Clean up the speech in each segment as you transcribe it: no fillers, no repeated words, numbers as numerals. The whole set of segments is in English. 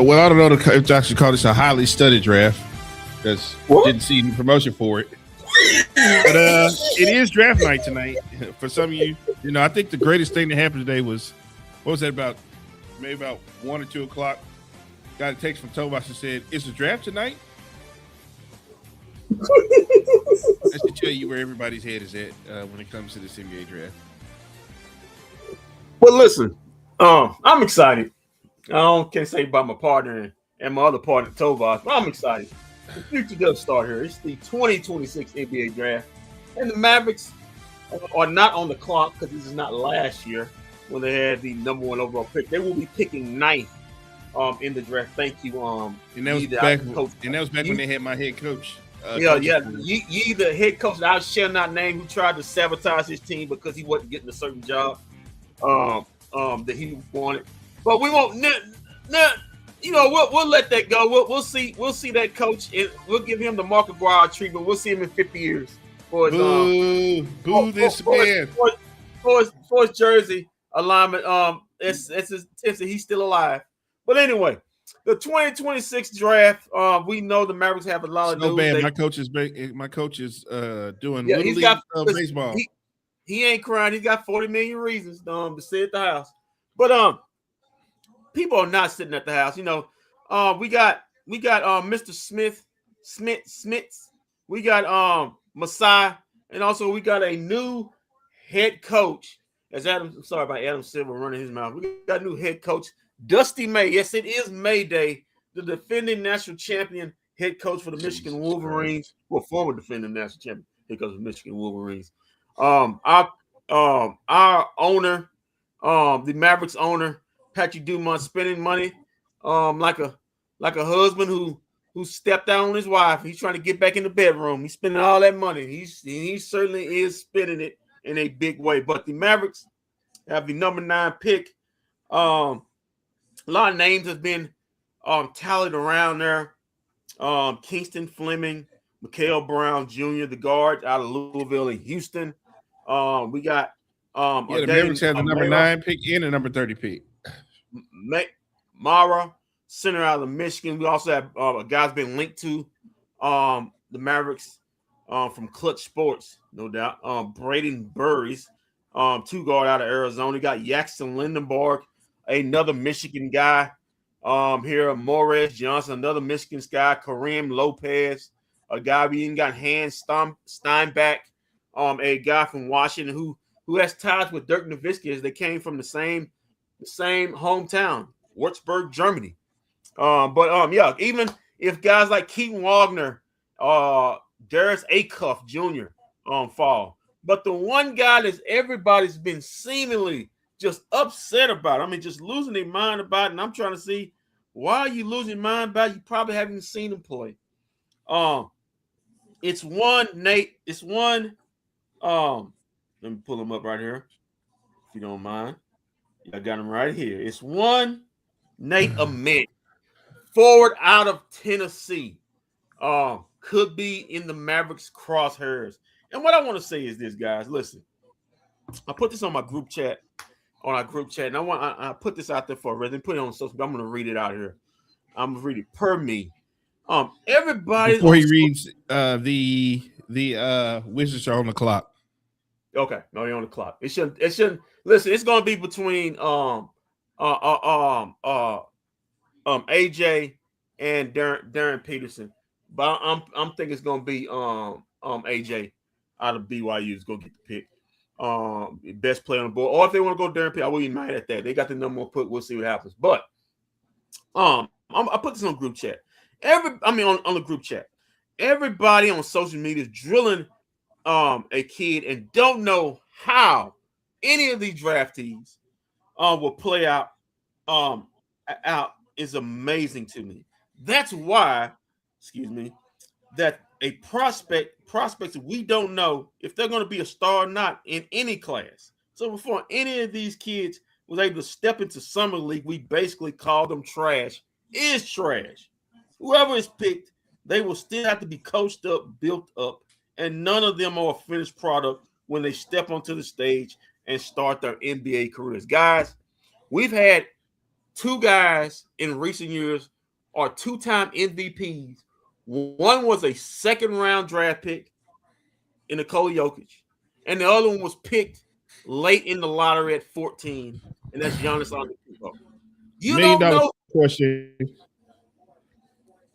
Well, I don't know if I should call this a highly studied draft because didn't see any promotion for it. But it is draft night tonight. For some of you, I think the greatest thing that happened today was, what was that about? Maybe about 1 or 2 o'clock. Got a text from Tomas and said, "Is the draft tonight?" That should tell you where everybody's head is at when it comes to this NBA draft. Well, listen, I'm excited. Can't say about my partner and my other partner, Tovas, but I'm excited. The future does start here. It's the 2026 NBA draft, and the Mavericks are not on the clock because this is not last year when they had the number 1 overall pick. They will be picking 9th in the draft. Thank you. And that was back when they had my head coach. You the head coach that I shall not name, who tried to sabotage his team because he wasn't getting a certain job that he wanted. But we won't. We'll let that go. We'll see that coach, and we'll give him the Mark Aguirre treatment. We'll see him in 50 years for his for his jersey alignment. He's still alive. But anyway, the 2026 draft. We know the Mavericks have a lot of news. Bad. My coach is doing little league baseball. He ain't crying. He got 40 million reasons to sit at the house. But people are not sitting at the house. We got Mr. Smiths. We got Masai, and also we got a new head coach. Adam Silver running his mouth. We got a new head coach, Dusty May. Yes, it is May Day. The defending national champion head coach for the Michigan Wolverines. Well, former defending national champion head coach of the Michigan Wolverines. Our owner, the Mavericks owner, Patrick Dumont, spending money like a husband who stepped out on his wife. He's trying to get back in the bedroom. He's spending all that money. He certainly is spending it in a big way. But the Mavericks have the number 9 pick. A lot of names have been tallied around there. Kingston Fleming, Mikael Brown Jr., the guard out of Louisville and Houston. We got the Mavericks have the number 9 pick and the number 30 pick. Mara, center out of Michigan. We also have a guy's been linked to the Mavericks from Clutch Sports, no doubt. Braden Burries, 2 guard out of Arizona. We got Jackson Lindenberg, another Michigan guy. Here, Morris Johnson, another Michigan guy. Kareem Lopez, a guy we even got Hans Steinbach, a guy from Washington who has ties with Dirk Nowitzki, as they came from the same hometown, Würzburg, Germany. Even if guys like Keaton Wagner, Darius Acuff Jr. fall. But the one guy that everybody's been seemingly just upset about, just losing their mind about it, and I'm trying to see, why are you losing your mind about it? You probably haven't seen him play. It's one Nate. It's one. Let me pull him up right here, if you don't mind. I got him right here. It's one Nate Ahmed, forward out of Tennessee. Could be in the Mavericks crosshairs. And what I want to say is this, guys. Listen, I put this on our group chat, and I put this out there for a reason. Put it on social. I'm going to read it out here. I'm going to read it per me. Everybody before he reads the Wizards are on the clock. Okay, no, they're on the clock. It shouldn't. Listen, it's going to be between AJ and Darren Peterson, but I'm thinking it's going to be AJ out of BYU is going to get the pick. Best player on the board. Or if they want to go Darren Peterson, I wouldn't be mad at that. They got the number 1 pick. We'll see what happens. But I put this on group chat. On the group chat. Everybody on social media is drilling a kid and don't know how any of these draftees will play out is amazing to me. That's why, that a prospects we don't know if they're going to be a star or not in any class. So before any of these kids was able to step into summer league, we basically call them trash. Is trash. Whoever is picked, they will still have to be coached up, built up, and none of them are a finished product when they step onto the stage and start their NBA careers. Guys, we've had two guys in recent years are two-time MVPs. One was a second-round draft pick in Nikola Jokic, and the other one was picked late in the lottery at 14, and that's Giannis Antetokounmpo. You $1 million don't know question.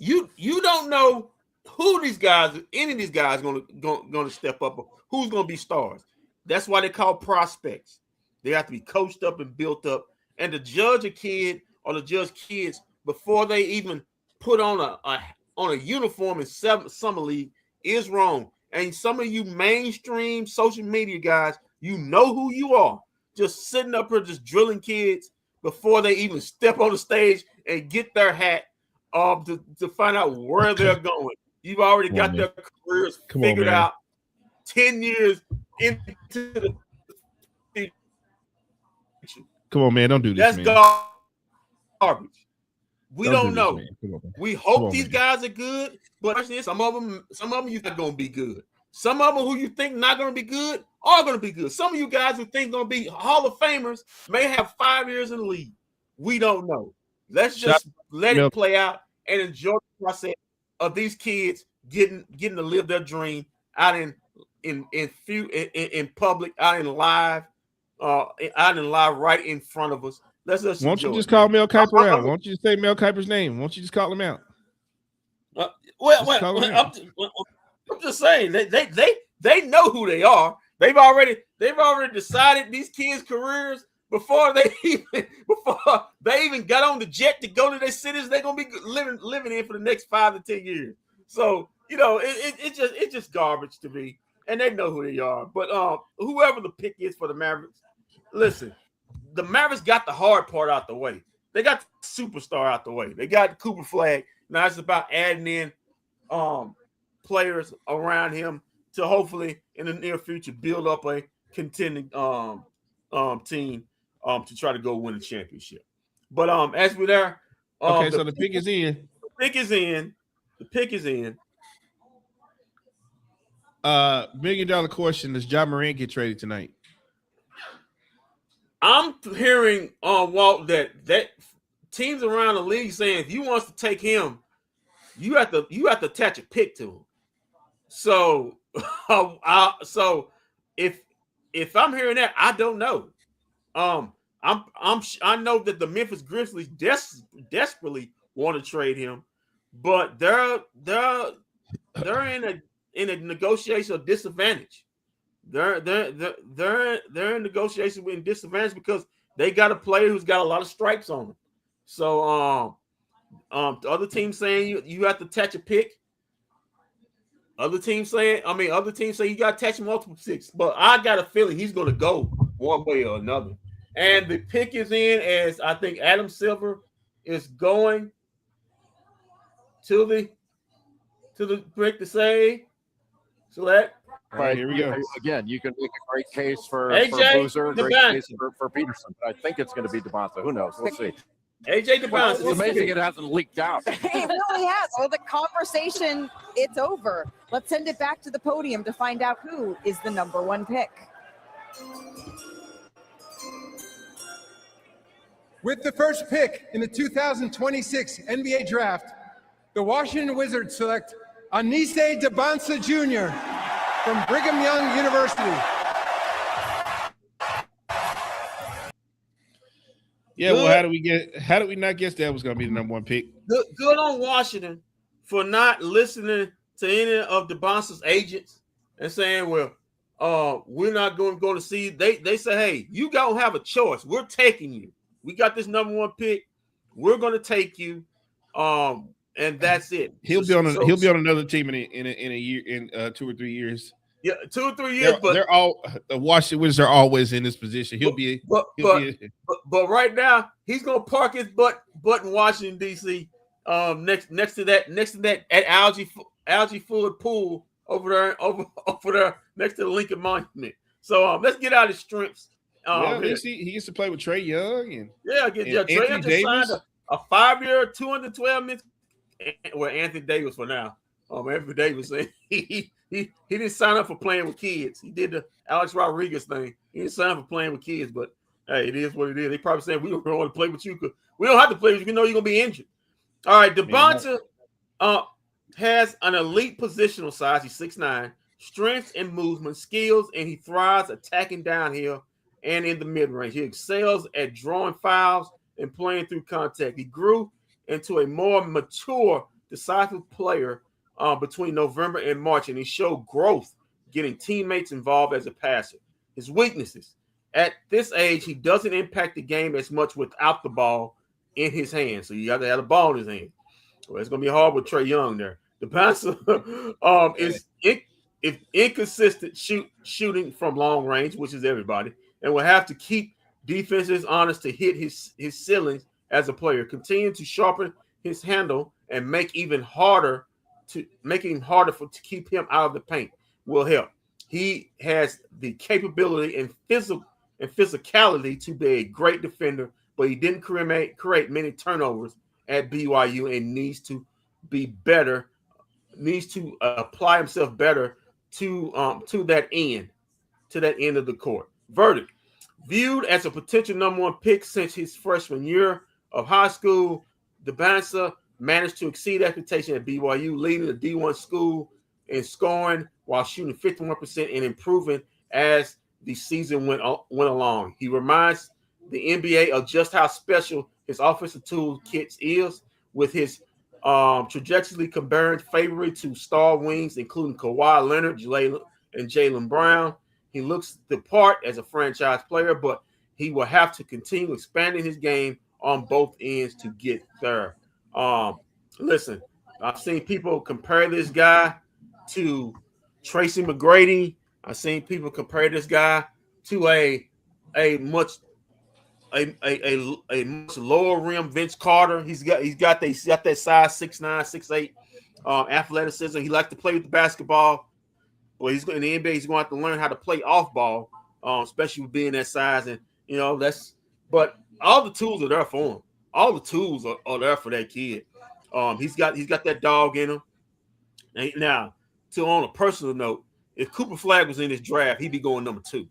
you don't know who these guys, any of these guys, going to step up, or who's going to be stars. That's why they call prospects. They have to be coached up and built up, and to judge a kid or to judge kids before they even put on a uniform in summer league is wrong. And some of you mainstream social media guys, you know who you are. Just sitting up here, just drilling kids before they even step on the stage and get their hat to find out where they're going. You've already got their careers figured out 10 years into the future. Come on, man. Don't do this, That's man. garbage. We don't know. We hope these man. guys are good, but some of them you're not going to be good. Some of them who you think not going to be good are going to be good. Some of you guys who think going to be Hall of Famers may have 5 years in the league. We don't know. Let's just let it play out and enjoy the process of these kids getting to live their dream out in public, out in live right in front of us. Let's just won't you just call Mel Kiper out? Won't you just say Mel Kiper's name? Won't you just call him out? I'm just saying they know who they are. They've already decided these kids' careers before they even got on the jet to go to their cities they're gonna be living in for the next 5 to 10 years. So it's just garbage to me, and they know who they are. But whoever the pick is for the Mavericks, listen, the Mavericks got the hard part out the way. They got the superstar out the way. They got Cooper Flag. Now it's about adding in players around him to hopefully in the near future build up a contending team to try to go win a championship. But as we're there, okay, so the pick is in. The pick is in. $1 million question: does Ja Morant get traded tonight? I'm hearing Walt that teams around the league saying if you want to take him, you have to attach a pick to him. So if I'm hearing that, I don't know. I know that the Memphis Grizzlies desperately want to trade him, but they're in a negotiation of disadvantage. They're in negotiation with disadvantage because they got a player who's got a lot of stripes on him. So the other team saying you have to attach a pick. Other teams say you got to attach multiple picks. But I got a feeling he's going to go one way or another. And the pick is in as I think Adam Silver is going to the pick to say select. Right, here we go. Again, you can make a great case for AJ Boozer, great case for Peterson. But I think it's going to be DeBonta. Who knows? We'll see. AJ DeBonta. It's amazing it hasn't leaked out. It really has. Well, the conversation, it's over. Let's send it back to the podium to find out who is the number one pick. With the first pick in the 2026 NBA Draft, the Washington Wizards select Anise DeBonta Jr. from Brigham Young University. Yeah, well, how did we not guess that was going to be the number one pick? Good on Washington for not listening to any of DeBonta's agents and saying, well, we're not going to see. They say, hey, you don't have a choice. We're taking you. We got this number one pick. We're going to take you. And that's it. He'll be on another team in a year, in 2 or 3 years. Yeah, 2 or 3 years. They're all the Washington Wizards are always in this position. But right now he's gonna park his butt in Washington D.C. Next to that at algae full pool over there next to the Lincoln Monument. So let's get out his strengths. He used to play with Trae Young Trae Young just signed a 5-year, $212 million. Well, Anthony Davis for now. Anthony Davis he didn't sign up for playing with kids. He did the Alex Rodriguez thing. He didn't sign up for playing with kids, but Hey, it is what it is. They probably saying we don't want to play with you because we don't have to play with you. You know you're gonna be injured. All right, Devonta has an elite positional size. He's 6'9", strength and movement skills, and he thrives attacking downhill and in the mid-range. He excels at drawing fouls and playing through contact. He grew into a more mature, decisive player between November and March, and he showed growth getting teammates involved as a passer. His weaknesses. At this age, he doesn't impact the game as much without the ball in his hand. So you got to have the ball in his hand. Well, it's going to be hard with Trae Young there. The passer is inconsistent shooting from long range, which is everybody, and will have to keep defenses honest to hit his ceilings as a player. Continue to sharpen his handle and make it harder to keep him out of the paint will help. He has the capability and physicality to be a great defender, but he didn't create many turnovers at BYU and needs to be better. Needs to apply himself better to that end of the court. Verdict: viewed as a potential number 1 pick since his freshman year of high school, Devonta managed to exceed expectations at BYU, leading the D1 school in scoring while shooting 51% and improving as the season went along. He reminds the NBA of just how special his offensive toolkit is, with his trajectory compared favorably to star wings, including Kawhi Leonard, and Jaylen Brown. He looks the part as a franchise player, but he will have to continue expanding his game on both ends to get there. Listen, I've seen people compare this guy to Tracy McGrady. I've seen people compare this guy to a much lower rim Vince Carter. He's got that size 6'9", 6'8", athleticism. He likes to play with the basketball. Well, he's in the NBA. He's going to have to learn how to play off ball, especially with being that size. And but all the tools are there for him. All the tools are there for that kid. He's got that dog in him. And now, on a personal note, if Cooper Flagg was in this draft, he'd be going number 2.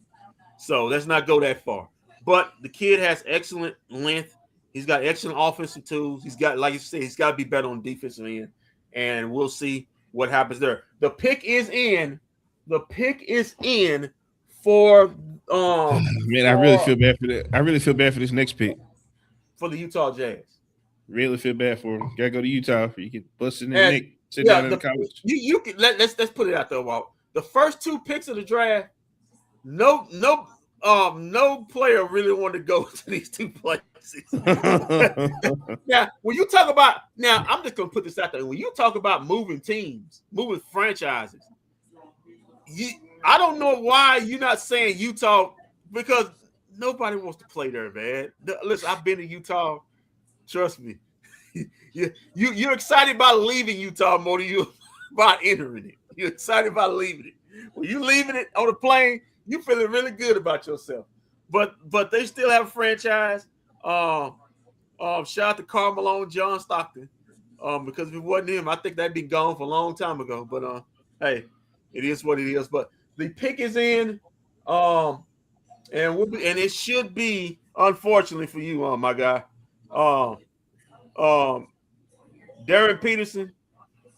So let's not go that far. But the kid has excellent length. He's got excellent offensive tools. He's got, like you said, he's got to be better on the defensive end. And we'll see what happens there. The pick is in. For man, I really feel bad for that. I really feel bad for this next pick. For the Utah Jazz. Really feel bad for him. Gotta go to Utah. You get busted in the neck. Sit down in the college. You can let's put it out there, Walt. The first 2 picks of the draft, no player really wanted to go to these 2 places. Now, when you talk about, I'm just gonna put this out there. When you talk about moving teams, moving franchises, I don't know why you're not saying Utah, because nobody wants to play there, man. Listen, I've been to Utah. Trust me. You're excited about leaving Utah more than you about entering it. You're excited about leaving it. When you leaving it on the plane, you feeling really good about yourself. But they still have a franchise. Shout out to Karl Malone, John Stockton. Because if it wasn't him, I think that'd be gone for a long time ago. But hey, it is what it is. But the pick is in. And it should be, unfortunately for you, my guy. Darren Peterson,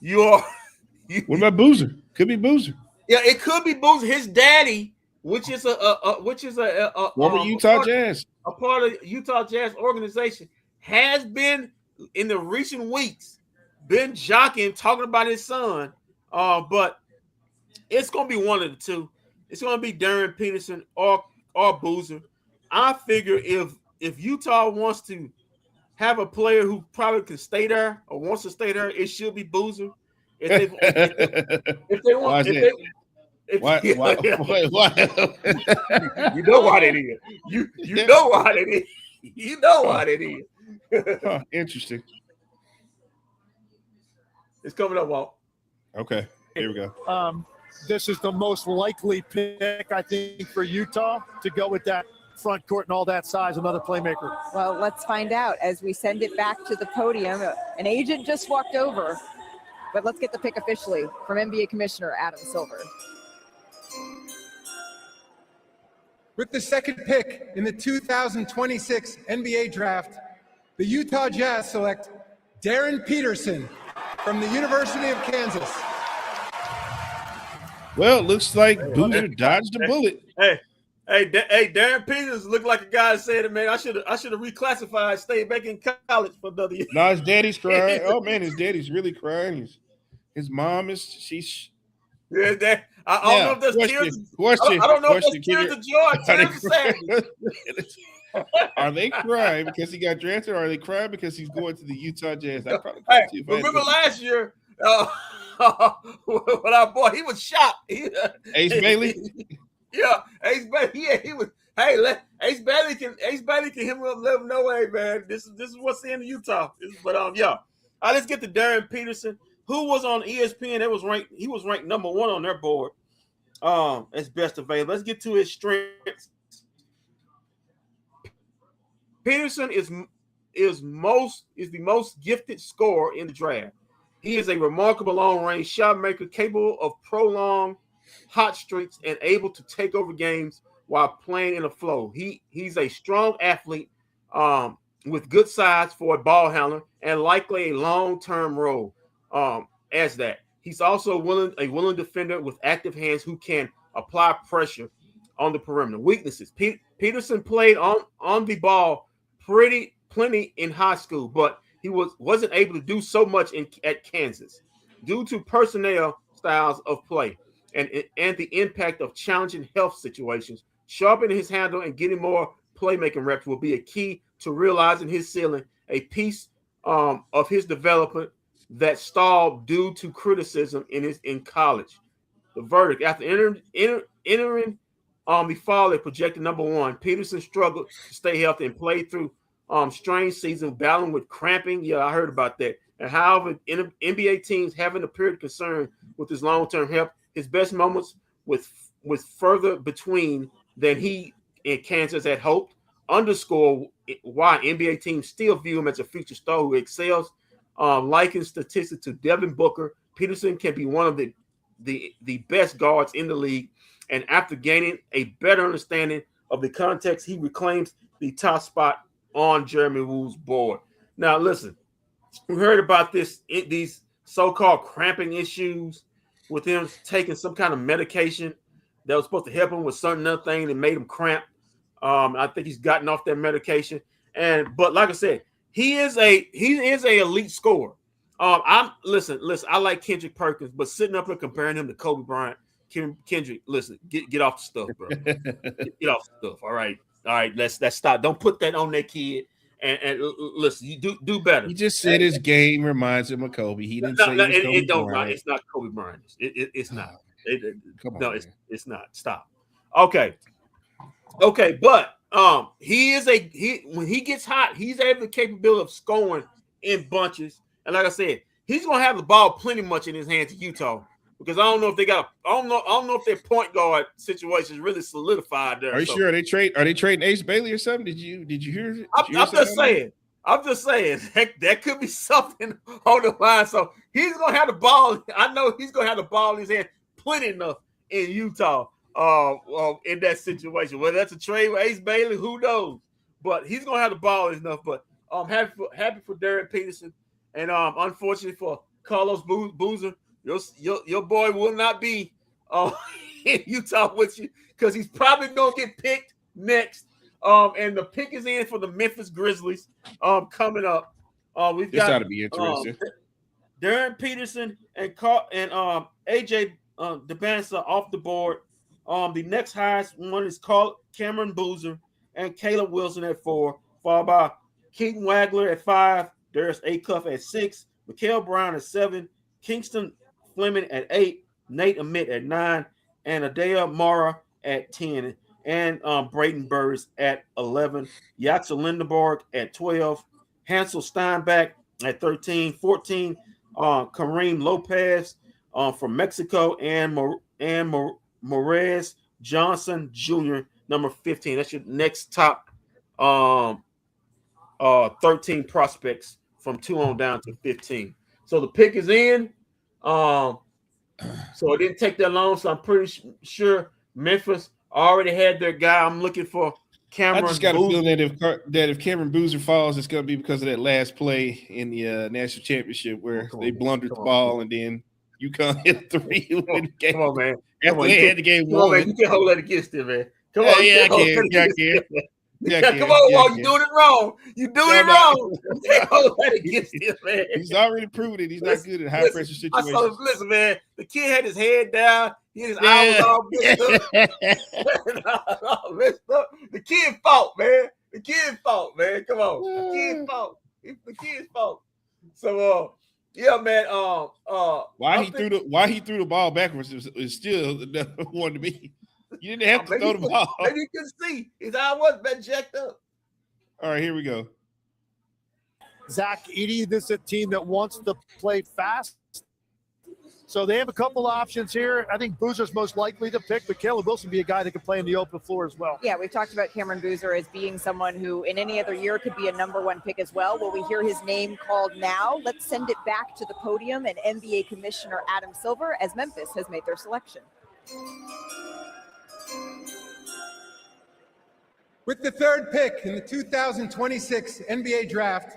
what about Boozer? Could be Boozer. Yeah, it could be Boozer. His daddy, which is a former Utah Jazz, a part of Utah Jazz organization, has been in the recent weeks been jockeying, talking about his son. But it's gonna be one of the 2. It's gonna be Darren Peterson or Boozer. I figure if Utah wants to have a player who probably can stay there or wants to stay there, it should be Boozer. If they want, why? You know why that is. You know why that is. You know why that is. Interesting. It's coming up, Walt. Okay, here we go. This is the most likely pick, I think, for Utah to go with that front court and all that size, another playmaker. Well, let's find out as we send it back to the podium. An agent just walked over, but let's get the pick officially from NBA Commissioner Adam Silver. With the second pick in the 2026 NBA Draft, the Utah Jazz select Darren Peterson from the University of Kansas. Well, it looks like Boozer dodged a bullet. Hey, Darren Peters looked like a guy that said it, man. I should have reclassified, stayed back in college for another year. No, his daddy's crying. Oh man, his daddy's really crying. His mom is she's. Yeah, I don't know if there's tears. Question. I don't know if there's tears of joy, tears of sadness. Are they crying because he got drafted, or are they crying because he's going to the Utah Jazz? Remember last year when our boy, he was shocked. Ace Bailey? Yeah, Ace Bailey. Yeah, he was. Hey, Ace Bailey can let him know, hey man, this is what's in Utah. Let's get to Darren Peterson, who was on ESPN. He was ranked number 1 on their board as best available. Let's get to his strengths. Peterson is the most gifted scorer in the draft. He is a remarkable long-range shot maker, capable of prolonged hot streaks and able to take over games while playing in a flow. He's a strong athlete with good size for a ball handler and likely a long-term role as that. He's also a willing defender with active hands who can apply pressure on the perimeter. Weaknesses: Peterson played on the ball plenty in high school, but he wasn't able to do so much at Kansas due to personnel styles of play and the impact of challenging health situations. Sharpening his handle and getting more playmaking reps will be a key to realizing his ceiling, a piece of his development that stalled due to criticism in college. The verdict: after entering the fall at projected number 1, Peterson struggled to stay healthy and played through strange season, battling with cramping. Yeah, I heard about that. And however, NBA teams haven't appeared concerned with his long-term health. His best moments with further between than he in Kansas had hoped. Underscore why NBA teams still view him as a future star who excels. Likened statistics to Devin Booker, Peterson can be one of the best guards in the league. And after gaining a better understanding of the context, he reclaims the top spot on Jeremy Wu's board. Now, listen, we heard about these so-called cramping issues with him taking some kind of medication that was supposed to help him with certain other thing that made him cramp. I think he's gotten off that medication. But like I said, he is a elite scorer. Listen, I like Kendrick Perkins, but sitting up and comparing him to Kobe Bryant, Kendrick, listen, get off the stuff, bro. Get off the stuff. All right, let's stop. Don't put that on that kid. And listen, you do better. He just said his game reminds him of Kobe. He didn't say it don't. It's not Kobe Bryant. It's not. It's not. Stop. Okay, but when he gets hot, he's able the capability of scoring in bunches. And like I said, he's gonna have the ball plenty much in his hands at Utah. Because I don't know if they got I don't know if their point guard situation is really solidified there. Are you sure? Are they trading Ace Bailey or something? Did you hear? I'm just saying that could be something on the line. So he's gonna have the ball. I know he's gonna have the ball in his hand plenty enough in Utah. In that situation, whether that's a trade with Ace Bailey, who knows? But he's gonna have the ball enough. But I'm happy for Darren Peterson, and unfortunately for Carlos Boozer. Your boy will not be in Utah with you because he's probably gonna get picked next. And the pick is in for the Memphis Grizzlies coming up. We've got to be interesting. Darren Peterson and AJ DeBansa off the board. The next highest one is Cameron Boozer and Caleb Wilson at 4, followed by Keaton Wagler at 5, Darius Acuff at 6, Mikael Brown at 7, Kingston Fleming at 8, Nate Amit at 9, and Adea Mara at 10, and Brayden Burris at 11, Yatsa Lindenberg at 12, Hansel Steinbach at 13, 14, Kareem Lopez from Mexico, and Morez Johnson Jr., number 15. That's your next top 13 prospects from 2 on down to 15. So the pick is in. So it didn't take that long. So I'm pretty sure Memphis already had their guy. I'm looking for Cameron. I just got a feeling that if Cameron Boozer falls, it's going to be because of that last play in the national championship where they blundered the ball and then UConn hit 3 to win the game. Come on, man. After they had the game won. won. Man, you can't hold that against him, man. Come on. Yeah, I can. Come on, Wall. You're doing it wrong. You're doing it wrong. You can't hold that against him, man. He's already proven it. He's not good at high pressure situations. Listen, man. The kid had his head down. He had his eyes all messed up. The kid fought, man. The kid fought, man. Come on. The kid fought. The kid's fault. So yeah, man. Why he threw the ball backwards is still one to me. You didn't have to throw the ball. Maybe you can see his eye was been jacked up. All right, here we go. Zach Edey, this is a team that wants to play fast. So they have a couple options here. I think Boozer's most likely to pick, but Caleb Wilson would be a guy that can play in the open floor as well. Yeah, we've talked about Cameron Boozer as being someone who in any other year could be a number 1 pick as well. Will we hear his name called now? Let's send it back to the podium and NBA Commissioner Adam Silver as Memphis has made their selection. With the 3rd pick in the 2026 NBA Draft,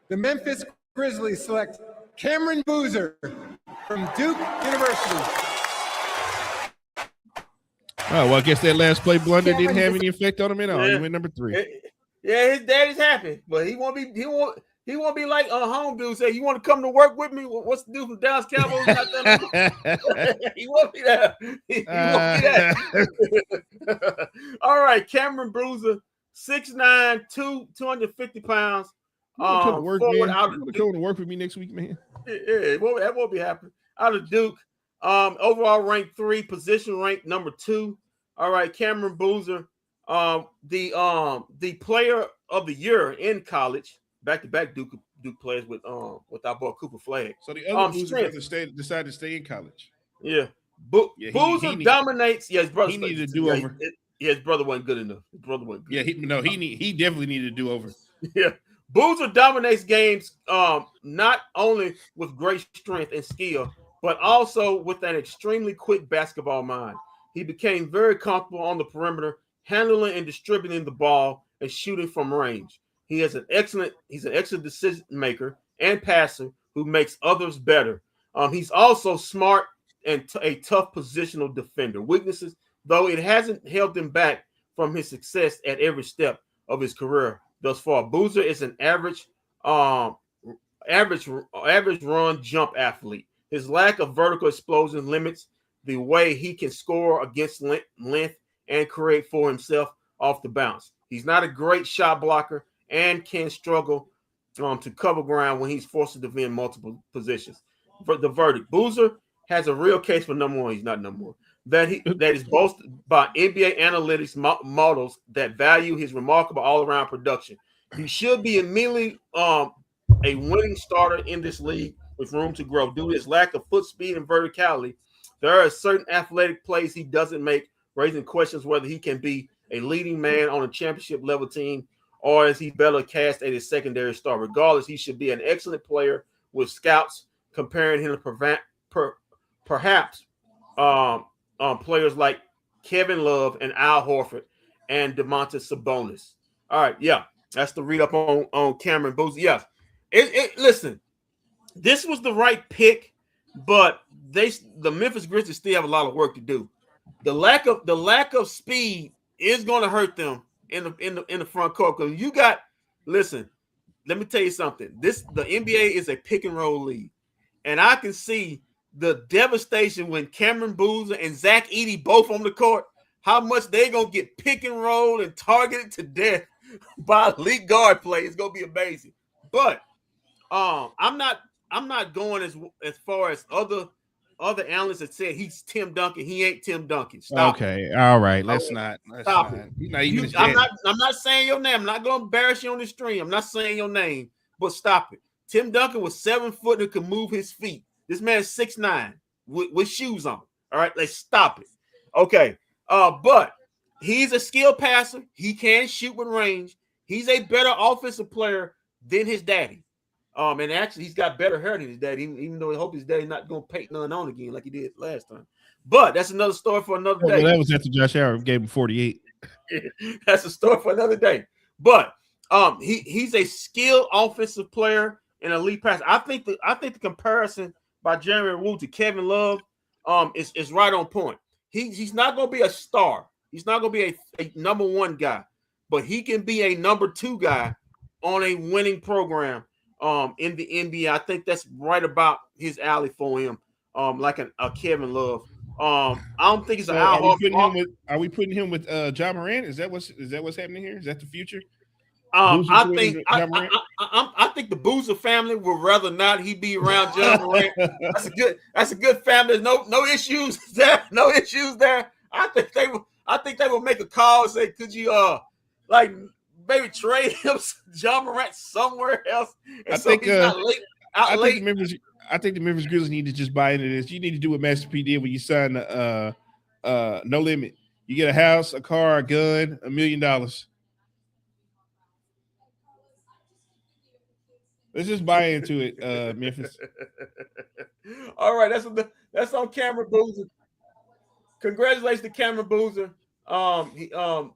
the Memphis Grizzlies select Cameron Boozer from Duke University. Oh, well, I guess that last play blunder didn't have any effect on him at all. He went number 3. Yeah, his daddy's happy, but he won't be like home dude say, "You want to come to work with me? What's the dude from Dallas Cowboys?" He won't be there. He won't be there. All right, Cameron Boozer, 6'9", 250 pounds. Come to work, man. You want to come to work with me next week, man? Yeah, that won't be happening. Out of Duke, overall ranked 3, position ranked number 2. All right, Cameron Boozer, the player of the year in college, back-to-back Duke players with our boy Cooper Flagg. So the other Boozer decided to stay in college. Yeah, Boozer dominates. Yeah, his brother. He needed a do-over. His brother wasn't good enough. His brother wasn't good. Yeah, he definitely needed a do-over. Yeah. Boozer dominates games not only with great strength and skill, but also with an extremely quick basketball mind. He became very comfortable on the perimeter, handling and distributing the ball and shooting from range. He's an excellent decision maker and passer who makes others better. He's also smart and a tough positional defender. Weaknesses, though it hasn't held him back from his success at every step of his career thus far. Boozer is an average run jump athlete. His lack of vertical explosion limits the way he can score against length and create for himself off the bounce. He's not a great shot blocker and can struggle to cover ground when he's forced to defend multiple positions. For the verdict, Boozer has a real case for number 1. He's not number 1. That is boasted by NBA analytics models that value his remarkable all-around production. He should be immediately a winning starter in this league with room to grow. Due to his lack of foot speed and verticality, there are certain athletic plays he doesn't make, raising questions whether he can be a leading man on a championship-level team or is he better cast at his secondary star. Regardless, he should be an excellent player with scouts comparing him to perhaps players like Kevin Love and Al Horford and Domantas Sabonis. All right, yeah, that's the read up on Cameron Boozer. Yes, listen, this was the right pick, but the Memphis Grizzlies still have a lot of work to do. The lack of speed is going to hurt them in the front court because you got. Listen, let me tell you something. The NBA is a pick and roll league, and I can see the devastation when Cameron Boozer and Zach Edey both on the court, how much they're going to get pick and roll and targeted to death by elite guard play. It's going to be amazing. But I'm not going as far as other analysts that said he's Tim Duncan. He ain't Tim Duncan. Stop. Okay. All right. Let's not. Stop it. He's not even I'm not saying your name. I'm not going to embarrass you on the stream. I'm not saying your name, but stop it. Tim Duncan was 7 foot and could move his feet. This man's 6'9" with shoes on. All right, let's stop it. Okay, but he's a skilled passer. He can shoot with range. He's a better offensive player than his daddy. And actually, he's got better hair than his daddy. Even though I hope his daddy's not going to paint none on again like he did last time. But that's another story for another day. Well, that was after Josh Allen gave him 48. That's a story for another day. But he's a skilled offensive player and elite passer. I think the comparison by Jeremy Wu to Kevin Love is right on point. He's not going to be a star. He's not going to be a number one guy, but he can be a number two guy on a winning program in the NBA. I think that's right about his alley for him, like a Kevin Love. I don't think it's an Are we putting him with Ja Morant? Is that what's happening here? Is that the future? I think the Boozer family would rather not he be around Ja Morant. That's a good family. No issues there. No issues there. I think they will make a call and say, could you maybe trade him Ja Morant somewhere else? And I think the Memphis Grizzlies need to just buy into this. You need to do what Master P did when you signed No Limit. You get a house, a car, a gun, $1 million. Let's just buy into it, Memphis. All right, that's on Cameron Boozer. Congratulations to Cameron Boozer. He on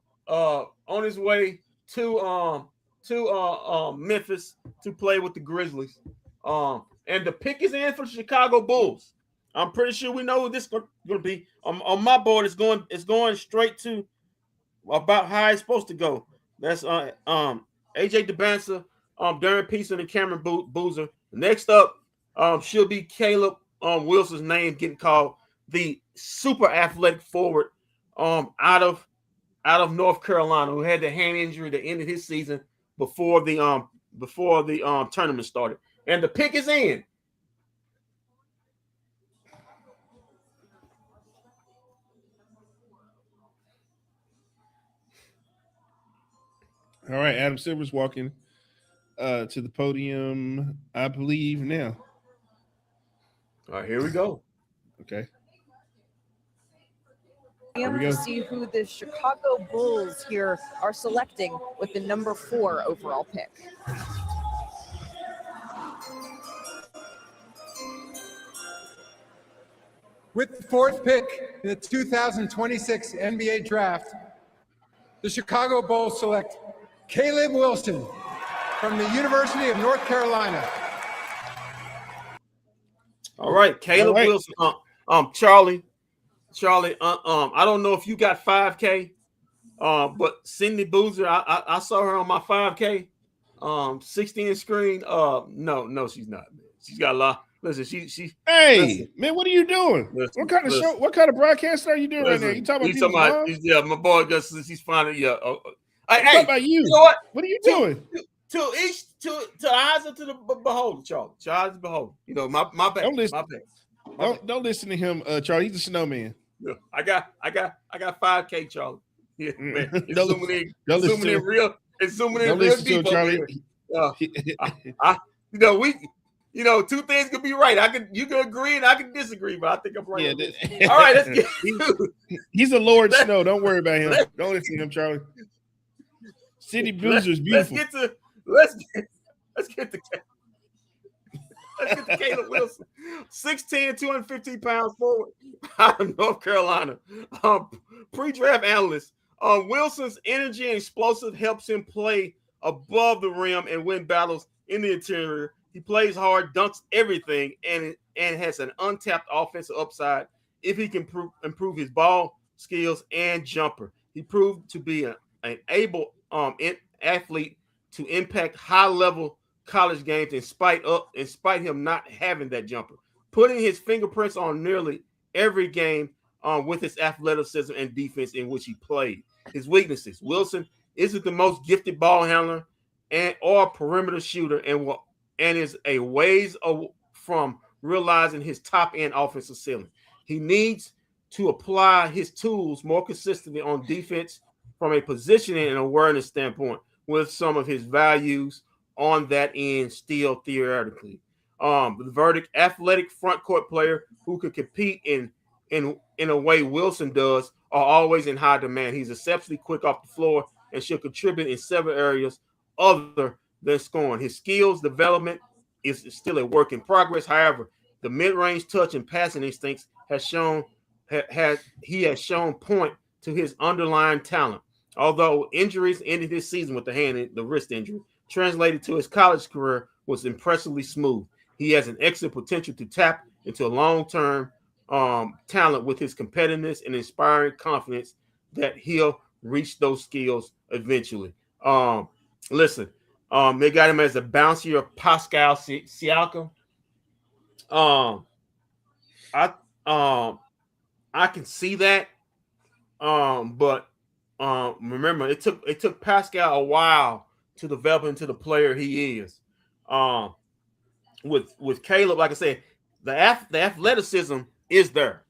his way to Memphis to play with the Grizzlies. And the pick is in for the Chicago Bulls. I'm pretty sure we know who this is going to be. On my board, it's going straight to about how it's supposed to go. That's AJ DeBansa, Darren Pearson, and Cameron Boozer. Next up, should be Caleb Wilson's name getting called, the super athletic forward out of North Carolina, who had the hand injury that ended his season before the tournament started. And the pick is in. All right, Adam Silver's walking to the podium, I believe now. All right, here we go. Okay. To see who the Chicago Bulls here are selecting with the number 4 overall pick. With the 4th pick in the 2026 NBA Draft, the Chicago Bulls select Caleb Wilson from the University of North Carolina. All right, Caleb Wilson. Charlie. I don't know if you got 5K, but Cindy Boozer, I saw her on my 5K, 16-inch screen. No, she's not. She's got a lot. Listen, she. Hey, listen, man, what are you doing? What kind of show? What kind of broadcast are you doing right now? You talking about yeah, my boy just she's finding Hey, about you? You know what? What are you doing? To eyes and to the beholder, Charlie. To eyes and beholder. You know, my bad. Don't listen. Don't listen to him, Charlie. He's a snowman. Yeah, I got 5K, Charlie. Yeah, man. It's zooming in real deep, Charlie. Two things could be right. You can agree and I can disagree, but I think I'm right. Yeah, all right, let's get. He's a Lord Snow. Don't worry about him. Don't listen to him, Charlie. City Boozer is beautiful. Let's get to Caleb Wilson. 6'10", 215 pounds forward out of North Carolina. Pre-draft analyst. Wilson's energy and explosive helps him play above the rim and win battles in the interior. He plays hard, dunks everything, and has an untapped offensive upside if he can improve his ball skills and jumper. He proved to be an able athlete to impact high-level college games in spite him not having that jumper, putting his fingerprints on nearly every game with his athleticism and defense in which he played. His weaknesses: Wilson isn't the most gifted ball handler or perimeter shooter, and is a ways from realizing his top-end offensive ceiling. He needs to apply his tools more consistently on defense from a positioning and awareness standpoint, with some of his values on that end still theoretically. The verdict: athletic front court player who could compete in a way Wilson does are always in high demand. He's exceptionally quick off the floor and should contribute in several areas other than scoring. His skills development is still a work in progress. However, the mid-range touch and passing instincts has shown has shown point to his underlying talent. Although injuries ended his season with the wrist injury, translated to his college career was impressively smooth. He has an excellent potential to tap into a long-term talent with his competitiveness and inspiring confidence that he'll reach those skills eventually. Listen, they got him as a bouncier Pascal Siakam. I can see that. But remember, it took Pascal a while to develop into the player he is. With Caleb, like I said, the athleticism is there.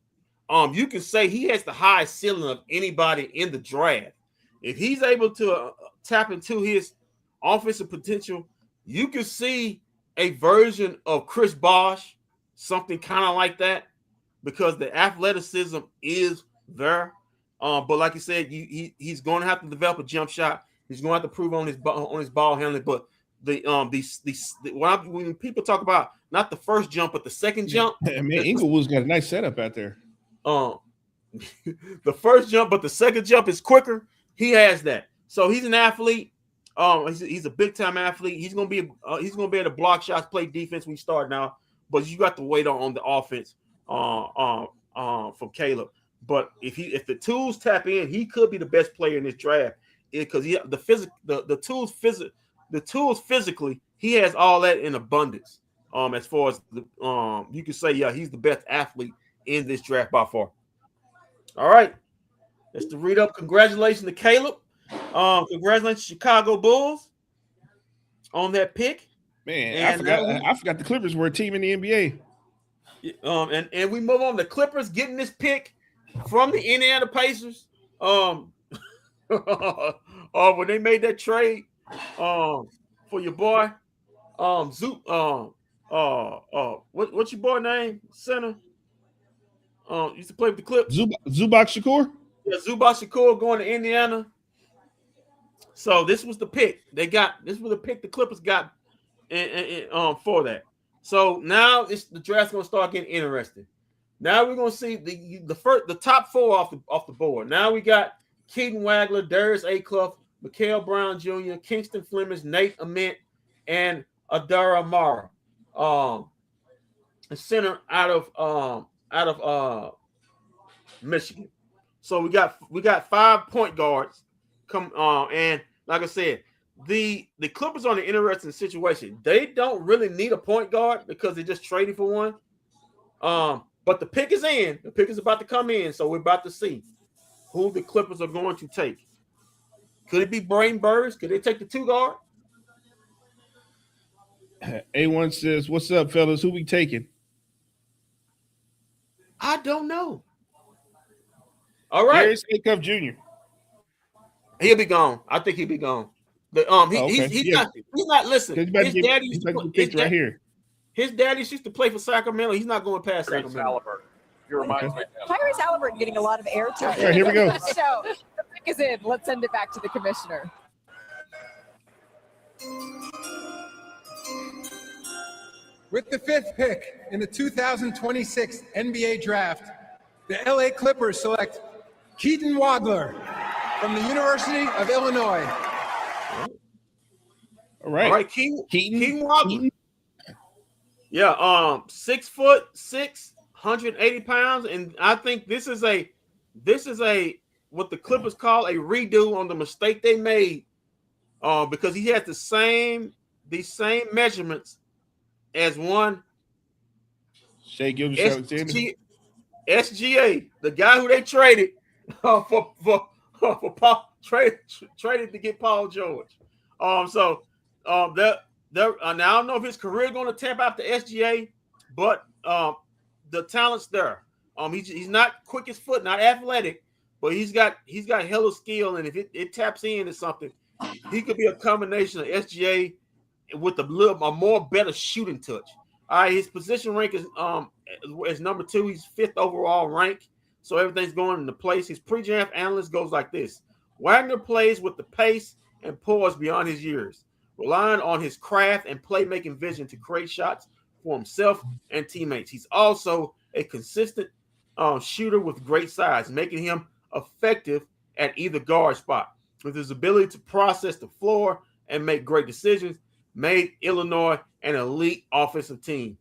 You can say he has the highest ceiling of anybody in the draft. If he's able to tap into his offensive potential, you can see a version of Chris Bosh, something kind of like that, because the athleticism is there. But like you said, he's going to have to develop a jump shot. He's going to have to prove on his ball handling. But when people talk about not the first jump but the second jump, man, Inglewood's got a nice setup out there. The first jump, but the second jump is quicker. He has that. So he's an athlete. He's a big time athlete. He's gonna be able to block shots, play defense when you start now. But you got to wait on the offense from Caleb. But if the tools tap in, he could be the best player in this draft because the tools physically, he has all that in abundance. As far as you can say, yeah, he's the best athlete in this draft by far. All right, that's the read up. Congratulations to Caleb. Congratulations, Chicago Bulls, on that pick. Man, and I forgot the Clippers were a team in the NBA. And we move on to Clippers getting this pick from the Indiana Pacers. When they made that trade for your boy, what's your boy name? Center. Used to play with the Clips. Zubac Shakur? Yeah, Zubac Shakur going to Indiana. So this was the pick this was the pick the Clippers got for that. So now the draft's gonna start getting interesting. Now we're gonna see the top four off the board. Now we got Keaton Wagler, Darius Acuff, Mikael Brown Jr., Kingston Flemings, Nate Ament, and Adara Amara. A center out of Michigan. So we got 5 point guards and like I said, the Clippers are in an interesting situation. They don't really need a point guard because they just traded for one. But the pick is in. The pick is about to come in, so we're about to see who the Clippers are going to take. Could it be Brain Burrs? Could they take the 2 guard? A1 says, "What's up, fellas? Who we taking?" I don't know. All right. Darius Acuff Jr. He'll be gone. I think he'll be gone. He's not. Listen, his daddy used to play right here. His daddy used to play for Sacramento. He's not going past Sacramento. You're Tyrese Halliburton getting a lot of airtime. All right, here we go. So the pick is in. Let's send it back to the commissioner. With the 5th pick in the 2026 NBA Draft, the LA Clippers select Keaton Wagler from the University of Illinois. All right. Keaton Wagler. Yeah, 6'6", 180 pounds, and I think this is a what the Clippers call a redo on the mistake they made, because he has the same measurements as one Shai Gilgeous-Alexander. SGA, the guy who they traded for Paul, traded to get Paul George. Now I don't know if his career is going to tap out the SGA, but the talent's there. He's not quick as foot, not athletic, but he's got hella skill, and if it taps into something, he could be a combination of SGA with a more better shooting touch. All right, his position rank is number 2. He's 5th overall rank, so everything's going into place. His pre-draft analyst goes like this: Wagner plays with the pace and poise beyond his years, relying on his craft and playmaking vision to create shots for himself and teammates. He's also a consistent shooter with great size, making him effective at either guard spot. With his ability to process the floor and make great decisions, made Illinois an elite offensive team.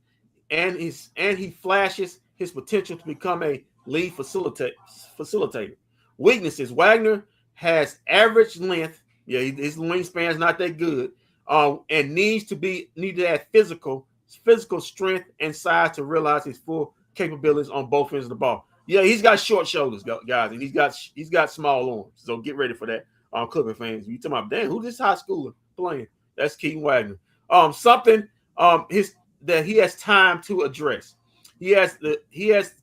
And he flashes his potential to become a lead facilitator. Weaknesses: Wagner has average length. Yeah, his wingspan is not that good, and needs to have physical strength and size to realize his full capabilities on both ends of the ball. Yeah, he's got short shoulders, guys, and he's got small arms. So get ready for that, Clipper fans. You talking about, damn, who this high schooler playing? That's Keaton Wagner. That he has time to address. He has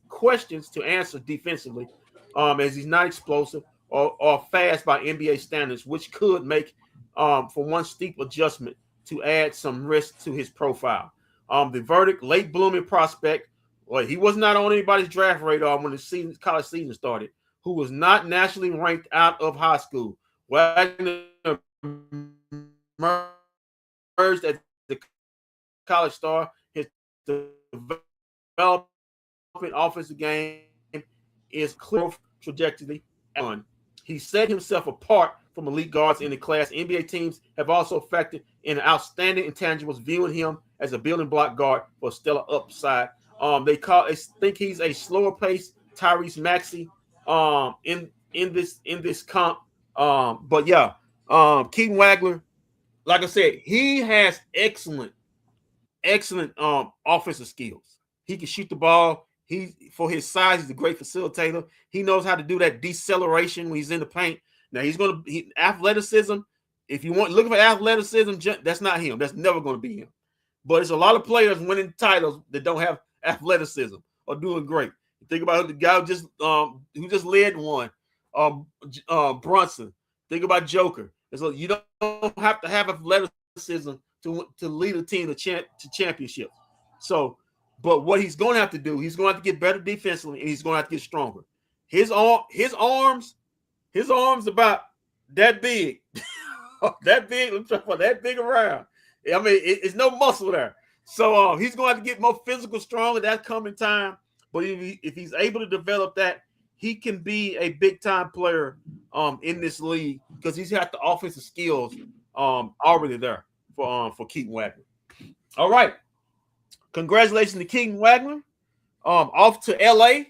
questions to answer defensively, as he's not explosive or fast by NBA standards, which could make for one steep adjustment to add some risk to his profile. The verdict: late blooming prospect. Well, he was not on anybody's draft radar when the college season started, who was not nationally ranked out of high school. Wagner emerged as the college star. His development offensive game is clear trajectory. He set himself apart from elite guards in the class. NBA teams have also factored in outstanding intangibles, viewing him as a building block guard for stellar upside. They think he's a slower pace Tyrese Maxey in this comp. But yeah, Keaton Wagner, like I said, he has excellent offensive skills. He can shoot the ball. For his size, he's a great facilitator. He knows how to do that deceleration when he's in the paint. Now athleticism. If you want looking for athleticism, that's not him. That's never going to be him. But it's a lot of players winning titles that don't have athleticism or doing great. Think about the guy who just led one, Brunson. Think about Joker. And so you don't have to have athleticism to lead a team to championships. So, but what he's going to have to do, he's going to have to get better defensively, and he's going to have to get stronger. His arms about that big, that big. I'm talking about that big around. I mean, it's no muscle there. So he's going to have to get more physical, stronger. That's coming time. But if he's able to develop that, he can be a big time player in this league because he's got the offensive skills already there for Keaton Wagner. All right. Congratulations to Keaton Wagner. Off to LA.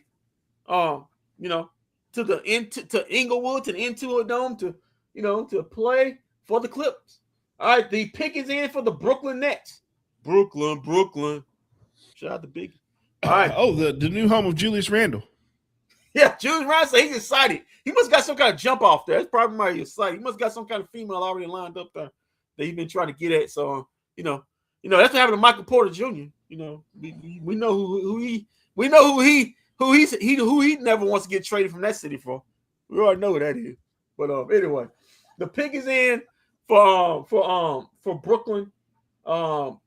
To Inglewood, to the Intuit Dome to play for the Clippers. All right, the pick is in for the Brooklyn Nets. Brooklyn. Shout out to Biggie. All right. Oh, the new home of Julius Randle. Yeah, Julius Randle, he's excited. He must got some kind of jump off there. That's probably why he's excited. He must got some kind of female already lined up there that he's been trying to get at. So, that's what happened to Michael Porter Jr. We know who he never wants to get traded from that city for. We already know who that is. But anyway, the pick is in for Brooklyn. Hopefully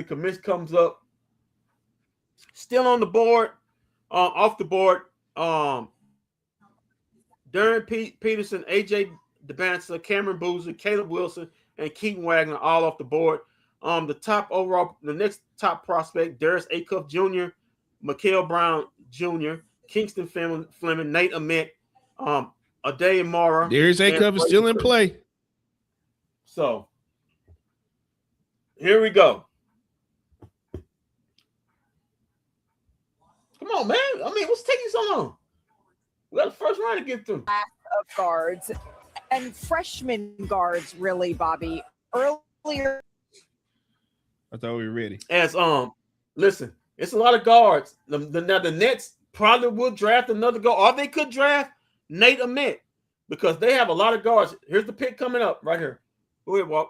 the commit comes up. Still on the board, off the board. Darren Peterson, AJ DeBanza, Cameron Boozer, Caleb Wilson, and Keaton Wagner all off the board. The next top prospect, Darius Acuff Jr., Mikael Brown Jr., Kingston Fleming, Nate Ament, Ade Mara. Darius Acuff is still in play. So here we go. Come on, man. I mean, what's taking so long? We got the first round to get through. Of guards and freshman guards, really, Bobby. Earlier, I thought we were ready. As listen, it's a lot of guards. Now the Nets probably will draft another guard, or they could draft Nate Ament because they have a lot of guards. Here's the pick coming up right here. Go ahead, Walt.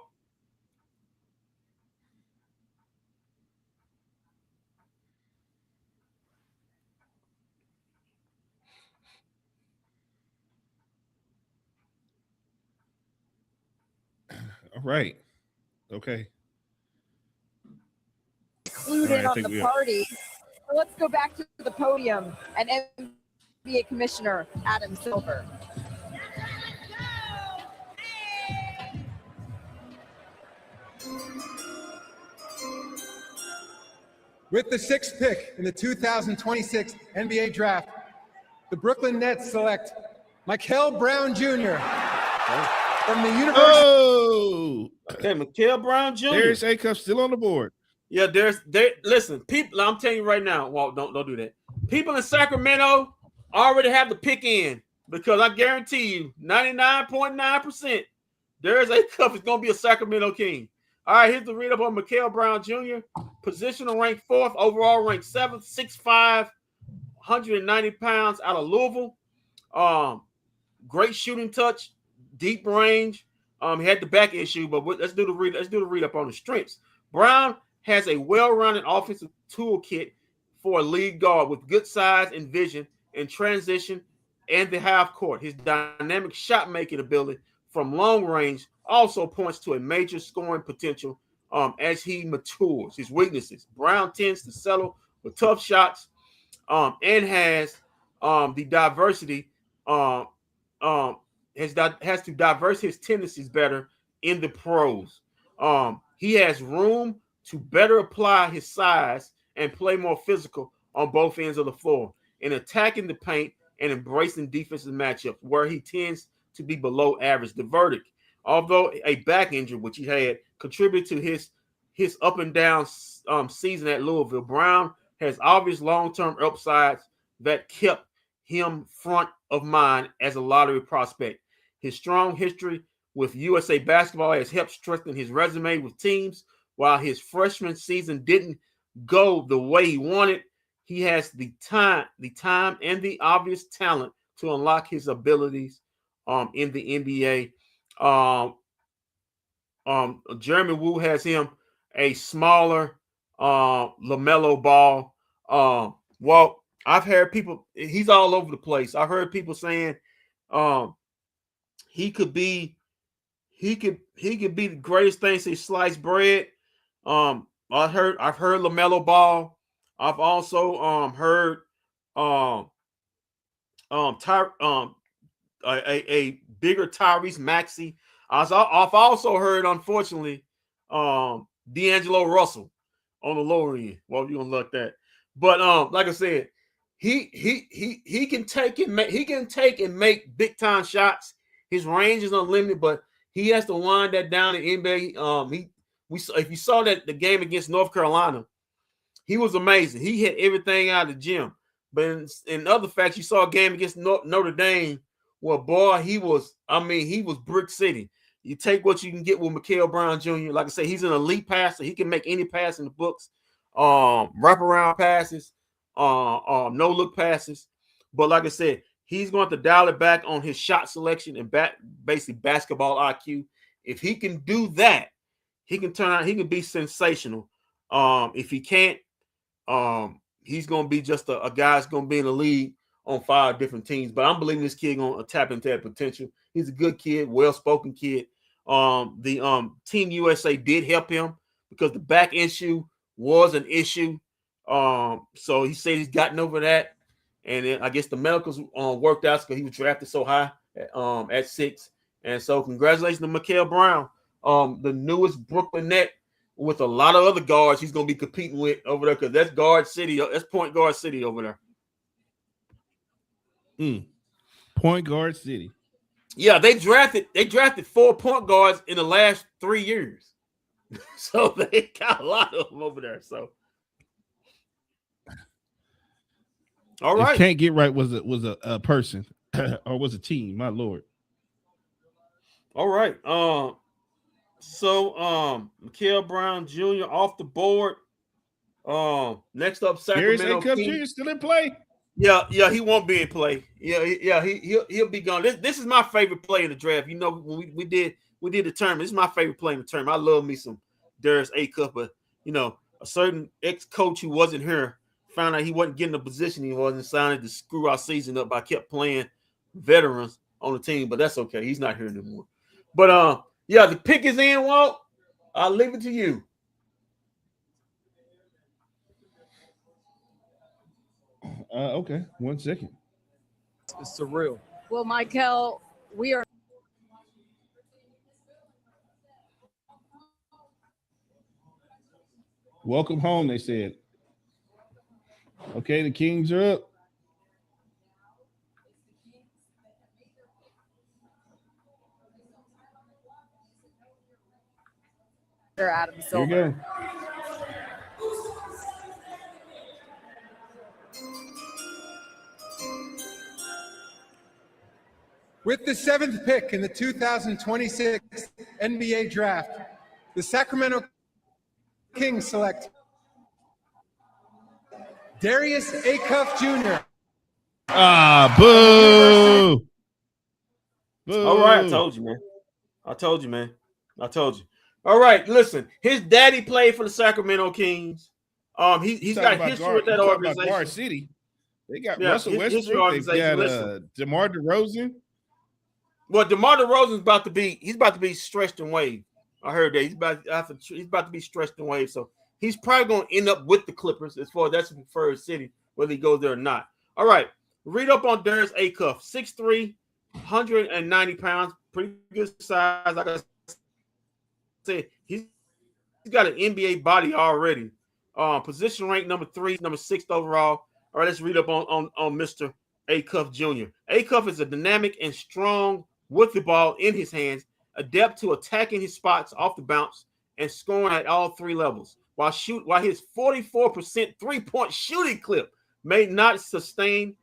All right. Okay. Included on the party. So let's go back to the podium and NBA Commissioner Adam Silver. With the 6th pick in the 2026 NBA Draft, the Brooklyn Nets select Michael Brown Jr. from the University. Oh, Okay, Michael Brown Jr. Darius A. Cup still on the board. Yeah, listen, people, I'm telling you right now, well, don't do that. People in Sacramento already have the pick in because I guarantee you 99.9% Darius A. Cup is going to be a Sacramento King. All right, here's the read up on Michael Brown Jr. Positional ranked 4th, overall ranked 7th, 6'5", 190 pounds out of Louisville. Great shooting touch, deep range. He had the back issue, but let's do the read up on the strengths. Brown has a well-rounded offensive toolkit for a lead guard with good size and vision in transition and the half court. His dynamic shot-making ability from long range also points to a major scoring potential as he matures. His weaknesses: Brown tends to settle for tough shots and has the diversity has to diverse his tendencies better in the pros. He has room to better apply his size and play more physical on both ends of the floor in attacking the paint and embracing defensive matchups where he tends to be below average. The verdict: although a back injury, which he had, contributed to his up and down season at Louisville, Brown has obvious long-term upsides that kept him front of mind as a lottery prospect. His strong history with USA Basketball has helped strengthen his resume with teams. While his freshman season didn't go the way he wanted, he has the time and the obvious talent to unlock his abilities in the NBA. Jeremy Woo has him a smaller LaMelo Ball. Well, I've heard people, he's all over the place. I've heard people saying he could be the greatest thing since sliced bread. I've heard LaMelo Ball. I've also heard a bigger Tyrese Maxey. I've also heard, unfortunately, D'Angelo Russell on the lower end. Well, you're gonna look that. But like I said, he can take and make big time shots. His range is unlimited, but he has to wind that down in NBA. If you saw that the game against North Carolina, he was amazing. He hit everything out of the gym. But in other facts, you saw a game against Notre Dame where, boy, he was brick city. You take what you can get with Michael Brown Jr. Like I say, he's an elite passer. He can make any pass in the books. Wraparound passes, no-look passes. But like I said, he's going to dial it back on his shot selection and basically basketball IQ. If he can do that, he can be sensational. If he can't, he's going to be just a guy that's going to be in the league on 5 different teams. But I'm believing this kid going to tap into that potential. He's a good kid, well-spoken kid. The Team USA did help him because the back issue was an issue. So he said he's gotten over that. And then I guess the medicals worked out because he was drafted so high at 6. And so congratulations to Michael Brown, the newest Brooklyn Net, with a lot of other guards he's going to be competing with over there because that's guard city. That's point guard city over there. Point guard city. Yeah, they drafted 4 point guards in the last 3 years. So they got a lot of them over there. So all right. If can't get right was a person or was a team, my lord. All right. So Michael Brown Jr. off the board. Next up, Sacramento. Darius A. Cup Jr. still in play? Yeah, he won't be in play. Yeah, he'll be gone. This is my favorite play in the draft. You know, when we did the tournament, this is my favorite play in the tournament. I love me some Darius A. Cup, but you know, a certain ex-coach who wasn't here found out he wasn't getting the position he was and decided to screw our season up by kept playing veterans on the team, but that's okay. He's not here anymore. But yeah, the pick is in, Walt. I'll leave it to you. Okay, 1 second. It's surreal. Well, Michael, we are. Welcome home, they said. Okay, the Kings are up. Adam Here we Silver. go. With the 7th pick in the 2026 NBA Draft, the Sacramento Kings select Darius Acuff Jr. Ah, boo! Boo! All right, I told you, man. I told you. All right, listen. His daddy played for the Sacramento Kings. He's got history with that organization. Guard City. They got Russell history Westbrook. They've got listen. DeMar DeRozan. Well, DeMar DeRozan's about to be stretched and waived. I heard that he's about to be stretched and waived. So he's probably going to end up with the Clippers as far as that's his preferred city, whether he goes there or not. All right, read up on Darius Acuff, 6'3", 190 pounds, pretty good size. Like I said, he's got an NBA body already. Position rank number 3, number 6 overall. All right, let's read up on Mr. Acuff Jr. Acuff is a dynamic and strong with the ball in his hands, adept to attacking his spots off the bounce and scoring at all 3 levels. While his 44% three-point shooting clip may not sustain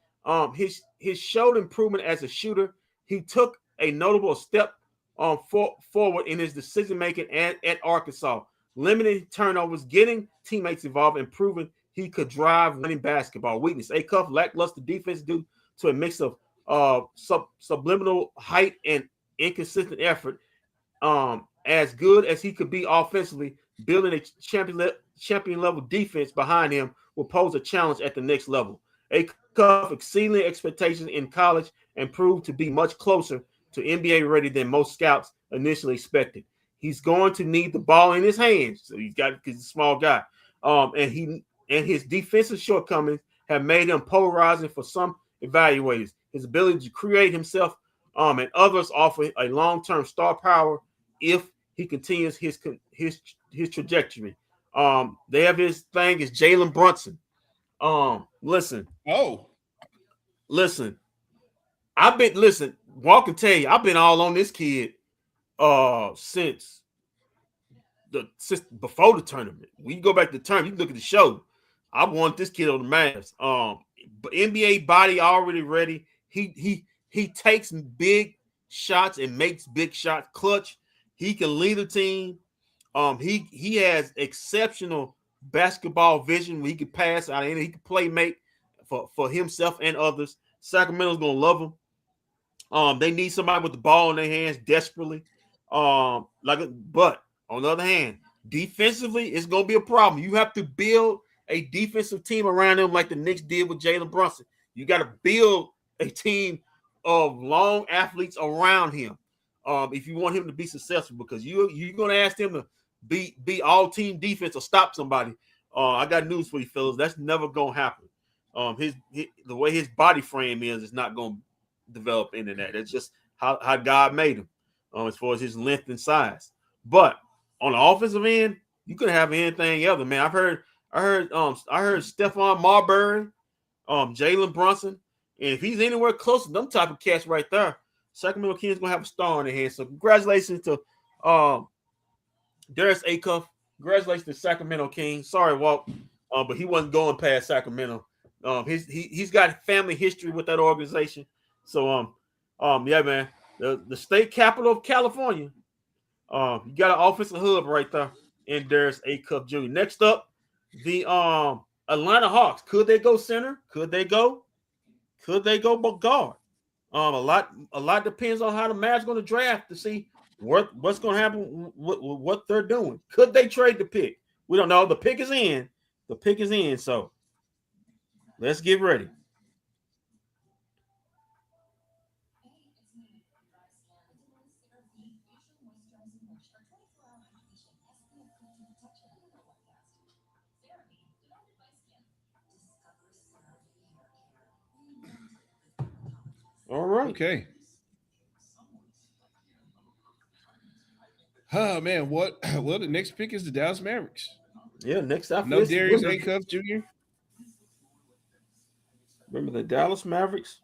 his showed improvement as a shooter, he took a notable step forward in his decision making at Arkansas, limiting turnovers, getting teammates involved, and proving he could drive winning basketball. Weakness: Acuff lackluster defense due to a mix of subliminal height and inconsistent effort. As good as he could be offensively, building a champion level defense behind him will pose a challenge at the next level. Acuff exceeding expectations in college and proved to be much closer to NBA ready than most scouts initially expected. He's going to need the ball in his hands, so he's a small guy. And his defensive shortcomings have made him polarizing for some evaluators. His ability to create himself and others offer a long-term star power if he continues his trajectory. They have his thing is Jalen Brunson. Listen. Walk and tell you, I've been all on this kid since before the tournament. We can go back to the tournament. You can look at the show. I want this kid on the Mavs. NBA body already ready. He takes big shots and makes big shots clutch. He can lead a team. He has exceptional basketball vision where he can pass out and he can play make for himself and others. Sacramento's gonna love him. They need somebody with the ball in their hands desperately. But on the other hand, defensively, it's gonna be a problem. You have to build a defensive team around him like the Knicks did with Jalen Brunson. You got to build a team of long athletes around him if you want him to be successful, because you're going to ask him to be all team defense or stop somebody. I got news for you, fellas. That's never going to happen. The way his body frame is not going to develop into that. That's just how God made him as far as his length and size. But on the offensive end, you could have anything other, man. I heard Stephon Marbury, Jalen Brunson, and if he's anywhere close to them type of cats right there, Sacramento Kings gonna have a star in their hands. So congratulations to Darius Acuff. Congratulations to Sacramento Kings. Sorry, Walt, but he wasn't going past Sacramento. He's got family history with that organization. So yeah, man, the state capital of California. You got an offensive hub right there in Darius Acuff Jr. Next up, the Atlanta Hawks. Could they go center? Could they go guard? A lot depends on how the Mavs going to draft to see what's going to happen, what they're doing. Could they trade the pick? We don't know. The pick is in. So let's get ready. All right. Okay. Oh man, what? Well, the next pick is the Dallas Mavericks. Yeah, next up. No Darius Acuff Jr. Remember the Dallas Mavericks?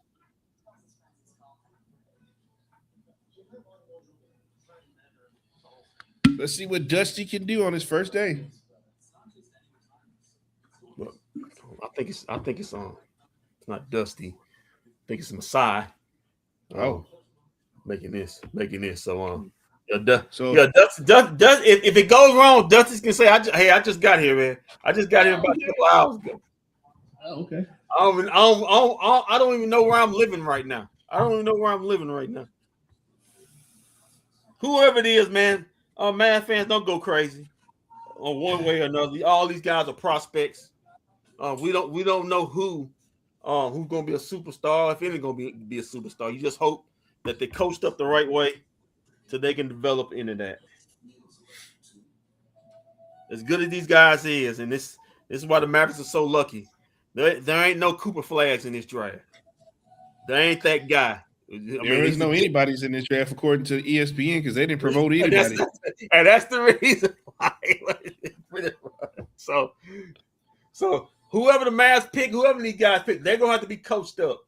Let's see what Dusty can do on his first day. Look, I think it's it's not Dusty. I think it's Masai. Making this. So Dust. If it goes wrong, Dusty can say, "I just got here, man. I just got here about a couple hours ago." Oh, okay. I don't even know where I'm living right now. Whoever it is, man, Mad fans, don't go crazy on one way or another. All these guys are prospects. We don't know who's gonna be a superstar, if any gonna be a superstar. You just hope that they coached up the right way so they can develop into that. As good as these guys is, and this is why the Mavericks are so lucky. There ain't no Cooper Flags in this draft. There ain't that guy. There is no anybody's in this draft according to ESPN because they didn't promote anybody. And that's the reason why. So whoever the Mavs pick, whoever these guys pick, they're gonna have to be coached up.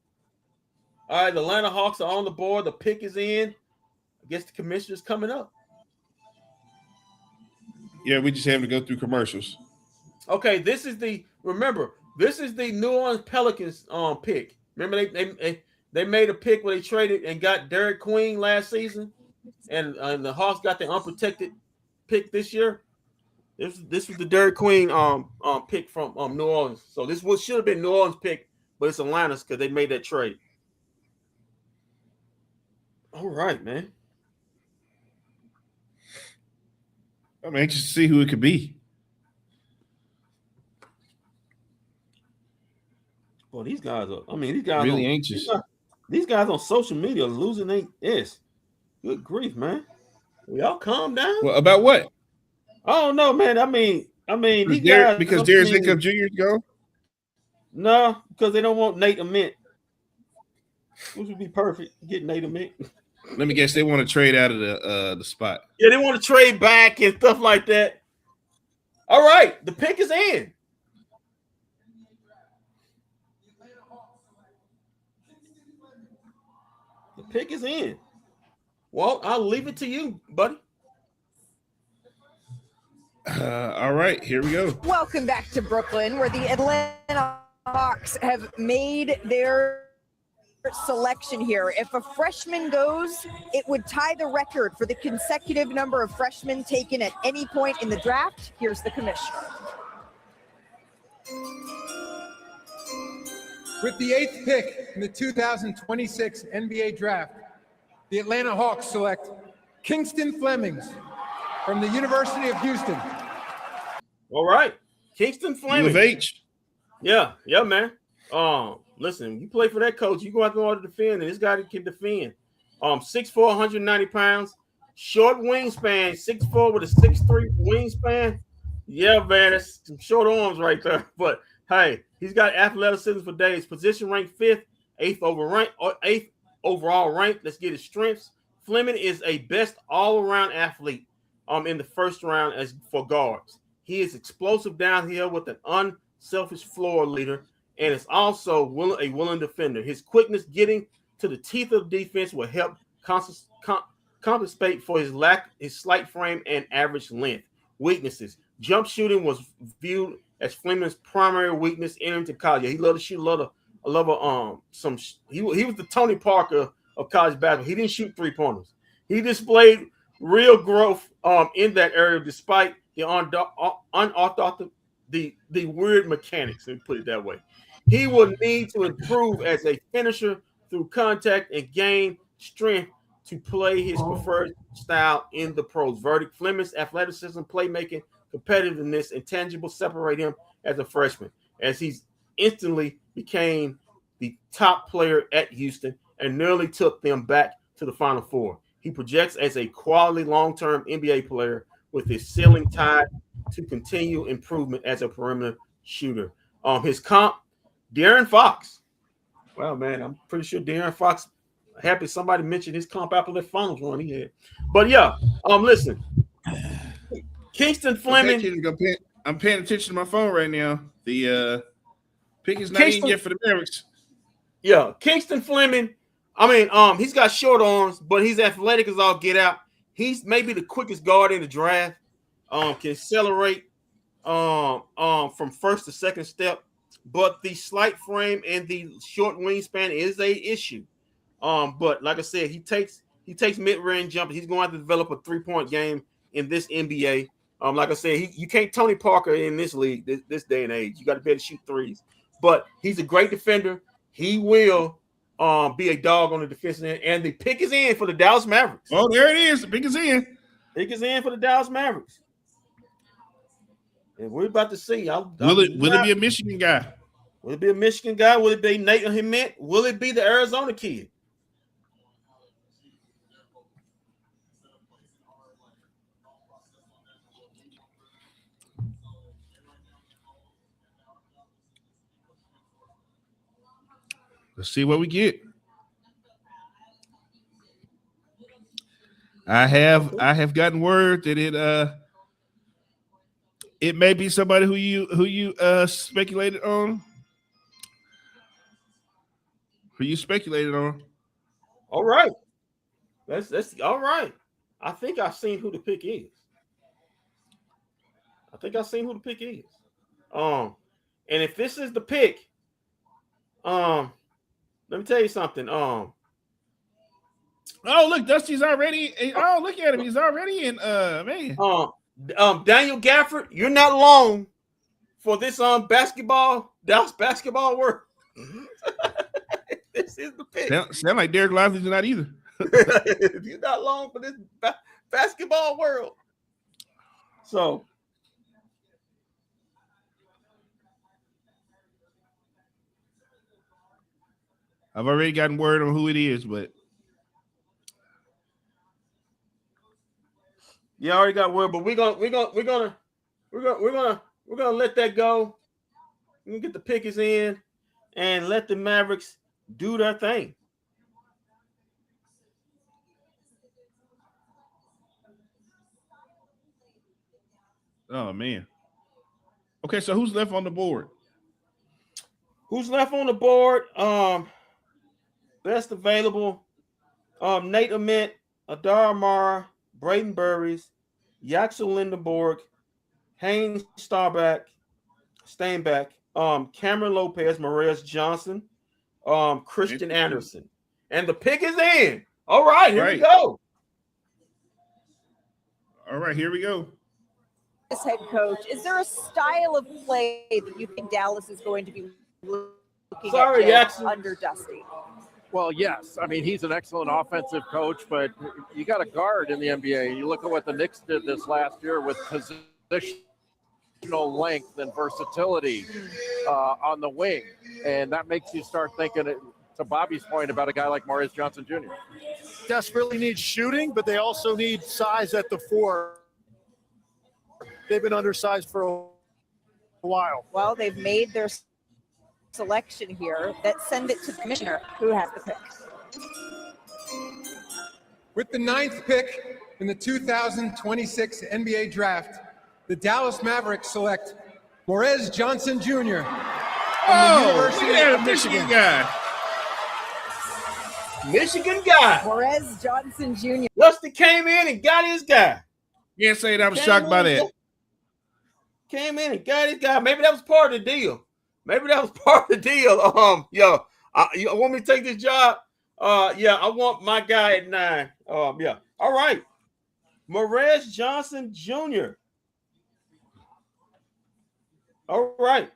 All right, the Atlanta Hawks are on the board. The pick is in. I guess the commissioner's coming up. Yeah, we just have to go through commercials. Okay, this is the New Orleans Pelicans pick. Remember they made a pick where they traded and got Derek Queen last season, and the Hawks got the unprotected pick this year. This was the Derek Queen pick from New Orleans. So this should have been New Orleans pick, but it's Atlanta's because they made that trade. All right, man. I'm anxious to see who it could be. Well, these guys are really anxious. These guys on social media are losing their ass. Good grief, man. Will y'all calm down? Well, about what? I don't know, man. I mean, these guys because Darius Hiccup Jr. is gone? No, because they don't want Nate Ament, which would be perfect. Get Nate Ament. Let me guess, they want to trade out of the spot. Yeah, they want to trade back and stuff like that. All right, the pick is in. The pick is in. Well, I'll leave it to you, buddy. All right, here we go. Welcome back to Brooklyn, where the Atlanta Hawks have made their selection here. If a freshman goes, it would tie the record for the consecutive number of freshmen taken at any point in the draft. Here's the commissioner. With the 8th pick in the 2026 NBA draft, the Atlanta Hawks select Kingston Flemings from the University of Houston. All right. Kingston Fleming. U of H. Yeah, man. Listen, you play for that coach, you go out there to defend, and this guy can defend. 6'4", 190 pounds, short wingspan, 6'4" with a 6'3" wingspan. Yeah, man, that's some short arms right there. But hey, he's got athleticism for days. Position ranked 5th, 8th overall rank. Let's get his strengths. Fleming is a best all-around athlete in the first round as for guards. He is explosive downhill with an unselfish floor leader and is also a willing defender. His quickness getting to the teeth of defense will help compensate for his slight frame and average length. Weaknesses. Jump shooting was viewed as Fleming's primary weakness entering to college. He loved to shoot he was the Tony Parker of college basketball. He didn't shoot three-pointers. He displayed real growth in that area despite the unorthodox, the weird mechanics, let me put it that way. He will need to improve as a finisher through contact and gain strength to play his preferred style in the pros. Verdict: Fleming's athleticism, playmaking, competitiveness, and tangible separate him as a freshman, as he's instantly became the top player at Houston and nearly took them back to the Final Four. He projects as a quality long-term NBA player with his ceiling tied to continue improvement as a perimeter shooter. His comp, De'Aaron Fox. Well, man, I'm pretty sure De'Aaron Fox, happy somebody mentioned his comp after the finals run he had. But yeah, listen. Kingston Fleming. I'm paying attention to my phone right now. The pick is not in yet for the Mavericks. Yeah, Kingston Fleming. I mean, he's got short arms, but he's athletic as all get out. He's maybe the quickest guard in the draft. Can accelerate from first to second step, but the slight frame and the short wingspan is a issue. But like I said, he takes mid-range jumpers. He's going to have to develop a 3-point game in this NBA. Like I said, you can't Tony Parker in this league this day and age. You got to be able to shoot threes. But he's a great defender. He will be a dog on the defensive end. And the pick is in for the Dallas Mavericks. Oh, there it is. The pick is in. Pick is in for the Dallas Mavericks. And we're about to see. Will it be a Michigan guy? Will it be a Michigan guy? Will it be Nate Hement? Will it be the Arizona kid? Let's see what we get. I have gotten word that it may be somebody who you speculated on. Who you speculated on? All right. That's all right. I think I've seen who the pick is. And if this is the pick, let me tell you something. Oh, look, Dusty's already. Oh, look at him. He's already in. Man. Daniel Gafford, you're not long for this Dallas basketball work. This is the pick. Sound like Derek Lively's not either. You're not long for this basketball world. So. I've already gotten word on who it is, but yeah, I already got word. But we're gonna let that go. We're gonna get the pickers in and let the Mavericks do their thing. Oh man. Okay, so who's left on the board? Best available. Nate Hement, Adar Amara, Braden Burries, Yaxel Lindenborg, Haynes Steinbeck, Cameron Lopez, Morez Johnson, Christian Anderson. And the pick is in. All right, here we go. All right, here we go. This head coach, is there a style of play that you think Dallas is going to be looking at under Dusty? Well, yes. I mean, he's an excellent offensive coach, but you got a guard in the NBA. You look at what the Knicks did this last year with positional length and versatility on the wing. And that makes you start thinking, to Bobby's point, about a guy like Morez Johnson Jr. Desperately needs shooting, but they also need size at the 4. They've been undersized for a while. Well, they've made their selection here. Let's send it to the commissioner who has the pick. With the 9th pick in the 2026 NBA draft, the Dallas Mavericks select Morez Johnson Jr. from the University of Michigan. Michigan guy. Morez Johnson Jr. Dusty came in and got his guy. Can't say that I was shocked by that. Came in and got his guy. Maybe that was part of the deal. You want me to take this job? I want my guy at 9. All right. Morez Johnson Jr. All right.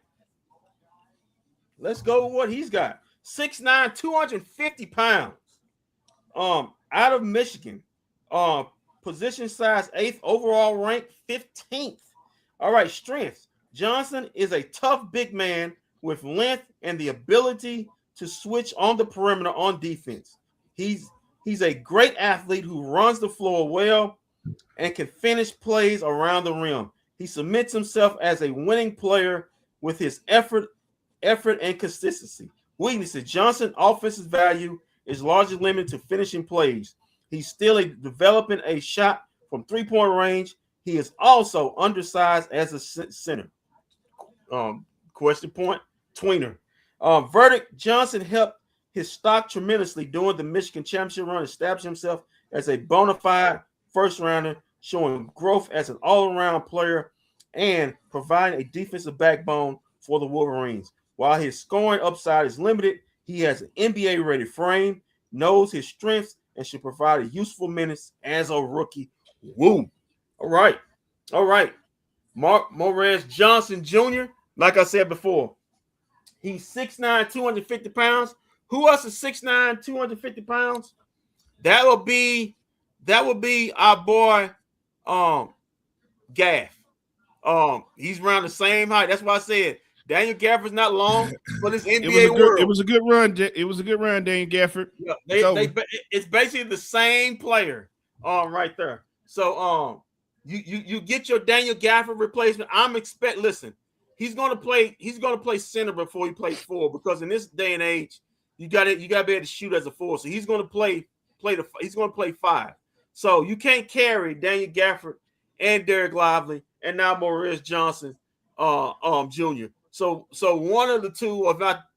Let's go with what he's got. 6'9", 250 pounds. Out of Michigan. Position size 8th, overall rank 15th. All right, strengths. Johnson is a tough big man with length and the ability to switch on the perimeter on defense. He's a great athlete who runs the floor well and can finish plays around the rim. He submits himself as a winning player with his effort and consistency. Weaknesses. Johnson's offensive value is largely limited to finishing plays. He's still developing a shot from 3-point range. He is also undersized as a center. Question point, tweener. Verdict, Johnson helped his stock tremendously during the Michigan championship run, establishing himself as a bona fide first rounder, showing growth as an all-around player and providing a defensive backbone for the Wolverines. While his scoring upside is limited, he has an NBA-ready frame, knows his strengths, and should provide a useful minutes as a rookie. Woo! All right. Mark Morez Johnson Jr., like I said before, he's 6'9", 250 pounds. Who else is 6'9", 250 pounds? That would be our boy Gaff. He's around the same height. That's why I said Daniel Gafford's not long, but it's NBA world. It was a good run. It was a good run, Daniel Gafford. Yeah, it's basically the same player right there. So you get your Daniel Gafford replacement. Listen, he's gonna play center before he plays four, because in this day and age, you gotta be able to shoot as a four. So he's gonna play five. So you can't carry Daniel Gafford and Derek Lively and now Morez Johnson Jr. So one of the two, or not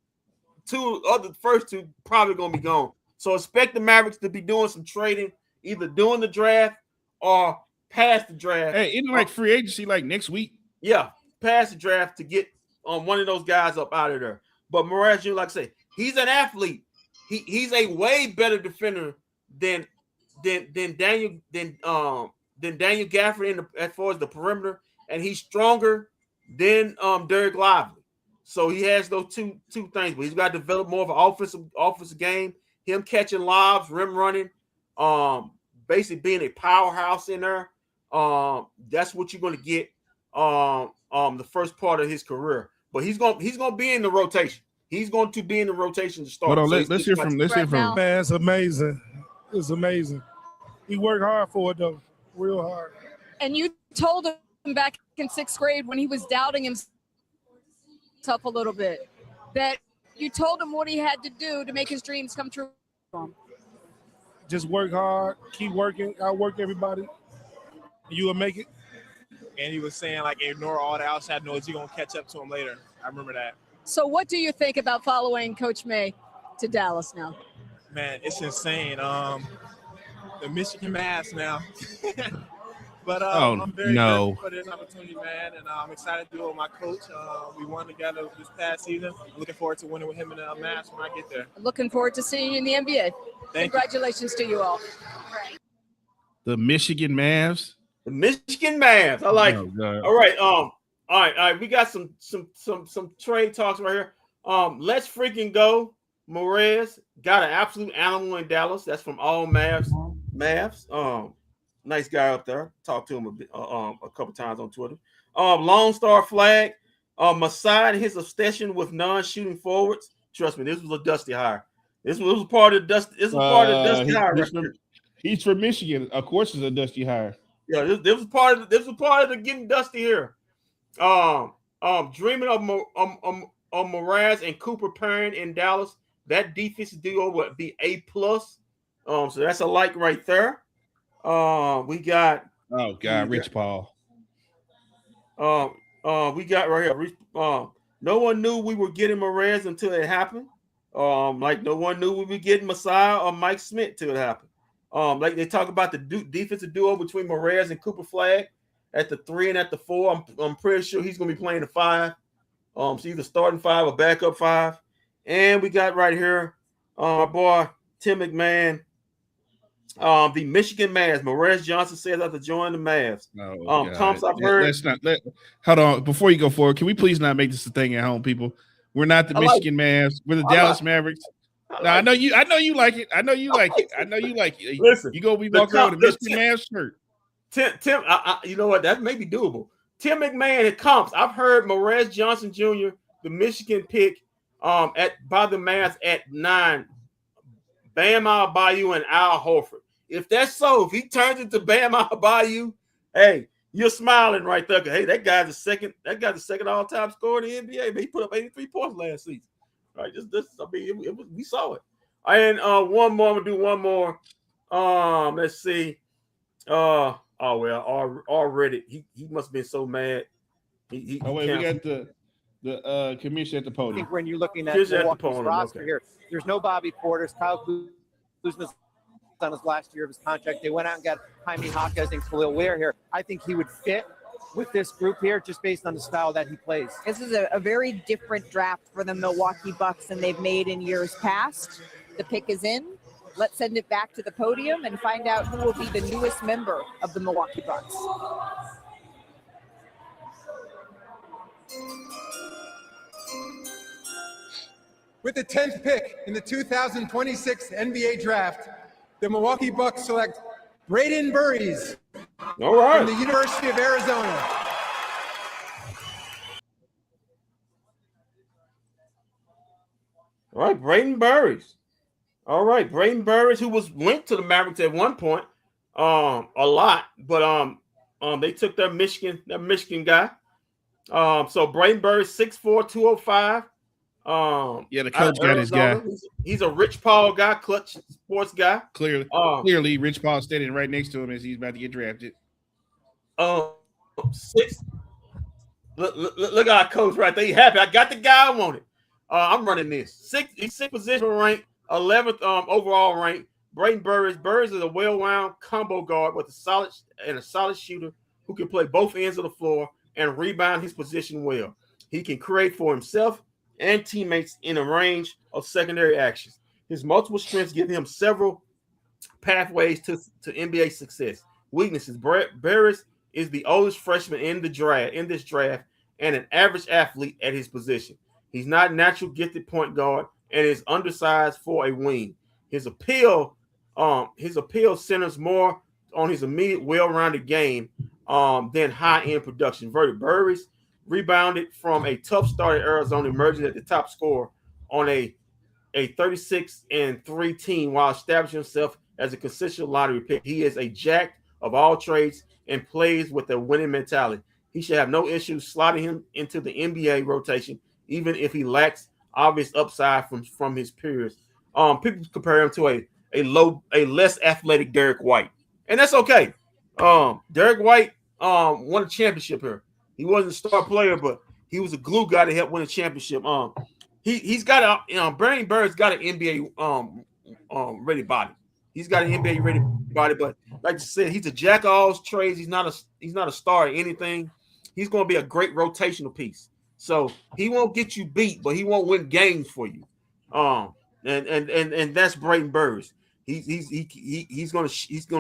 two of the first two, probably gonna be gone. So expect the Mavericks to be doing some trading, either during the draft or past the draft. Hey, isn't like free agency like next week? Yeah, past the draft to get one of those guys up out of there. But Morez Jr., like I say, he's an athlete. He's a way better defender than Daniel Gafford as far as the perimeter, and he's stronger than Derek Lively. So he has those two things, but he's got to develop more of an offensive game. Him catching lobs, rim running, basically being a powerhouse in there. That's what you're going to get the first part of his career. But he's going to be in the rotation. He's going to be in the rotation to start. Hold on, let's hear from Man, it's amazing. It's amazing. He worked hard for it though, real hard. And you told him back in 6th grade when he was doubting himself a little bit, that you told him what he had to do to make his dreams come true. Just work hard, keep working, outwork everybody, and you will make it. And he was saying, like, ignore all the outside noise. You're going to catch up to him later. I remember that. So what do you think about following Coach May to Dallas now? Man, it's insane. The Michigan Mavs now. But I'm very grateful for this opportunity, man, and I'm excited to do it with my coach. We won together this past season. I'm looking forward to winning with him in the Mavs when I get there. Looking forward to seeing you in the NBA. Congratulations to you all. The Michigan Mavs. The Michigan Mavs. I like it. God. All right. All right. We got some trade talks right here. Let's freaking go. Morez got an absolute animal in Dallas. That's from all Mavs. Nice guy up there. Talked to him a couple times on Twitter. Lone Star Flag. Masai and his obsession with non-shooting forwards. Trust me, this was a Dusty hire. This was part of Dusty. This was part of Dusty hire. He's from Michigan. Of course, it's a Dusty hire. Yeah, this was part of the getting Dusty here. Dreaming of Morez and Cooper pairing in Dallas. That defensive duo would be A+. So that's a like right there. We got Rich Paul. We got right here. No one knew we were getting Morez until it happened. Like no one knew we were getting Masai or Mike Smith till it happened. Like they talk about the defensive duo between Morez and Cooper Flag at the 3 and at the 4. I'm pretty sure he's gonna be playing the 5. So either starting 5 or backup 5. And we got right here, our boy Tim McMahon. The Michigan Mavs. Morez Johnson says after joining the Mavs. Comps I've heard. Hold on. Before you go forward, can we please not make this a thing at home, people? We're not the Michigan Mavs. We're the Dallas Mavericks. I know you like it. I know you like it. Listen, you go be walking around with a Michigan Mavs shirt. Tim, you know what? That may be doable. Tim McMahon at comps. I've heard Morez Johnson Jr., the Michigan pick, by the Mavs at 9. Bam Adebayo and Al Horford. If that's so, if he turns into Bam Adebayo, hey, you're smiling right there. Hey, that guy's the second all-time scorer in the NBA. But he put up 83 points last season. All right, we saw it. And one more. I'm gonna do one more. Let's see. Already he must have been so mad. We got the The commission at the I podium. think when you're looking at Commission at the Milwaukee's podium, roster okay. here, there's no Bobby Porters. Kyle Kuzma's on his last year of his contract. They went out and got Jaime Jaquez and Khalil Ware here. I think he would fit with this group here just based on the style that he plays. This is a very different draft for the Milwaukee Bucks than they've made in years past. The pick is in. Let's send it back to the podium and find out who will be the newest member of the Milwaukee Bucks. With the 10th pick in the 2026 NBA Draft, the Milwaukee Bucks select Braden Burries All right. from the University of Arizona. All right, Braden Burries. All right, Braden Burries, who was linked to the Mavericks at one point, a lot, but they took their Michigan guy. So Braden Burries, 6'4", 205. Yeah, the coach got his guy. He's a Rich Paul guy, clutch sports guy. Clearly, Rich Paul standing right next to him as he's about to get drafted. Six. Look at our coach right there. He happy. I got the guy I wanted. I'm running this. He's sixth position rank, 11th overall rank. Braden Burries. Burries is a well-rounded combo guard with a solid shooter who can play both ends of the floor and rebound his position well. He can create for himself and teammates in a range of secondary actions. His multiple strengths give him several pathways to NBA success. Weaknesses: Burries is the oldest freshman in this draft and an average athlete at his position. He's not a natural gifted point guard and is undersized for a wing. His appeal centers more on his immediate well-rounded game than high-end production. Burries rebounded from a tough start at Arizona, emerging at the top scorer on a 36-3 team while establishing himself as a consistent lottery pick. He is a jack of all trades and plays with a winning mentality. He should have no issues slotting him into the NBA rotation, even if he lacks obvious upside from his peers. People compare him to a less athletic Derek White, and that's okay. Derek White won a championship here. He wasn't a star player, but he was a glue guy to help win a championship. He's got Braden Burries got an NBA ready body. He's got an NBA ready body, but like I said, he's a jack of all trades. He's not a star at anything. He's going to be a great rotational piece. So he won't get you beat, but he won't win games for you. And that's Braden Burries. He's gonna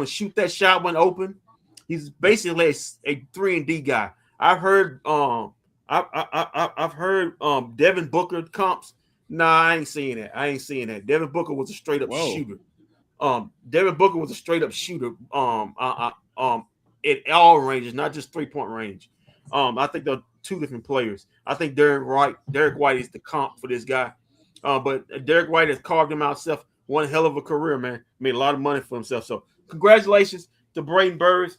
shoot that shot when open. He's basically a 3-and-D guy. I've heard Devin Booker comps. Nah, I ain't seeing that. Devin Booker was a straight up shooter. Devin Booker was a straight up shooter. At all ranges, not just 3-point range. I think they're two different players. I think Derek White is the comp for this guy. But Derek White has carved him out himself one hell of a career, man. Made a lot of money for himself. So congratulations to Braden Burries.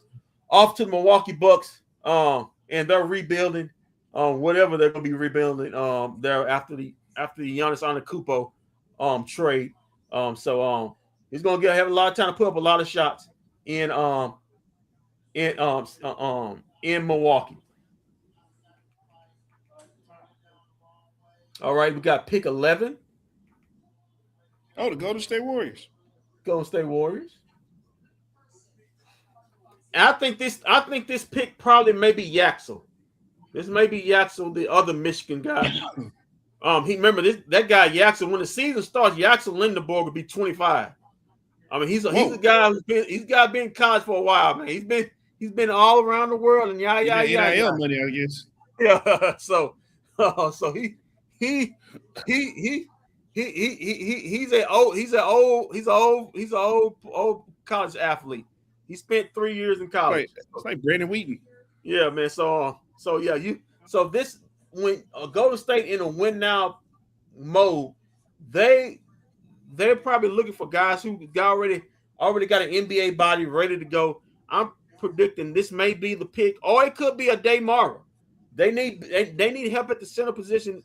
Off to the Milwaukee Bucks. And they're rebuilding. Whatever they're gonna be rebuilding. They're after the Giannis Antetokounmpo trade. So he's gonna have a lot of time to put up a lot of shots in Milwaukee. All right, we got pick 11. Oh, the Golden State Warriors. Golden State Warriors. And I think this pick probably may be Yaxel. This may be Yaxel, the other Michigan guy. That guy Yaxel. When the season starts, Yaxel Lindenborg will be 25. I mean, he's a guy who's been in college for a while, man. He's been all around the world and NIL money, I guess. Yeah. So he's an old college athlete. He spent 3 years in college. It's like Brandon Wheaton. Yeah, man. When Golden State in a win now mode, they're probably looking for guys who already got an NBA body ready to go. I'm predicting this may be the pick, or it could be a Damara. They need help at the center position.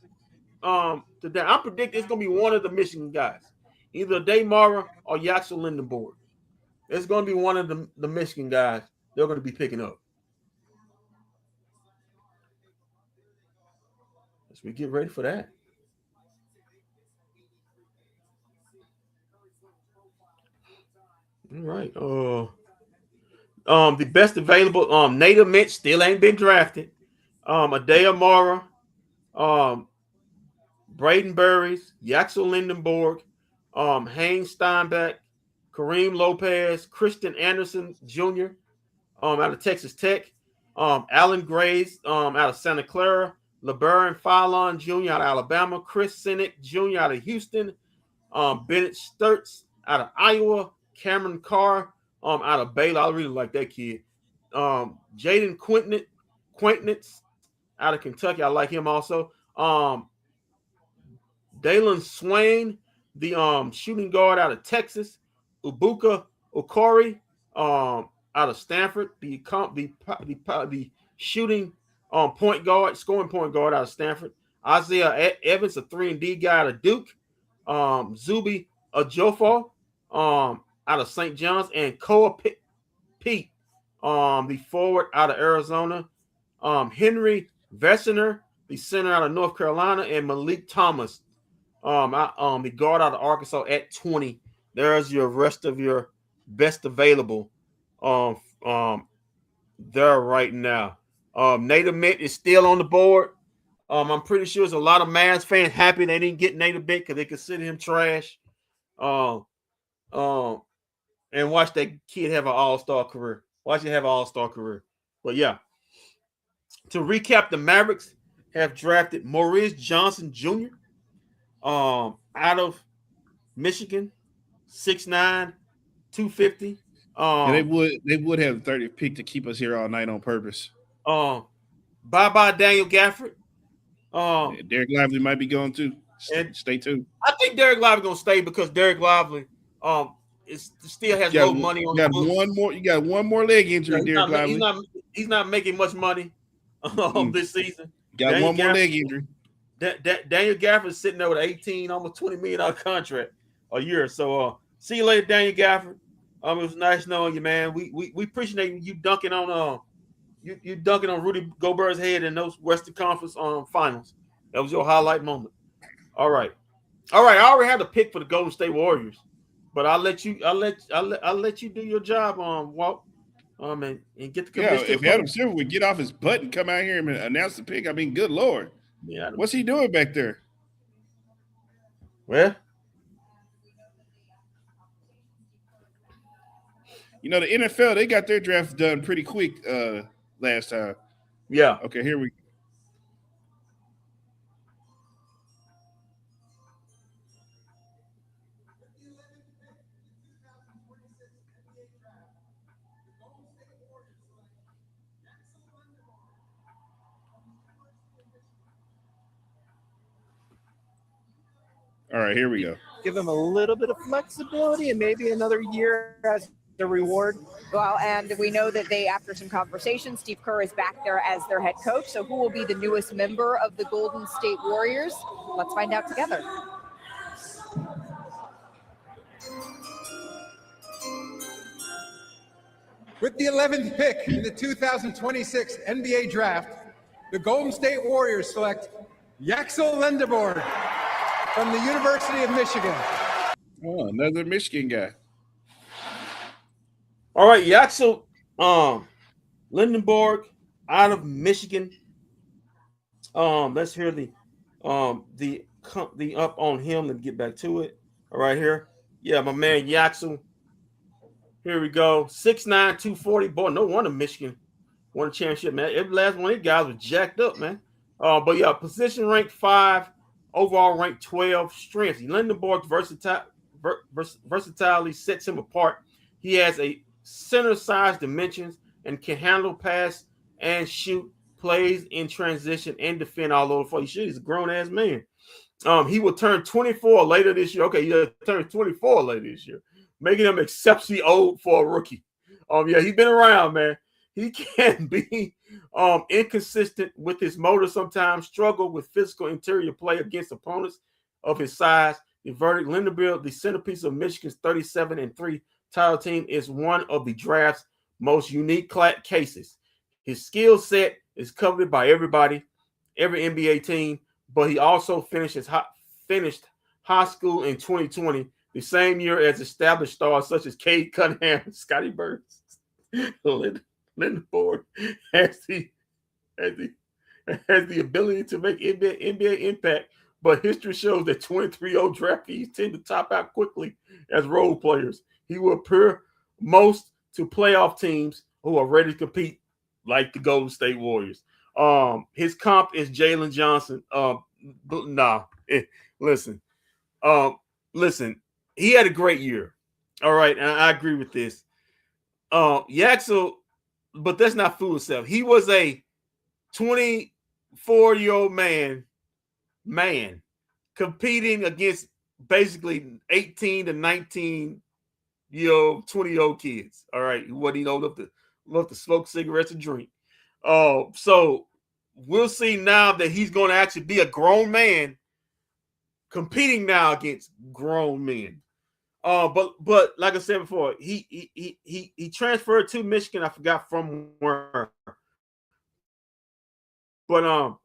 Today, I predict it's gonna be one of the Michigan guys, either Damara or Yaxel Lindenborg. It's gonna be one of the Michigan guys they're gonna be picking up. as we get ready for that. All right. The best available. Native Mitch still ain't been drafted. Adea Mara, Braden Burris, Yaxel Lindenborg, Haynes Steinbeck, Kareem Lopez, Christian Anderson Jr. Out of Texas Tech, Alan Graves out of Santa Clara, LeBaron Fallon Jr. out of Alabama, Chris Sinek Jr. out of Houston, Bennett Sturts out of Iowa, Cameron Carr out of Baylor. I really like that kid. Jaden Quaintnitz out of Kentucky. I like him also. Dalen Swain, the shooting guard out of Texas. Ubuka Okori out of Stanford. The shooting point guard, scoring point guard out of Stanford. Isaiah Evans, a 3-and-D guy out of Duke. Zuby Ajofo out of St. John's, and Koa Pete, the forward out of Arizona. Henry Vessener, the center out of North Carolina, and Malik Thomas, the guard out of Arkansas at 20. There's your rest of your best available there right now. Native Mitt is still on the board. I'm pretty sure there's a lot of Mavs fans happy they didn't get Native Mitt because they consider him trash. And watch that kid have an all-star career. Watch him have an all-star career. But yeah. To recap, the Mavericks have drafted Maurice Johnson Jr. Out of Michigan, 6'9", 250. And they would have the 30th pick to keep us here all night on purpose. Bye Daniel Gafford. Derek Lively might be going too. Stay tuned. I think Derek Lively gonna stay because Derek Lively still has low money on the books. You got one more leg injury, Derek Lively. He's not making much money this season. Got Daniel one more leg injury. Daniel Gafford is sitting there with an 18, almost $20 million contract a year. So see you later, Daniel Gafford. It was nice knowing you, man. We appreciate you dunking on you dunking on Rudy Gobert's head in those Western Conference finals. That was your highlight moment. All right. I already have the pick for the Golden State Warriors, but I'll let you do your job on Walt. And get the commission. If Adam Silver would get off his butt and come out here and announce the pick, I mean, good Lord. Yeah, what's he doing back there? Well, the NFL, they got their draft done pretty quick last time. Yeah. Okay, here we go. All right, here we go. Give him a little bit of flexibility and maybe another year as the reward. Well, and we know that after some conversations, Steve Kerr is back there as their head coach. So who will be the newest member of the Golden State Warriors? Let's find out together. With the 11th pick in the 2026 NBA Draft, the Golden State Warriors select Yaxel Lindenborg from the University of Michigan. Oh, another Michigan guy. All right, Yaxel Lindenborg out of Michigan. Let's hear the up on him and get back to it. All right, here. Yeah, my man Yaxel. Here we go. 6'9", 240. Boy, no wonder Michigan won a championship, man. Every last one of these guys was jacked up, man. But yeah, position ranked 5, overall ranked 12. Strengths. Lindenborg's versatility sets him apart. He has a center-sized dimensions and can handle pass and shoot, plays in transition and defend all over the floor. He's a grown-ass man. He will turn 24 later this year. Okay, he'll turn 24 later this year, making him exceptionally old for a rookie. Yeah, he's been around, man. He can be inconsistent with his motor sometimes, struggle with physical interior play against opponents of his size. The verdict, Lindenborg, the centerpiece of Michigan's 37-3 title team, is one of the draft's most unique cases. His skill set is coveted by everybody, every NBA team, but he also finished high school in 2020, the same year as established stars such as Cade Cunningham and Scotty Burns. Lyndon Ford has the ability to make NBA impact, but history shows that 23-year-old draftees tend to top out quickly as role players. He will appear most to playoff teams who are ready to compete, like the Golden State Warriors. His comp is Jalen Johnson. Listen. He had a great year. All right, and I agree with this. Yaxel, but that's not fool himself. He was a 24-year-old man competing against basically 18 to 19-year-old, 20-year-old kids. All right, who wasn't old enough to smoke cigarettes and drink. So we'll see now that he's going to actually be a grown man competing now against grown men. But like I said before, he transferred to Michigan. I forgot from where. But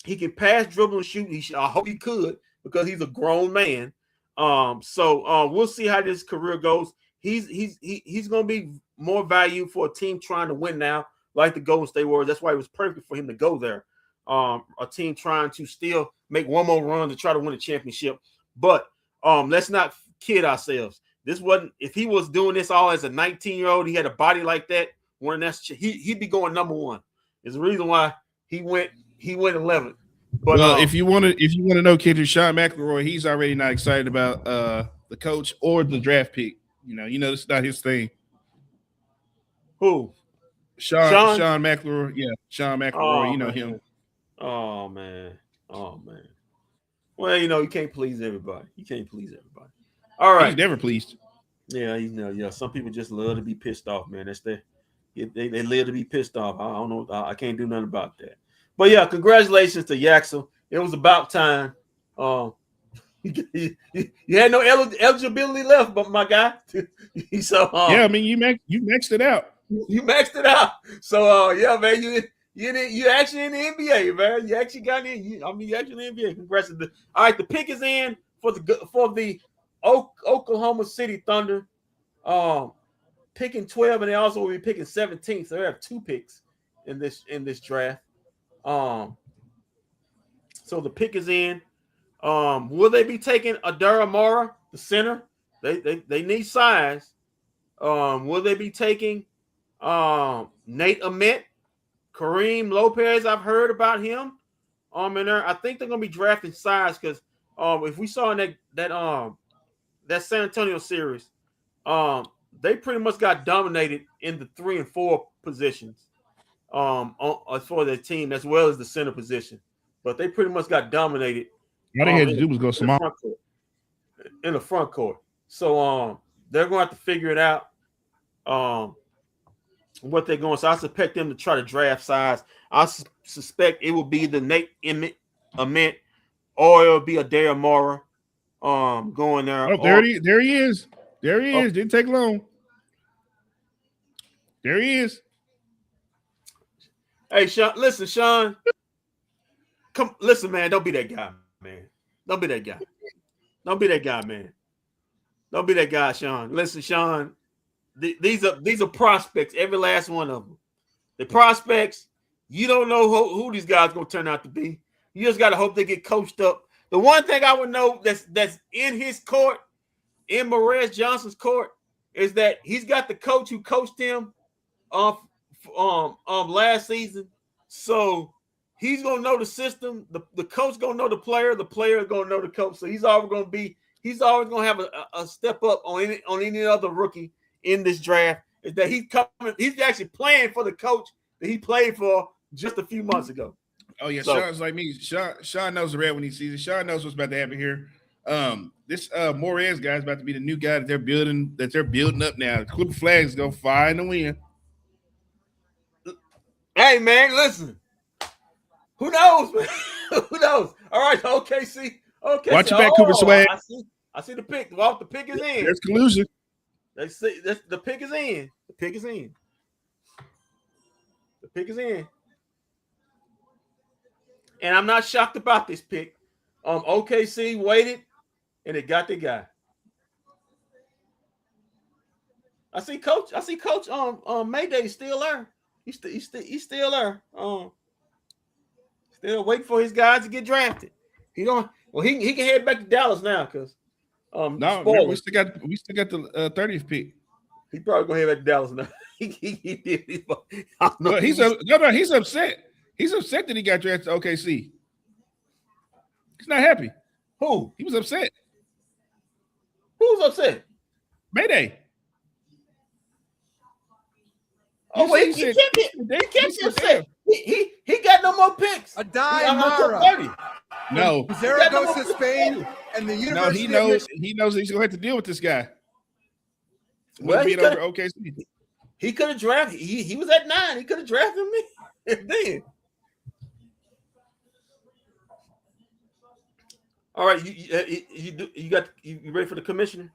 he can pass, dribble, and shoot. I hope he could, because he's a grown man. So we'll see how this career goes. He's going to be more value for a team trying to win now, like the Golden State Warriors. That's why it was perfect for him to go there. A team trying to still make one more run to try to win a championship. But let's not kid ourselves. This wasn't, if he was doing this all as a 19-year-old, he had a body like that, he'd be going number one. There's a reason why he went 11th. But well, if you want to know, kid, Sean McElroy, he's already not excited about the coach or the draft pick. You know, it's not his thing. Who? Sean McElroy. Yeah, Sean McElroy. You know him. Oh man. Well, you can't please everybody. All right. He's never pleased. Yeah, some people just love to be pissed off, man. That's they live to be pissed off. I don't know. I can't do nothing about that. But yeah, congratulations to Yaxel. It was about time. You had no eligibility left, but my guy. So yeah, I mean you maxed it out. You maxed it out. So yeah, man, you actually in the NBA, man. You actually got in. You actually in the NBA. Congrats. All right, the pick is in for the Oklahoma City Thunder. Picking 12, and they also will be picking 17. So they have 2 picks in this draft. So the pick is in. Will they be taking Adara Mara, the center? They need size. Will they be taking Nate Ament, Kareem Lopez? I've heard about him. And I think they're gonna be drafting size, because if we saw in that San Antonio series, they pretty much got dominated in the 3 and 4 positions for their team, as well as the center position. But they pretty much got dominated. All they had to do was go small in the front court. So they're going to have to figure it out what they're going. So I suspect them to try to draft size. I suspect it will be the Nate Ament, or it'll be a Adara Mara going there. Oh, there he is. There he is. Didn't take long. There he is. Hey, Sean, listen, Sean. Listen, man. Don't be that guy, man. Don't be that guy. Don't be that guy, man. Don't be that guy, Sean. Listen, Sean. These are prospects. Every last one of them. The prospects. You don't know who these guys are going to turn out to be. You just got to hope they get coached up. The one thing I would know that's in his court, in Morez Johnson's court, is that he's got the coach who coached him last season. So he's gonna know the system. The coach gonna know the player gonna know the coach. So he's always gonna have a step up on any other rookie in this draft. Is that he's actually playing for the coach that he played for just a few months ago. Oh yeah, so, Sean's like me. Sean knows the red when he sees it. Sean knows what's about to happen here. This Morez guy is about to be the new guy that they're building up now. The Clipper flag is gonna fly in the wind. Hey man, listen. Who knows, man? Who knows? All right, OKC. Watch your back, Cooper Swag. I see the pick. Well, the pick is in. There's collusion. The pick is in. The pick is in. The pick is in. and I'm not shocked about this pick. OKC waited, and it got the guy. I see Coach Mayday still there. He's still there. Still waiting for his guys to get drafted. He can head back to Dallas now because we still got the 30th pick. He probably gonna head back to Dallas now. He's upset. He's upset that he got drafted to OKC. He's not happy. Who? He was upset. Who's upset? Mayday. Oh, wait, he can't be upset. He got no more picks. A dime Mara. No. Zaragoza, Spain, and the University. No, he knows he's gonna have to deal with this guy. Well, being over OKC. He could have drafted. He was at 9. He could have drafted me. Then. All right, you ready for the commissioner?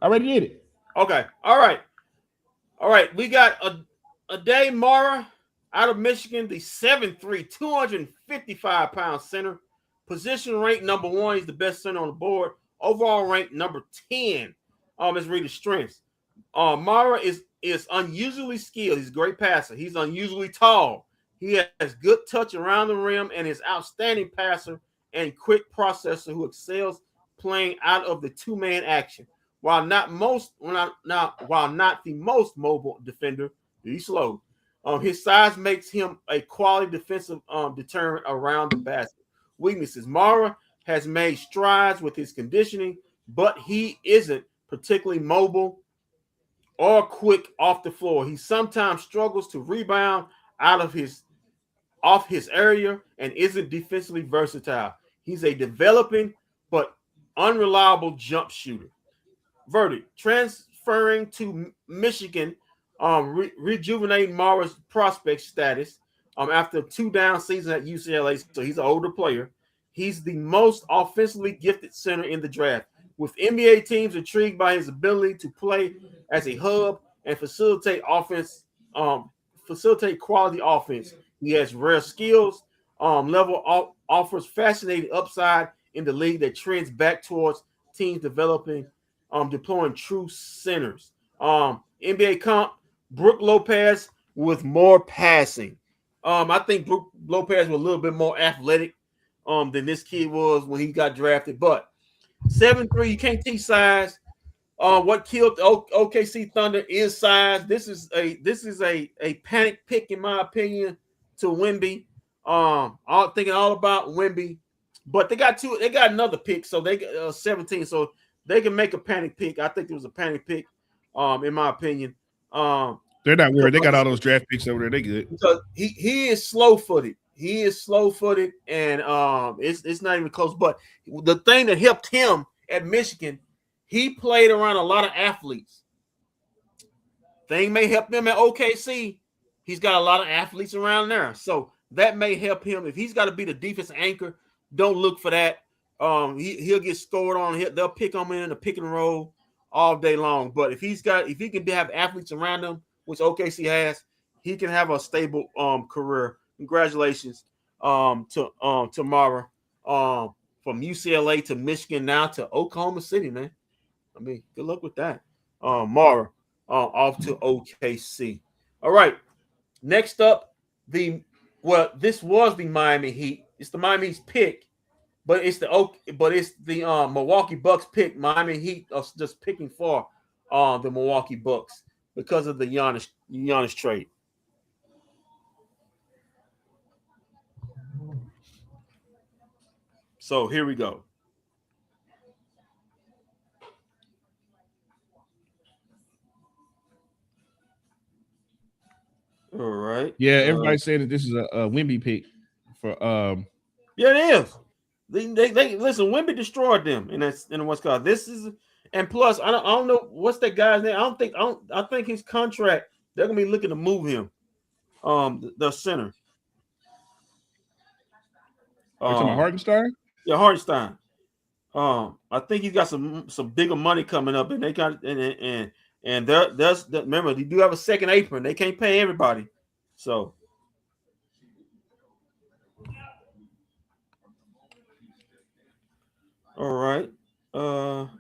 I already did it. Okay. All right. We got a day Mara out of Michigan, the 7'3", 255-pound center. Position ranked number 1. He's the best center on the board. Overall ranked number 10. Let's read his strengths. Mara is unusually skilled. He's a great passer. He's unusually tall. He has good touch around the rim and is outstanding passer and quick processor who excels playing out of the two-man action. While not the most mobile defender, he's slow. His size makes him a quality defensive deterrent around the basket. Weaknesses: Mara has made strides with his conditioning, but he isn't particularly mobile or quick off the floor. He sometimes struggles to rebound off his area and isn't defensively versatile. He's a developing but unreliable jump shooter. Verdict: transferring to Michigan, rejuvenating Mara's prospect status after a 2-down season at UCLA. So he's an older player. He's the most offensively gifted center in the draft, with NBA teams intrigued by his ability to play as a hub and facilitate quality offense. He has rare skills. Offers fascinating upside in the league that trends back towards teams deploying true centers. NBA comp: Brook Lopez with more passing. I think Brook Lopez was a little bit more athletic than this kid was when he got drafted, but 7'3", you can't teach size. What killed the OKC Thunder is size. This is a panic pick in my opinion to Wemby. I'm thinking all about Wemby, but they got another pick, so they got 17, so they can make a panic pick. I think it was a panic pick, in my opinion. They're not worried. They got all those draft picks over there. They good. Because he is slow-footed. And it's not even close. But the thing that helped him at Michigan, he played around a lot of athletes. Thing may help him at OKC. He's got a lot of athletes around there. So that may help him. If he's got to be the defensive anchor, don't look for that. He'll get scored on. They'll pick him in a pick and roll all day long. But if he can have athletes around him, which OKC has, he can have a stable career. Congratulations to Mara, from UCLA to Michigan, now to Oklahoma City, man. I mean, good luck with that. Mara off to OKC. All right. Next up, this was the Miami Heat. It's the Miami Heat's pick, but it's the Milwaukee Bucks pick. Miami Heat are just picking for the Milwaukee Bucks because of the Giannis trade. So here we go. All right. Yeah, everybody's saying that this is a Wemby pick for Yeah, it is. They listen. Wemby destroyed them in the West Coast. This is, and plus I don't know what's that guy's name. I think his contract, they're gonna be looking to move him. The center. You're talking about Hartenstein? Yeah, Hartenstein. I think he's got some bigger money coming up, and they got and remember, they do have a second apron. They can't pay everybody, so All right. For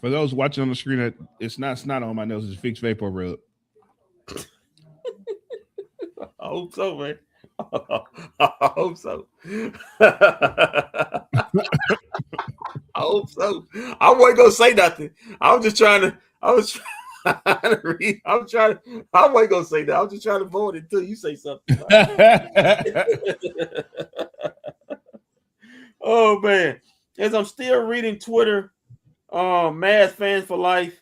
those watching on the screen, it's not snot on my nose. It's Fix Vapor Rub. I hope so, man. I hope so. I hope so. I wasn't gonna say nothing. I was trying to read. I wasn't gonna say that. I was just trying to avoid it until you say something. Oh man. As I'm still reading Twitter, Mavs fans for life.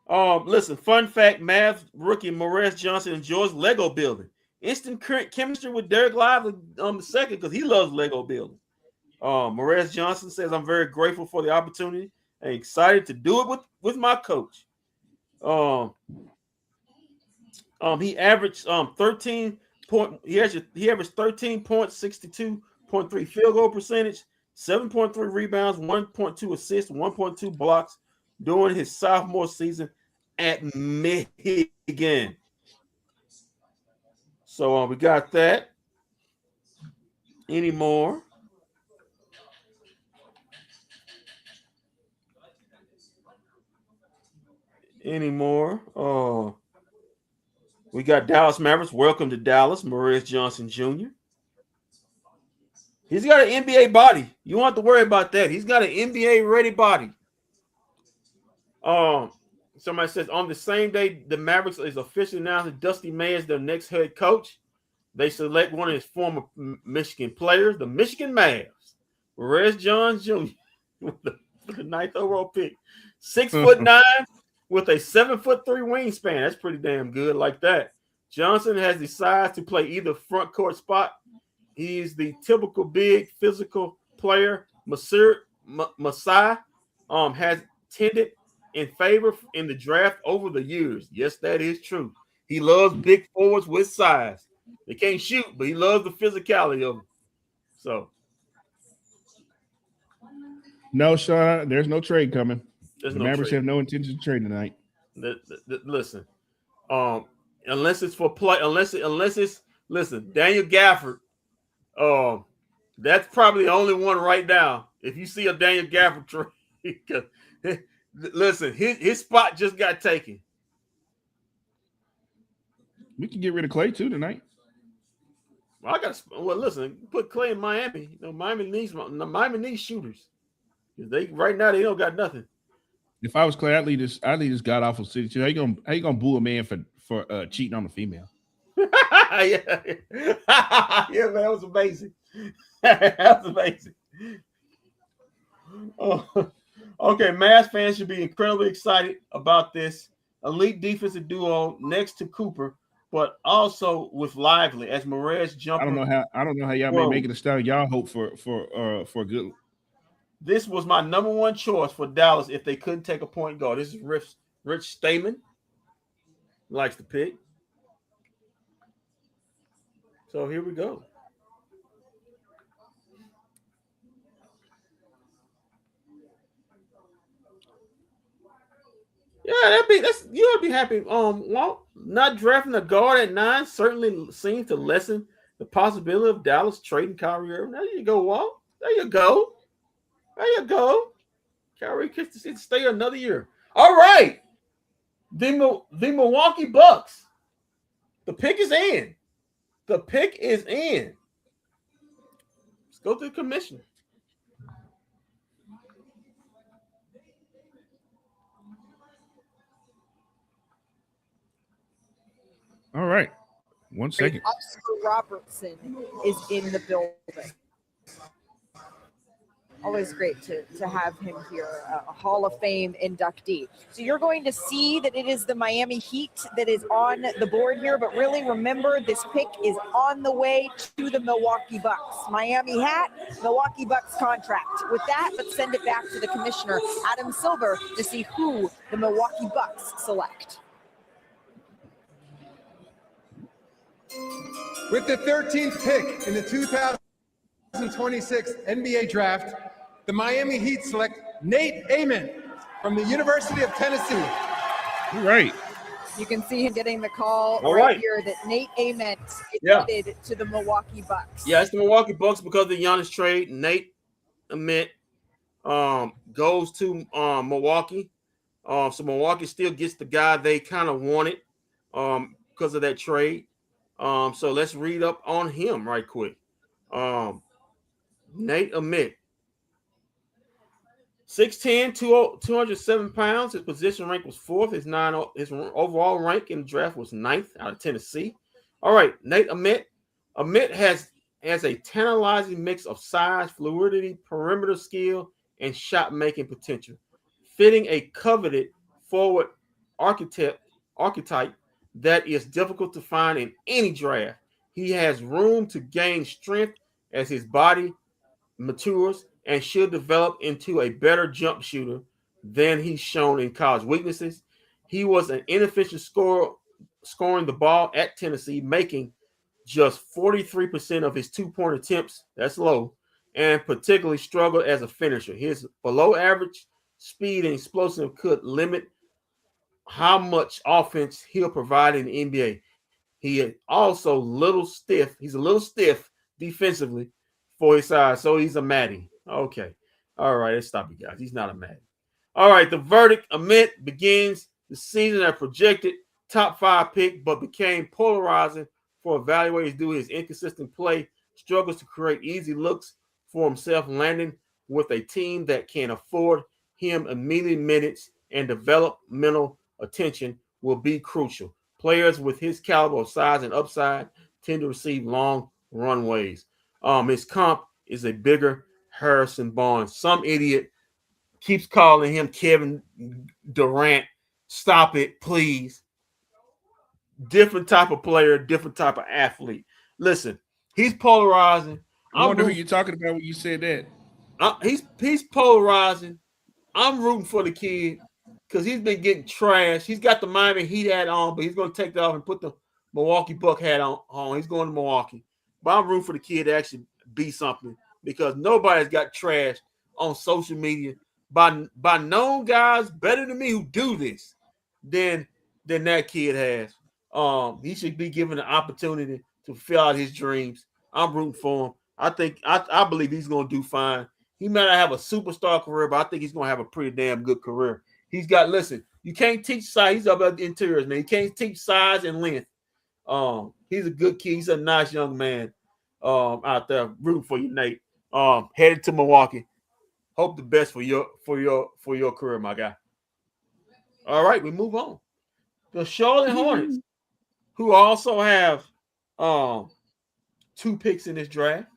Listen, fun fact: Mavs rookie Morez Johnson enjoys Lego building. Instant current chemistry with Derek Lively the second because he loves Lego building. Morez Johnson says, "I'm very grateful for the opportunity and excited to do it with my coach." He averaged 13 point. He averaged 13 points, 62.3 field goal percentage, 7.3 rebounds, 1.2 assists, 1.2 blocks during his sophomore season at Michigan. So we got that. Any more? We got Dallas Mavericks. Welcome to Dallas, Morez Johnson Jr. He's got an NBA body. You don't have to worry about that. He's got an NBA ready body. Somebody says on the same day the Mavericks is officially announced that Dusty May is their next head coach, they select one of his former Michigan players, the Michigan Mavs, Morez Johnson Jr. with the 9th overall pick, 6'9" with a 7'3" wingspan. That's pretty damn good. Like that. Johnson has the size to play either front court spot. He's the typical big physical player. Masai has tended in favor in the draft over the years. Yes, that is true. He loves big forwards with size. They can't shoot, but he loves the physicality of them. So, no, Sean, there's no trade coming. The Mavericks trade. have no intention to trade tonight. Listen, unless it's for play, unless it's listen, Daniel Gafford. That's probably the only one right now. If you see a Daniel Gafford trade, listen, his spot just got taken. We can get rid of Clay too tonight. Well, listen, put Clay in Miami. You know, Miami needs shooters. They right now they don't got nothing. If I was Clay, I'd leave this god awful city too. How you gonna boo a man for cheating on a female? Yeah, man, that was amazing. That was amazing. Okay, Mavs fans should be incredibly excited about this elite defensive duo next to Cooper, but also with Lively as Morez jumper. I don't know how y'all may make it a style. Y'all hope for good. This was my number one choice for Dallas if they couldn't take a point guard. This is Rich Stamen. Likes to pick. So here we go. Yeah, you ought to be happy. Walt, not drafting a guard at 9 certainly seems to lessen the possibility of Dallas trading Kyrie Irving. There you go, Walt. There you go. Kyrie gets to stay another year. All right. The Milwaukee Bucks. The pick is in. Let's go to the commissioner. All right. 1 second. Oscar Robertson is in the building. Always great to have him here, a Hall of Fame inductee. So you're going to see that it is the Miami Heat that is on the board here, but really remember this pick is on the way to the Milwaukee Bucks. Miami hat, Milwaukee Bucks contract. With that, let's send it back to the commissioner, Adam Silver, to see who the Milwaukee Bucks select. With the 13th pick in the 2026 NBA Draft, the Miami Heat select Nate Amon from the University of Tennessee. All right. You can see him getting the call All right right. here that Nate Ament is Yeah. headed to the Milwaukee Bucks. Yeah, it's the Milwaukee Bucks because of the Giannis trade. Nate Ament goes to Milwaukee. So Milwaukee still gets the guy they kind of wanted because of that trade. So let's read up on him right quick. Nate Ament, 6'10", 207 pounds. His position rank was 4th. His overall rank in the draft was 9th out of Tennessee. All right, Nate Ament. Ament has a tantalizing mix of size, fluidity, perimeter skill, and shot-making potential, fitting a coveted forward archetype that is difficult to find in any draft. He has room to gain strength as his body matures and should develop into a better jump shooter than he's shown in college. Weaknesses: he was an inefficient scorer, scoring the ball at Tennessee, making just 43% of his two-point attempts. That's low, and particularly struggled as a finisher. His below-average speed and explosive could limit how much offense he'll provide in the NBA. He is also little stiff. He's a little stiff defensively for his size, so he's a Matty. Okay. All right, let's stop it, guys. He's not a Matty. All right, the verdict: Ament begins the season as projected top 5 pick, but became polarizing for evaluators due to his inconsistent play, struggles to create easy looks for himself, landing with a team that can afford him immediate minutes and developmental attention will be crucial. Players with his caliber of size and upside tend to receive long runways. His comp is a bigger Harrison Barnes. Some idiot keeps calling him Kevin Durant. Stop it, please. Different type of player, different type of athlete. Listen, he's polarizing. I wonder who you're talking about when you said that. He's polarizing. I'm rooting for the kid because he's been getting trashed. He's got the Miami Heat hat on, but he's going to take that off and put the Milwaukee Buck hat on. He's going to Milwaukee. But I'm rooting for the kid to actually be something because nobody's got trashed on social media by known guys better than me who do this than that kid has. He should be given the opportunity to fill out his dreams. I'm rooting for him. I believe he's going to do fine. He might not have a superstar career, but I think he's going to have a pretty damn good career. Listen, you can't teach size. He's about the interiors, man. You can't teach size and length. He's a good kid. He's a nice young man out there. Rooting for you, Nate. Headed to Milwaukee. Hope the best for your career, my guy. All right, we move on. The Charlotte Hornets, who also have 2 picks in this draft.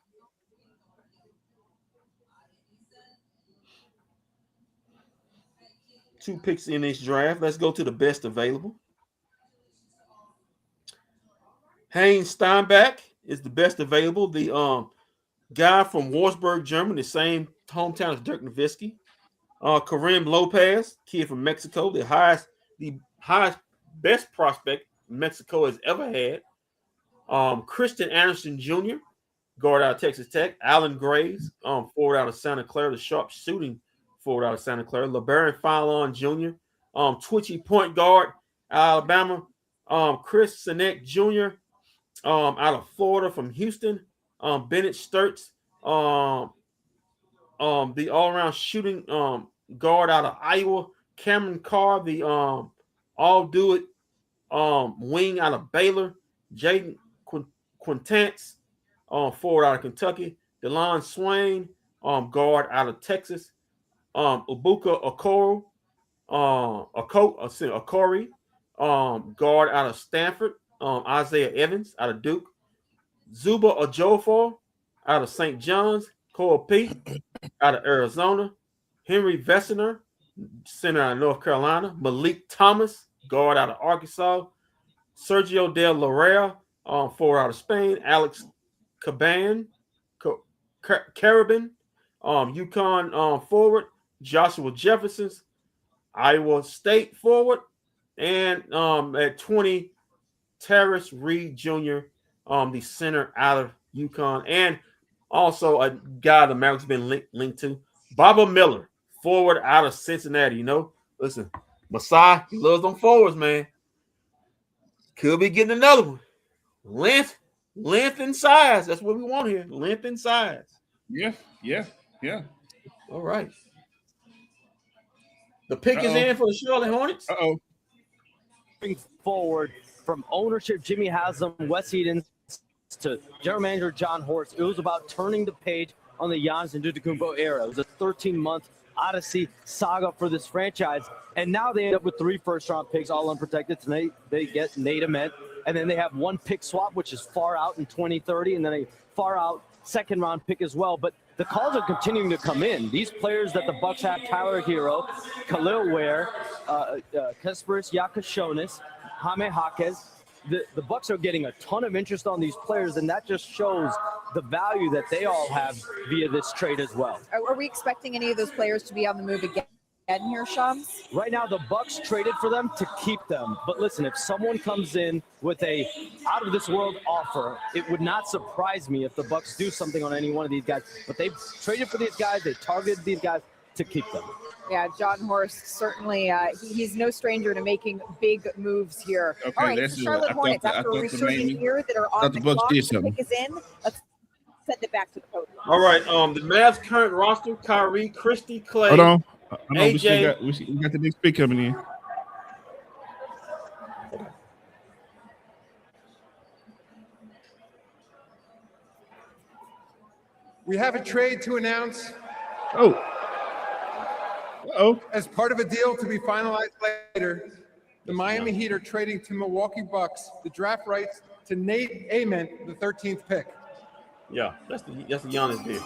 Let's go to the best available. Haynes Steinbach is the best available. The guy from Wolfsburg, Germany, the same hometown as Dirk Nowitzki. Karim Lopez, kid from Mexico, the highest best prospect Mexico has ever had. Christian Anderson Jr., guard out of Texas Tech. Alan Graves, forward out of Santa Clara, the sharp shooting forward out of Santa Clara. LeBaron Fallon Jr., twitchy point guard, Alabama. Chris Sinek Jr., out of Florida from Houston. Bennett Sturts, the all-around shooting guard out of Iowa. Cameron Carr, the all-do-it wing out of Baylor. Jaden Quintance, forward out of Kentucky. DeLon Swain, guard out of Texas. Ibuka Okoro, Okori, guard out of Stanford. Isaiah Evans out of Duke. Zuba Ejiofor out of St. John's. Cole Pete out of Arizona. Henry Vessener, center out of North Carolina. Malik Thomas, guard out of Arkansas. Sergio Del Larrea, forward out of Spain. Alex Carabin, UConn forward. Joshua Jefferson, Iowa State forward. And at 20, Terrace Reed Jr., the center out of UConn. And also a guy the Mavericks been linked to, Baba Miller, forward out of Cincinnati. Listen, Masai, he loves them forwards, man. Could be getting another one. Length and size. That's what we want here. Length and size. Yeah. All right. The pick is in for the Charlotte Hornets. Forward from ownership Jimmy Haslam, Wes Edens, to general manager John Horst. It was about turning the page on the Giannis Antetokounmpo era. It was a 13-month odyssey saga for this franchise, and now they end up with 3 first-round picks, all unprotected. Tonight they get Nate Ament, and then they have 1 pick swap, which is far out in 2030, and then a far out second-round pick as well. But the calls are continuing to come in. These players that the Bucks have: Tyler Hero, Khalil Ware, Kasparis Yakashonis, Jaime Jaquez. The Bucks are getting a ton of interest on these players, and that just shows the value that they all have via this trade as well. Are we expecting any of those players to be on the move again here, Shams? Right now, the Bucks traded for them to keep them. But listen, if someone comes in with a out-of-this-world offer, it would not surprise me if the Bucks do something on any one of these guys. But they've traded for these guys. They targeted these guys to keep them. Yeah, John Horst, certainly he's no stranger to making big moves here. Okay, all right, the Charlotte Hornets, after a resurgent year that are on the clock, the pick is in. Let's send it back to the podium. All right, the Mavs current roster: Kyrie, Christie, Clay. Hold on. AJ. We got the next pick coming in. We have a trade to announce. As part of a deal to be finalized later, the Miami Heat are trading to Milwaukee Bucks the draft rights to Nate Ament, the 13th pick. Yeah, that's the Giannis deal.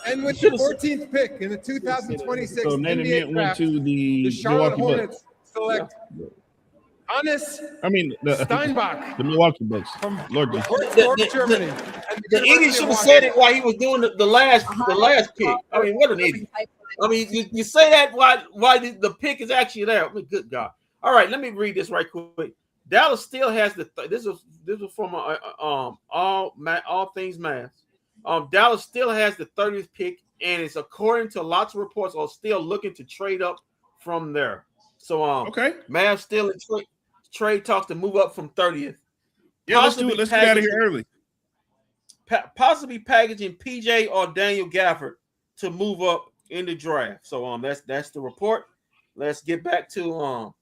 And with the 14th pick in the 2026 NBA draft, the Charlotte Hornets select Steinbach. The Milwaukee Bucks. From Lord Germany. The idiot should have said it while he was doing the last pick. I mean, what an idiot. I mean, you say that why the pick is actually there. I mean, good God. All right, let me read this right quick. Dallas still has this was from all things math. Dallas still has the 30th pick, and it's according to lots of reports are still looking to trade up from there. So Mavs still in trade talks to move up from 30th. Yeah, let's do it. Let's get out of here early. Possibly packaging PJ or Daniel Gafford to move up in the draft. So that's the report. Let's get back to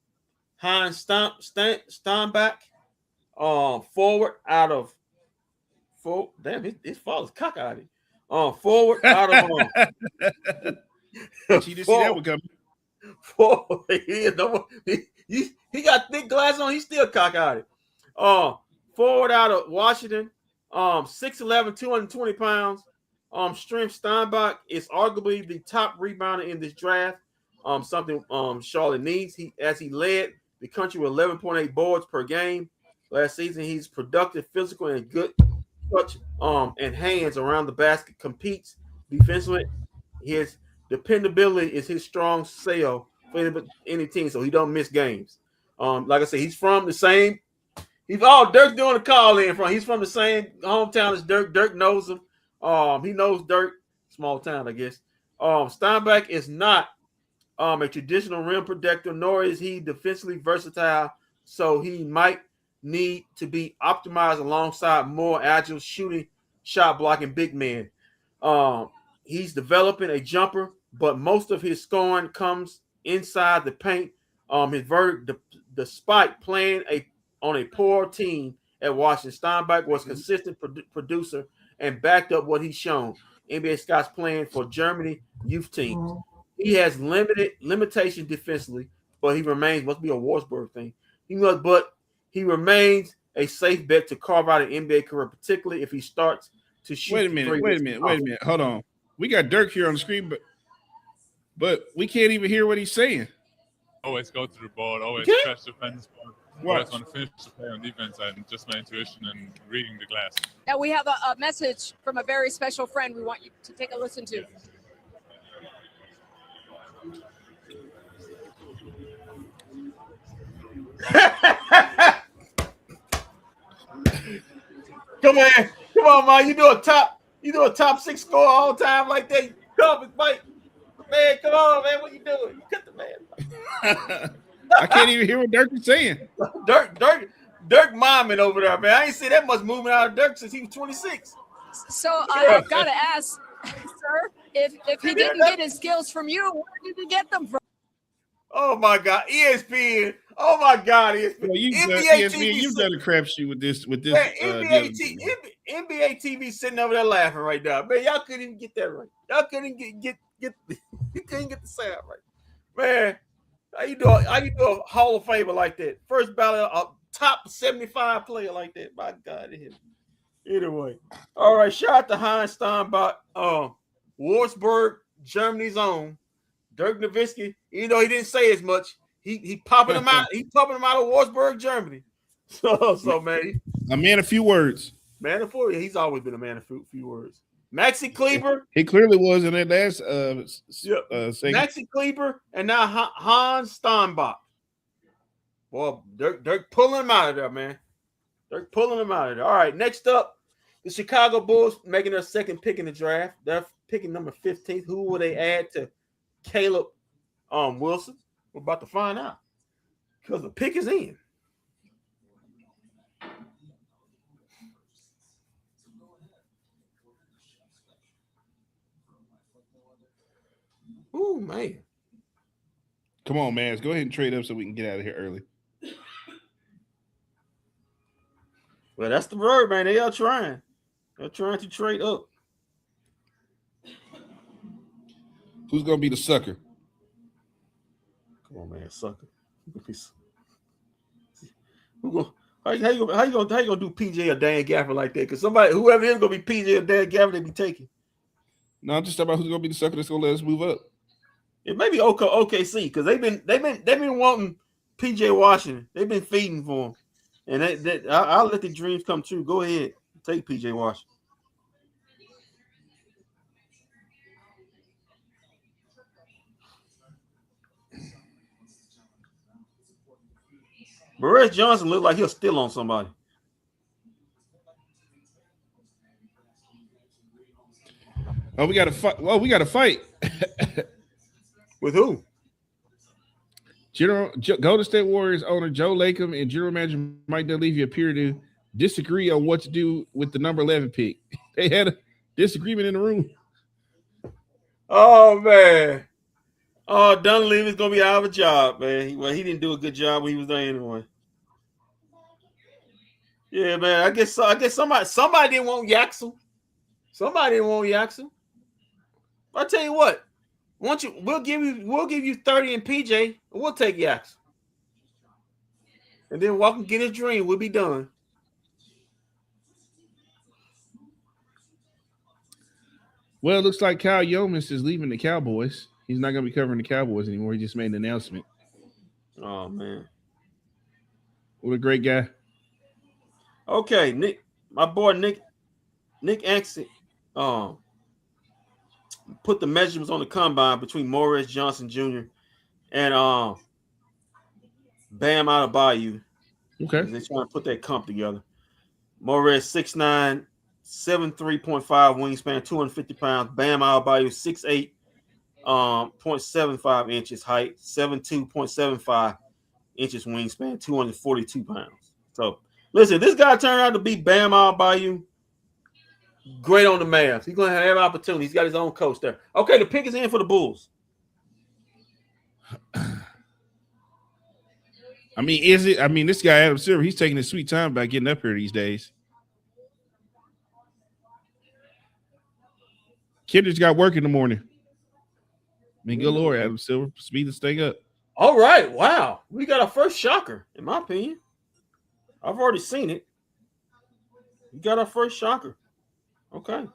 Heinz Steinbach, forward out of his father's cock out of it. Forward out of She didn't see that one coming. He got thick glasses on. He's still cock-eyed. Forward out of Washington, 6'11", 220 pounds. Strength Steinbach is arguably the top rebounder in this draft. Something Charlotte needs. He led the country with 11.8 boards per game last season. He's productive, physical, and good touch and hands around the basket. Competes defensively. His dependability is his strong sale for any team, so he don't miss games. Like I said, he's from the same. Dirk doing the call in from. He's from the same hometown as Dirk. Dirk knows him. He knows Dirk. Small town, I guess. Steinbach is not a traditional rim protector, nor is he defensively versatile. So he might need to be optimized alongside more agile shooting, shot blocking big men. He's developing a jumper, but most of his scoring comes inside the paint. Despite playing on a poor team at Washington, Steinbach was a consistent producer and backed up what he's shown. NBA scouts playing for Germany youth teams. He has limitation defensively, but he remains, must be a Wolfsburg thing. He remains a safe bet to carve out an NBA career, particularly if he starts to shoot. Wait a minute. Hold on. We got Dirk here on the screen, but we can't even hear what he's saying. Always go to the ball, always stretch the defense. Always want to finish the play on defense, and just my intuition and reading the glass. Now we have a message from a very special friend we want you to take a listen to. Come on, man. You do a top 6 score all time like that. Come on, Mike. Man, come on, man. What you doing? You cut the man. I can't even hear what Dirk is saying. Dirk miming over there, man. I ain't see that much movement out of Dirk since he was 26. So I've got to ask, sir, if he didn't get his skills from you, where did he get them from? Oh my God, ESPN! Oh my God, ESPN! Well, NBA TV. You've done a crapshoot with this. Man, NBA TV sitting over there laughing right now. Man, y'all couldn't even get that right. Y'all couldn't get you couldn't get the sound right. Man, how you do a Hall of Famer like that? First ballot, a top 75 player like that. My God, anyway. All right, shout out to Heinz Steinbach, Wolfsburg, Germany's own Dirk Nowitzki. You know he didn't say as much. He popping them out. He popping them out of Wolfsburg, Germany. So man, a man of few words. Man of few. He's always been a man of few words. Maxi Kleber. He clearly was in that last segment. Maxi Kleber and now Hans Steinbach. Boy, Dirk pulling him out of there, man. Dirk pulling him out of there. All right, next up, the Chicago Bulls making their second pick in the draft. They're picking number 15. Who will they add to Caleb Wilson? We're about to find out because the pick is in. Oh man. Come on, man. Let's go ahead and trade up so we can get out of here early. Well, that's the word, man. They are trying. They're trying to trade up. Who's gonna be the sucker? Come on, man, sucker. How you gonna do PJ or Dan Gafford like that? Because whoever is gonna be PJ or Dan Gafford, they be taking. No, I'm just talking about who's gonna be the sucker that's gonna let us move up. It may be OKC because they've been wanting PJ Washington. They've been feeding for him, and I'll let the dreams come true. Go ahead, take PJ Washington. Barrett Johnson looked like he'll steal on somebody. Oh, we got to fight. Well, we got to fight. With who? Golden State Warriors owner Joe Lacob and general manager Mike Dunleavy appear to disagree on what to do with the number 11 pick. They had a disagreement in the room. Oh, man. Oh, Dunleavy's going to be out of a job, man. He didn't do a good job when he was there anyway. Yeah, man. I guess somebody didn't want Yaxel. Somebody didn't want Yaxel. I'll tell you what. We'll give you 30 and PJ, and we'll take Yaxel. And then walk and get his dream. We'll be done. Well, it looks like Kyle Yeomans is leaving the Cowboys. He's not going to be covering the Cowboys anymore. He just made an announcement. Oh, man. What a great guy. Okay, Nick, my boy Nick Anxie, put the measurements on the combine between Morris Johnson Jr. and Bam Adebayo. Okay. They're trying to put that comp together. Morris 6'9", 73.5 wingspan, 250 pounds. Bam Adebayo 6'8", 0.75 inches height, 72.75 inches wingspan, 242 pounds. So listen, this guy turned out to be Bam Adebayo. Great on the Mavs. He's going to have opportunity. He's got his own coach there. Okay, the pick is in for the Bulls. I mean, is it? I mean, this guy Adam Silver, he's taking his sweet time by getting up here these days. Kendrick's got work in the morning. I mean, good Lord, Adam Silver, speed this thing up. All right, wow. We got our first shocker, in my opinion. I've already seen it. We got our first shocker. Okay.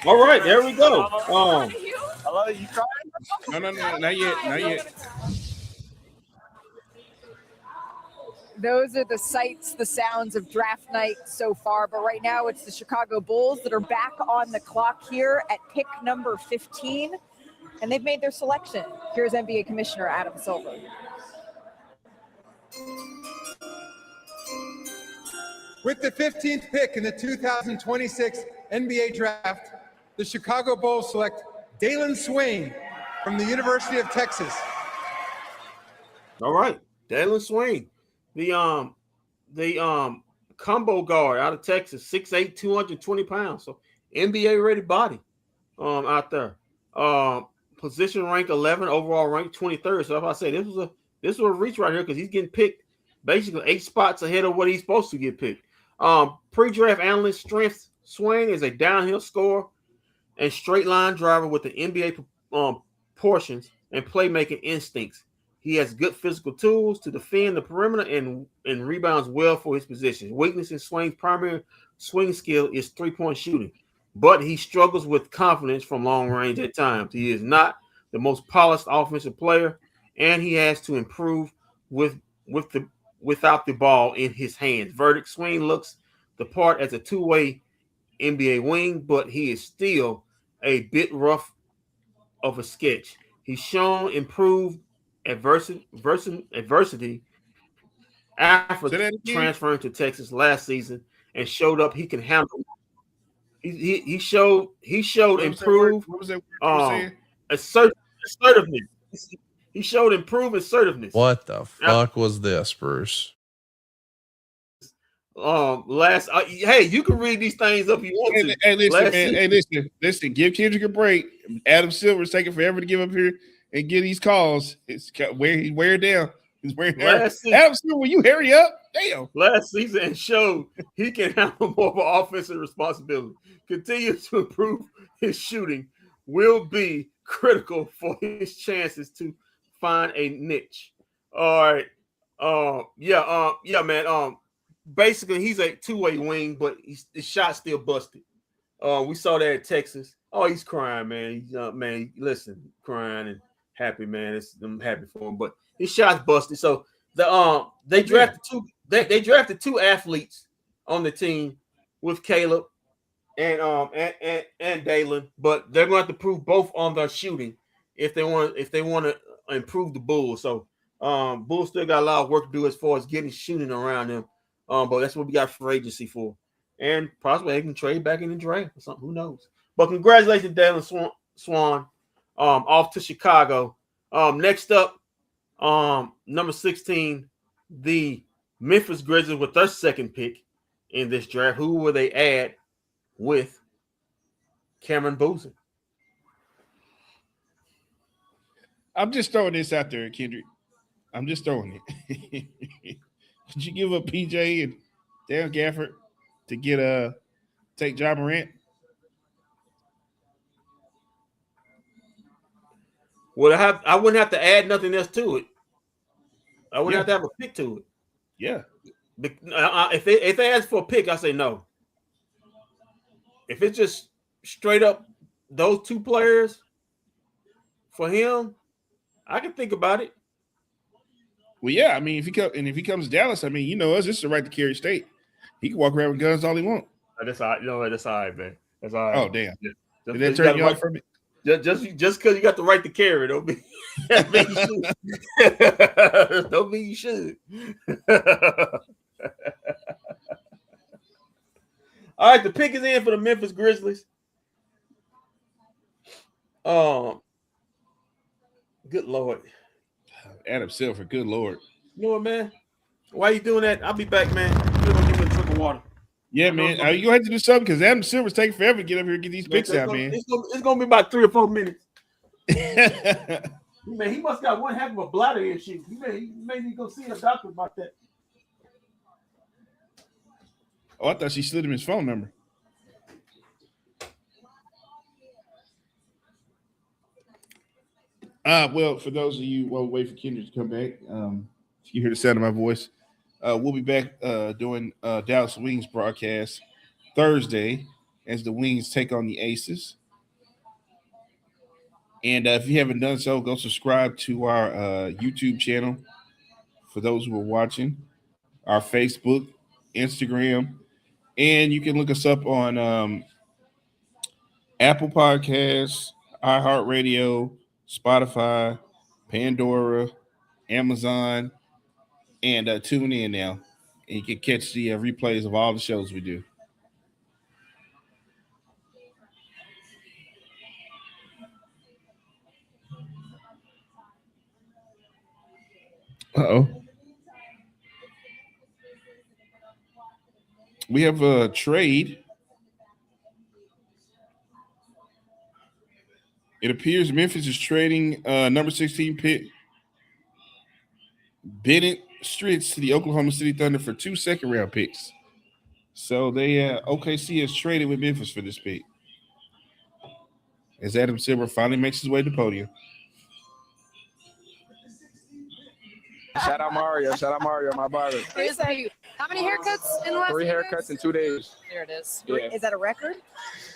All right, there we go. Hello, you trying? No, not yet. Those are the sights, the sounds of draft night so far. But right now it's the Chicago Bulls that are back on the clock here at pick number 15. And they've made their selection. Here's NBA Commissioner Adam Silver. With the 15th pick in the 2026 NBA Draft, the Chicago Bulls select Dalen Swain from the University of Texas. All right, Dalen Swain, the combo guard out of Texas, 6'8", 220 pounds. So NBA ready body out there. Position rank 11, overall rank 23rd. So if I say this was a reach right here because he's getting picked basically 8 spots ahead of what he's supposed to get picked. Pre-draft analyst strength Swain is a downhill scorer and straight line driver with the NBA portions and playmaking instincts. He has good physical tools to defend the perimeter and rebounds well for his position. Weakness in Swain's primary swing skill is three-point shooting, but he struggles with confidence from long range at times. He is not the most polished offensive player, and he has to improve without the ball in his hands. Verdict: Swain looks the part as a two-way NBA wing, but he is still a bit rough of a sketch. He's shown improved adversity after transferring to Texas last season and showed up he can handle. He showed improved assertiveness. He showed improved assertiveness. What the fuck was this, Bruce? Hey, you can read these things up if you want to. Hey, listen, man. Hey, listen. Give Kendrick a break. Adam Silver's taking forever to give up here and get these calls. It's he's wearing down. He's wearing down. Adam Silver, will you hurry up? Damn. Last season showed he can handle more of an offensive responsibility. Continue to improve his shooting will be critical for his chances to find a niche. All right. Yeah, man. Basically, he's a two-way wing, but his shot's still busted. We saw that at Texas. Oh, he's crying, man. He's man, listen, crying and happy, man. I'm happy for him, but his shot's busted. So they drafted they drafted 2 athletes on the team with Caleb and Dalen, but they're going to have to prove both on their shooting if they want to improve the Bulls. So Bulls still got a lot of work to do as far as getting shooting around them. But that's what we got for agency for. And possibly they can trade back in the draft or something. Who knows? But congratulations, Dalen Swan. Off to Chicago. Next up, number 16, the Memphis Grizzlies with their second pick in this draft. Who will they add with Cameron Boozer? I'm just throwing this out there, Kendrick. I'm just throwing it. Did you give up PJ and Dan Gafford to take Ja Morant? Well, I wouldn't have to add nothing else to it. I wouldn't have to have a pick to it. Yeah. If they ask for a pick, I say no. If it's just straight up those 2 players for him, I can think about it. Well, yeah, I mean, if he comes to Dallas, I mean, you know, it's just the right to carry state. He can walk around with guns all he wants. That's all right. No, that's all right, man. That's all right. Oh, damn. Did that turn you off from it? Just because you got the right to carry, don't mean you should. Don't mean you should. All right, the pick is in for the Memphis Grizzlies. Good Lord. Adam Silver, good Lord. You know what, man? Why are you doing that? I'll be back, man. You're going to give me a drink of water. Yeah, man. You going to have to do something because Adam Silver's taking forever to get up here and get these picks out, man. It's going to be about 3 or 4 minutes. Man, he must got one heck of a bladder issue. You may need to go see a doctor about that. Oh, I thought she slid him his phone number. Well, for those of you while we wait for Kendrick to come back, you hear the sound of my voice. We'll be back doing Dallas Wings broadcast Thursday as the Wings take on the Aces. And if you haven't done so, go subscribe to our YouTube channel for those who are watching, our Facebook, Instagram, and you can look us up on Apple Podcasts, iHeartRadio, Spotify, Pandora, Amazon, and tune in now. And you can catch the replays of all the shows we do. Uh-oh. We have a trade. It appears Memphis is trading number 16 pick Bennett Stritz to the Oklahoma City Thunder for 2 second-round picks. So they OKC has traded with Memphis for this pick. As Adam Silver finally makes his way to the podium. Shout out Mario, my barber. How many haircuts in the last 3 few haircuts days? in 2 days. There it is. Yeah. Is that a record?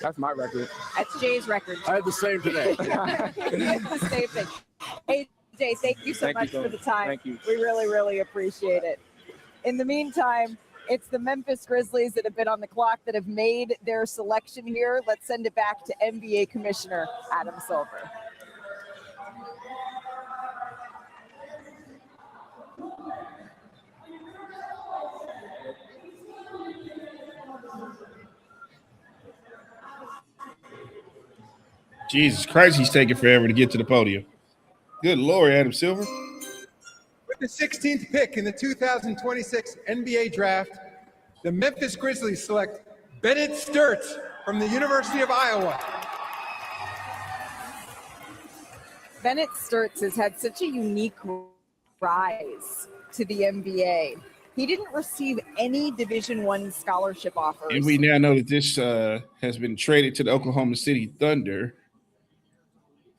That's my record. That's Jay's record. I had the same today. The same thing. Hey, Jay, thank you so much for the time. Thank you. We really, really appreciate it. In the meantime, it's the Memphis Grizzlies that have been on the clock that have made their selection here. Let's send it back to NBA Commissioner Adam Silver. Jesus Christ, he's taking forever to get to the podium. Good Lord, Adam Silver. With the 16th pick in the 2026 NBA Draft, the Memphis Grizzlies select Bennett Sturtz from the University of Iowa. Bennett Sturtz has had such a unique rise to the NBA. He didn't receive any Division I scholarship offers. And we now know that this has been traded to the Oklahoma City Thunder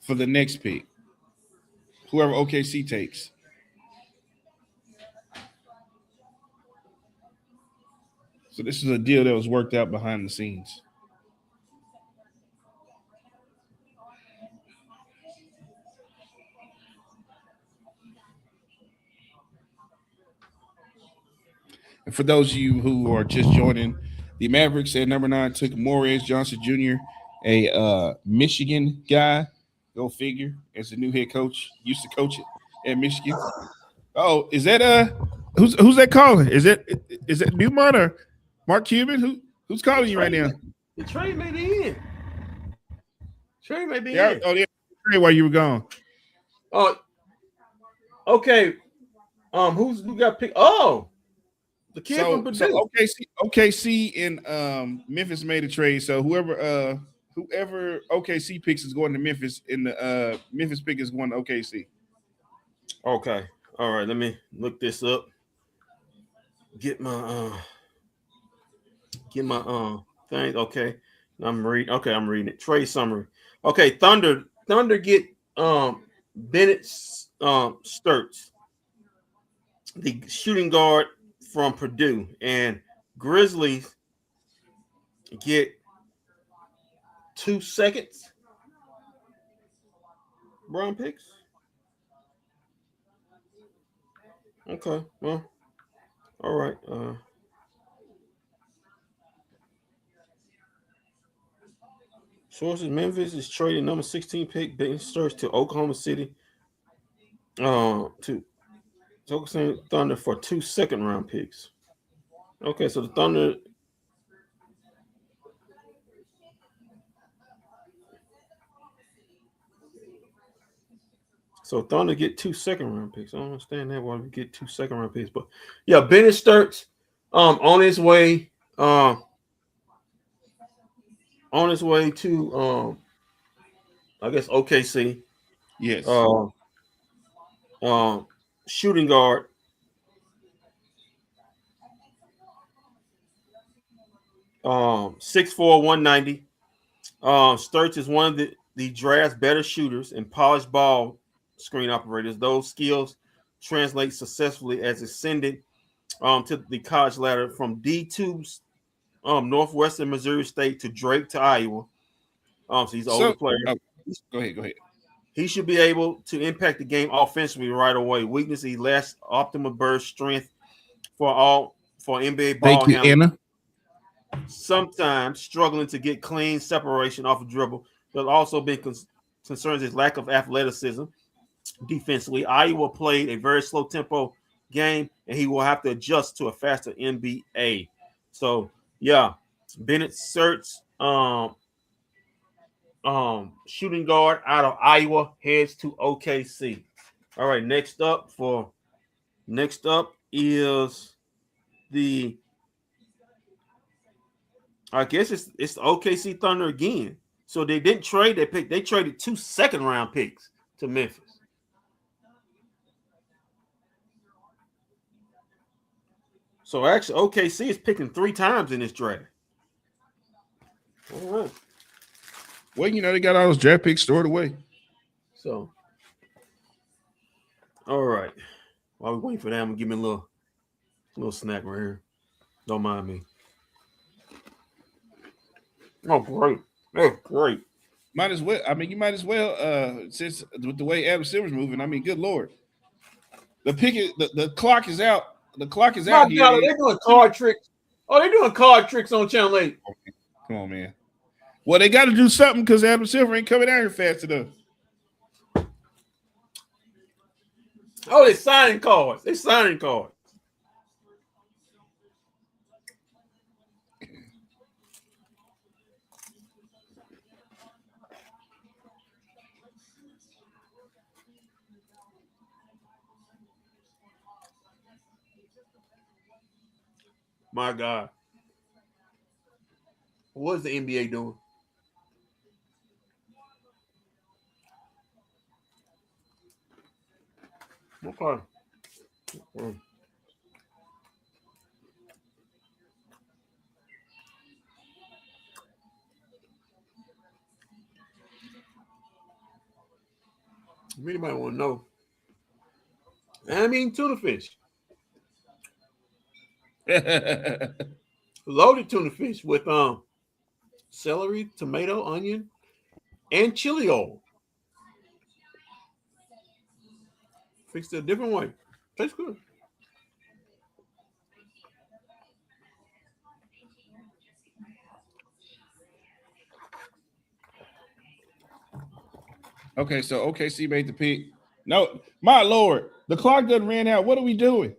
for the next pick, whoever OKC takes. So this is a deal that was worked out behind the scenes. And for those of you who are just joining, the Mavericks at number 9 took Morez Johnson Jr., a Michigan guy. Go figure. As the new head coach, used to coach it at Michigan. Oh, is that who's that calling? Is that Newmont or Mark Cuban? Who's calling you right now? The trade may be in. Trade may be Yeah. in. Oh, yeah. While you were gone. Oh, okay. Who got picked? Oh, the kid from Purdue. So OKC and Memphis made a trade. So whoever OKC picks is going to Memphis, and the Memphis pick is going to OKC. Okay. All right. Let me look this up. Get my thing. Okay. I'm reading it. Trade summary. Okay. Thunder get Bennett Sturtz, the shooting guard from Purdue, and Grizzlies get 2 seconds round picks. Okay, well, all right. Sources: Memphis is trading number 16 pick Bennett Sturtz to Oklahoma City. To Oklahoma Thunder for 2 second-round picks. Okay, so the Thunder. So Thunder get 2 second-round picks. I don't understand that why we get 2 second-round picks, but yeah, Bennett Sturtz on his way to I guess OKC. Yes. Shooting guard. Um, 6'4", 190. Sturtz is one of the draft's better shooters and polished ball screen operators. Those skills translate successfully as ascended to the college ladder from D2's Northwestern Missouri State to Drake to Iowa. So he's an older player. Go ahead. He should be able to impact the game offensively right away. Weakness: he lacks optimal burst strength for NBA ball Thank you, handling. Anna. Sometimes struggling to get clean separation off a dribble. There's also been concerns his lack of athleticism defensively. Iowa played a very slow tempo game, and he will have to adjust to a faster NBA. So yeah, Bennett Search, shooting guard out of Iowa, heads to OKC. All right, next up is the, I guess it's the OKC Thunder again. So they didn't trade their pick. They traded 2 second-round picks to Memphis. So actually, OKC is picking 3 times in this draft. All right. Well, they got all those draft picks stored away. So, all right. While we're waiting for that, I'm gonna give me a little snack right here. Don't mind me. Oh, great. That's great. Might as well. I mean, you might as well, since with the way Adam Silver's moving. I mean, good Lord. The clock is out. The clock is out here. They're doing card tricks. Oh, they're doing card tricks on Channel 8. Come on, man. Well, they got to do something because Adam Silver ain't coming out here fast enough. Oh, they're signing cards. My God. What is the NBA doing? Okay. Anybody want to know? I mean, tuna fish. Loaded tuna fish with celery, tomato, onion, and chili oil. Fixed it a different way. Tastes good. Okay, so OKC made the pick. No, my Lord, the clock done ran out. What are we doing?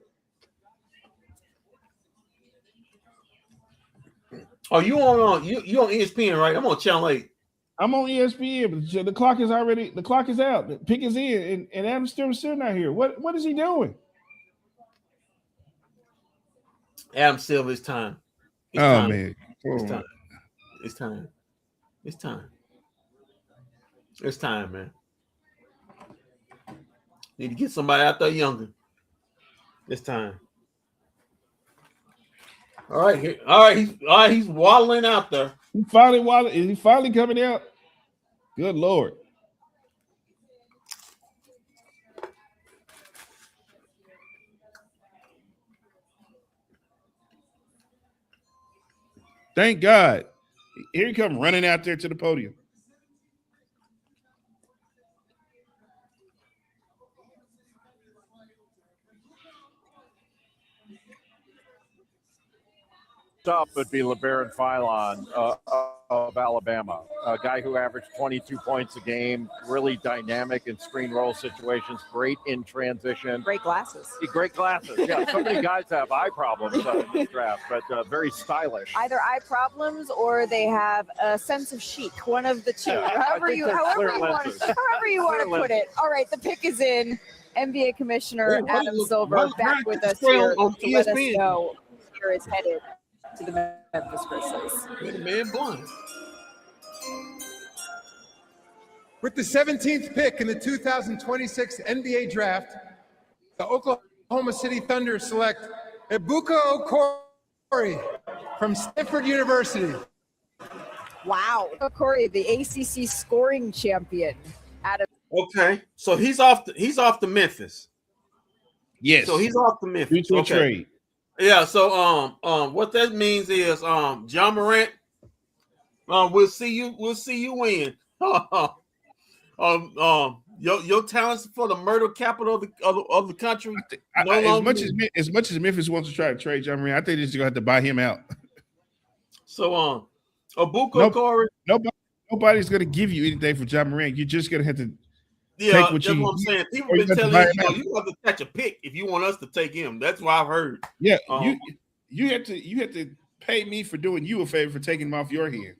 Oh, you on ESPN, right? I'm on Channel 8. I'm on ESPN, but the clock is out. The pick is in, and Adam's still sitting out here. What is he doing? Adam Silver, it's time. Man. It's time, man. Need to get somebody out there younger. It's time. All right. He's waddling out there. Is he finally coming out? Good Lord. Thank God. Here he come running out there to the podium. Up would be LeBaron Philon of Alabama, a guy who averaged 22 points a game, really dynamic in screen roll situations, great in transition. Great glasses. Yeah, so many guys have eye problems in this draft, but very stylish. Either eye problems or they have a sense of chic, one of the two. Yeah, however you want to put it. All right, the pick is in. NBA Commissioner Adam Silver back with us here to let us know where it's headed to the Memphis Grizzlies. Man, blind. With the 17th pick in the 2026 NBA Draft, the Oklahoma City Thunder select Ebuka Okori from Stanford University. Wow, Okori, the ACC scoring champion. Okay, so he's off to Memphis. Yes. So he's off to Memphis. Due to a trade. Yeah, so what that means is John Morant, we'll see you win. Your talents for the murder capital of the country. As much as Memphis wants to try to trade John Morant, I think they're just gonna have to buy him out. So Ebuka Okori. Nobody's gonna give you anything for John Morant. You're just gonna have to Yeah, that's what I'm saying. People been telling you have to catch a pick if you want us to take him. That's what I've heard. Yeah, you have to pay me for doing you a favor for taking him off your hands.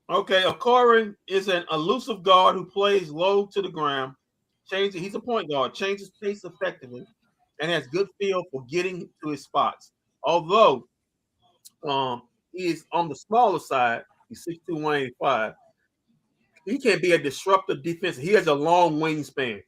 Okay, Okori is an elusive guard who plays low to the ground. He's a point guard, changes pace effectively, and has good feel for getting to his spots. Although he is on the smaller side, he's 6'2", 185. He can be a disruptive defense. He has a long wingspan.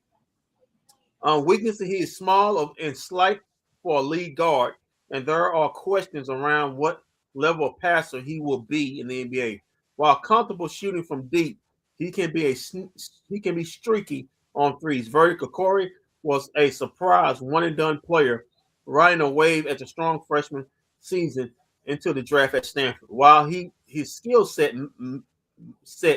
Weaknesses: he is small and slight for a lead guard, and there are questions around what level of passer he will be in the NBA. While comfortable shooting from deep, he can be streaky on threes. Verdi Okori was a surprise one-and-done player, riding a wave as a strong freshman season into the draft at Stanford. While his skill set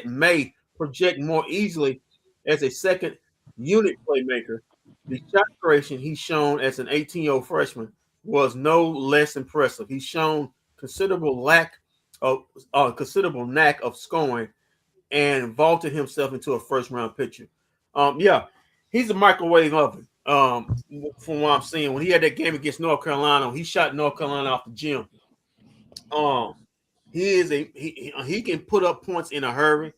may project more easily as a second unit playmaker, the shot creation he's shown as an 18-year-old freshman was no less impressive. He's shown considerable knack of scoring and vaulted himself into a first-round pitcher. He's a microwave oven. From what I'm seeing, when he had that game against North Carolina, he shot North Carolina off the gym. He can put up points in a hurry.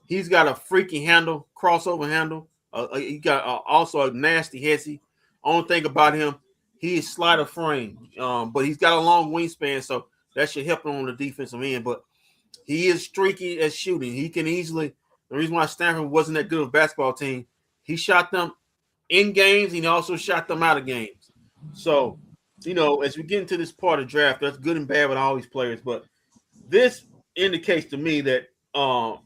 He's got a freaky handle, crossover handle. He got also a nasty headsy. Only thing about him, he is slighter frame, but he's got a long wingspan, so that should help him on the defensive end. But he is streaky at shooting. He can easily. The reason why Stanford wasn't that good of a basketball team, he shot them in games, and he also shot them out of games. So, as we get into this part of the draft, that's good and bad with all these players. But this indicates to me that my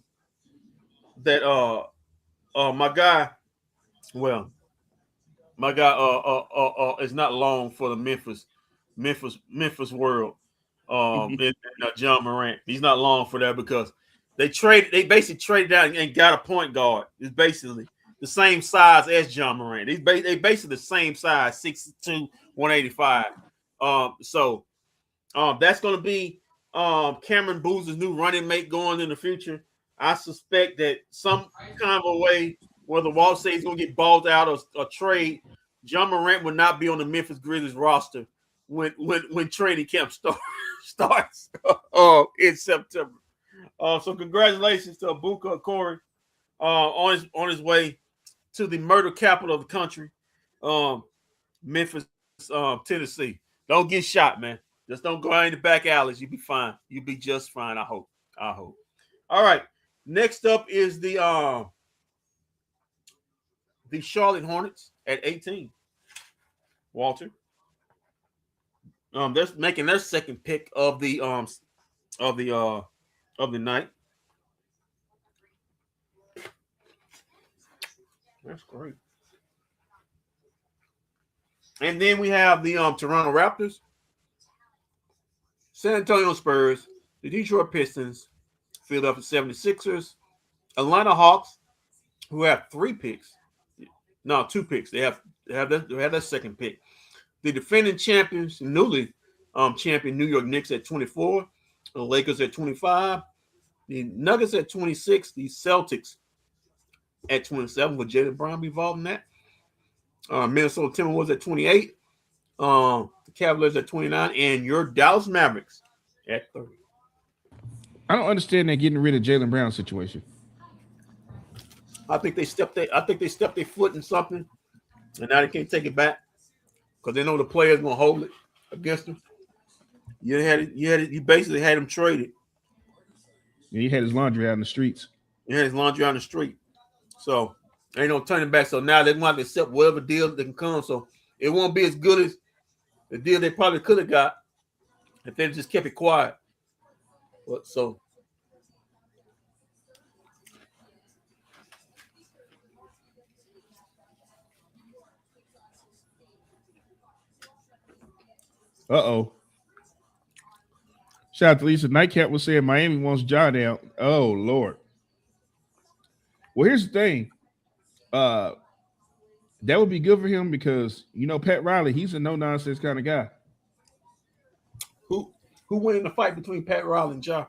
guy is not long for the Memphis world. And John Morant, he's not long for that because they basically traded out and got a point guard. It's basically the same size as John Morant. They basically the same size, 6'2", 185. So that's going to be Cameron Boozer's new running mate going in the future. I suspect that some kind of a way, whether Walt says he's going to get balled out or trade, John Morant will not be on the Memphis Grizzlies roster when training camp starts in September. So congratulations to Abuka Okori on his way to the murder capital of the country, Memphis, Tennessee. Don't get shot, man. Just don't go out in the back alleys. You'll be fine. You'll be just fine. I hope. All right. Next up is the Charlotte Hornets at 18. Walter. They're making their second pick of the night. That's great. And then we have the Toronto Raptors, San Antonio Spurs, the Detroit Pistons, Philadelphia 76ers, Atlanta Hawks, who have 2 picks. They have their second pick. The defending champions, newly champion New York Knicks at 24, the Lakers at 25, the Nuggets at 26, the Celtics at 27. Will Jaylen Brown be involved in that? Minnesota Timberwolves at 28, the Cavaliers at 29, and your Dallas Mavericks at 30. I don't understand that getting rid of Jaylen Brown situation. I think they stepped their foot in something, and now they can't take it back because they know the player's gonna hold it against them. You basically had him traded. Yeah, he had his laundry out in the streets. So ain't no turning back. So now they're going to accept whatever deal they can come. So it won't be as good as the deal they probably could have got if they just kept it quiet. But so. Uh-oh. Shout out to Lisa. Nightcap was saying Miami wants John out. Oh, Lord. Well, here's the thing. That would be good for him because, Pat Riley, he's a no-nonsense kind of guy. Who won in the fight between Pat Riley and Ja?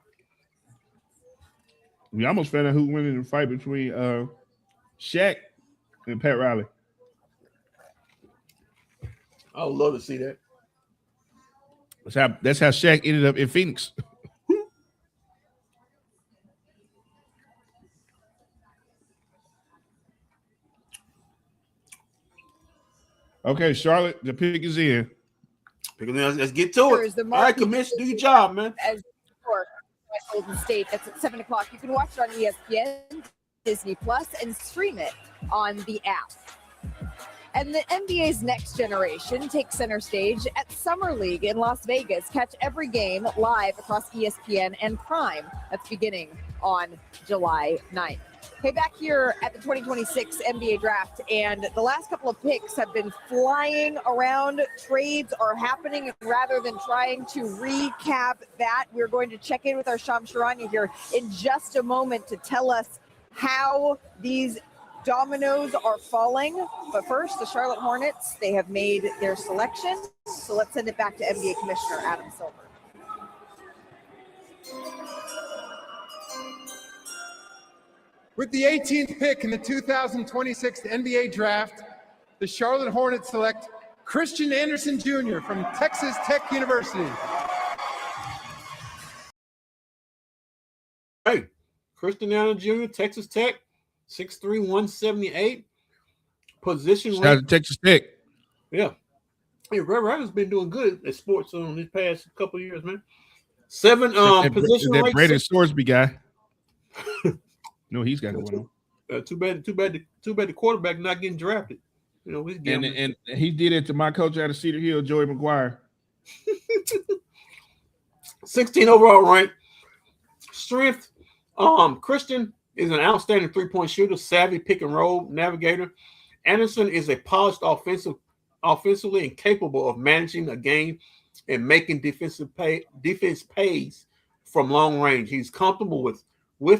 We almost found out who won in the fight between Shaq and Pat Riley. I would love to see that. That's how Shaq ended up in Phoenix. Okay, Charlotte, the pick is in. Let's get to it. All right, Commissioner, do your job, man. As for Golden State, that's at 7 o'clock. You can watch it on ESPN, Disney Plus, and stream it on the app. And the NBA's next generation takes center stage at Summer League in Las Vegas. Catch every game live across ESPN and Prime. That's beginning on July 9th. Hey, back here at the 2026 NBA Draft, and the last couple of picks have been flying around. Trades are happening. Rather than trying to recap that, we're going to check in with our Shams Charania here in just a moment to tell us how these dominoes are falling. But first, the Charlotte Hornets, they have made their selection. So let's send it back to NBA Commissioner Adam Silver. With the 18th pick in the 2026 NBA Draft, the Charlotte Hornets select Christian Anderson Jr. from Texas Tech University. Hey, Christian Anderson Jr., Texas Tech, 6'3", 178. Position. Shout out to Texas Tech. Yeah. Hey, Red Ryder's been doing good at sports on these past couple of years, man. 7 position that rank. Brandon Sorsby guy. No, he's got to win. Too bad the quarterback not getting drafted. You know, and he did it to my coach out of Cedar Hill, Joey McGuire. 16 overall rank. Strength. Christian is an outstanding three-point shooter, savvy pick and roll navigator. Anderson is a polished offensively and capable of managing a game and making defense pays from long range. He's comfortable with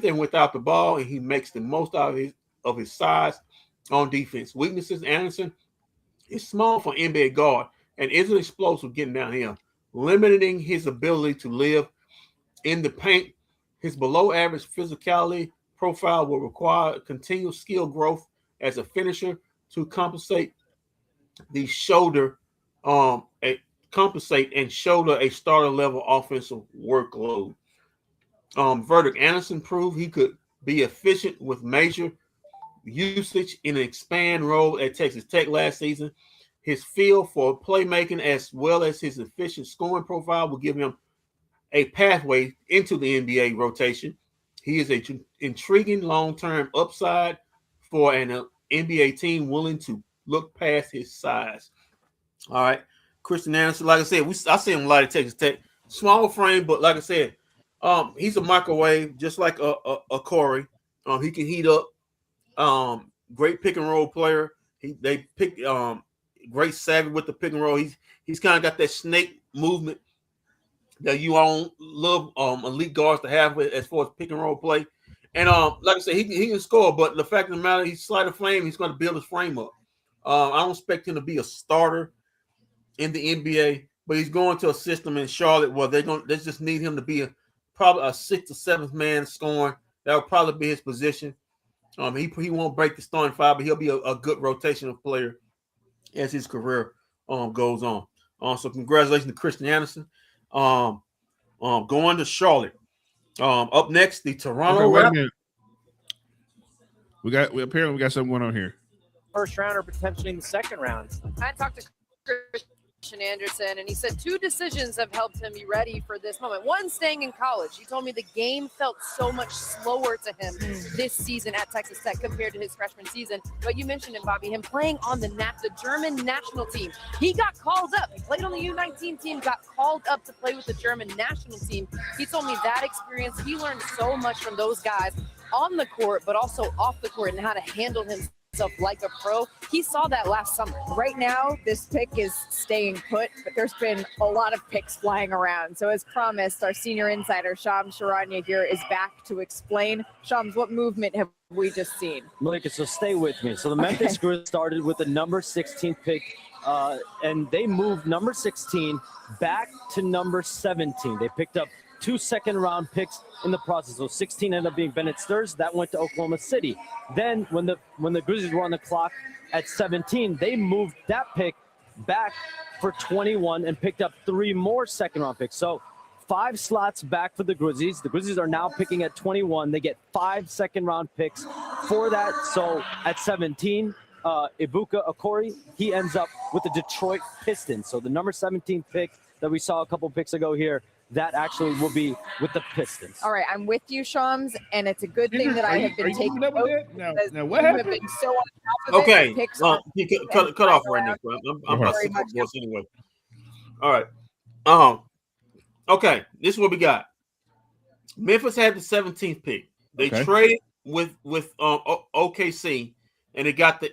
and without the ball, and he makes the most out of his size on defense. Weaknesses: Anderson is small for NBA guard and isn't explosive getting down here, limiting his ability to live in the paint. His below-average physicality profile will require continual skill growth as a finisher to compensate and shoulder a starter-level offensive workload. Verdict: Anderson proved he could be efficient with major usage in an expand role at Texas Tech last season. His feel for playmaking as well as his efficient scoring profile will give him a pathway into the NBA rotation. He is an intriguing long-term upside for an NBA team willing to look past his size. All right. Christian Anderson, like I said, I see him a lot at Texas Tech. Small frame, but like I said, he's a microwave, just like a Corey. He can heat up. Great pick and roll player. They pick great savvy with the pick and roll. He's kind of got that snake movement that you all love elite guards to have as far as pick and roll play. And like I said, he can score, but the fact of the matter, he's slight of flame. He's going to build his frame up. I don't expect him to be a starter in the NBA, but he's going to a system in Charlotte where they just need him to be probably a 6th or 7th man scoring. That will probably be his position. He won't break the starting five, but he'll be a good rotational player as his career goes on. So congratulations to Christian Anderson. Going to Charlotte. Up next, the Toronto Raptors. We apparently got something going on here. First round or potentially in the second round. I talked to Christian Anderson, and he said 2 decisions have helped him be ready for this moment. One, staying in college. He told me the game felt so much slower to him this season at Texas Tech compared to his freshman season. But you mentioned him, Bobby, him playing on the German national team. He got called up. He played on the U19 team, got called up to play with the German national team. He told me that experience, he learned so much from those guys on the court, but also off the court, and how to handle himself like a pro. He saw that last summer. Right now, this pick is staying put, but there's been a lot of picks flying around. So as promised, our senior insider, Shams Charania here, is back to explain. Shams, what movement have we just seen? Malika, so stay with me. So the Memphis Grizzlies started with the number 16 pick, and they moved number 16 back to number 17. They picked up 2 second-round picks in the process. So 16 ended up being Bennett Sturz. That went to Oklahoma City. Then when the Grizzlies were on the clock at 17, they moved that pick back for 21 and picked up 3 more second-round picks. So 5 slots back for the Grizzlies. The Grizzlies are now picking at 21. They get 5 second-round picks for that. So at 17, Ibuka Okori, he ends up with the Detroit Pistons. So the number 17 pick that we saw a couple picks ago here, that actually will be with the Pistons. All right, I'm with you, Shams, and it's a good thing that I have been taking notes. Now what happened? Been so on top of Okay, picks cut off right now. I'm about to boss anyway. All right. Okay, this is what we got. Memphis had the 17th pick. They traded with OKC, and they got the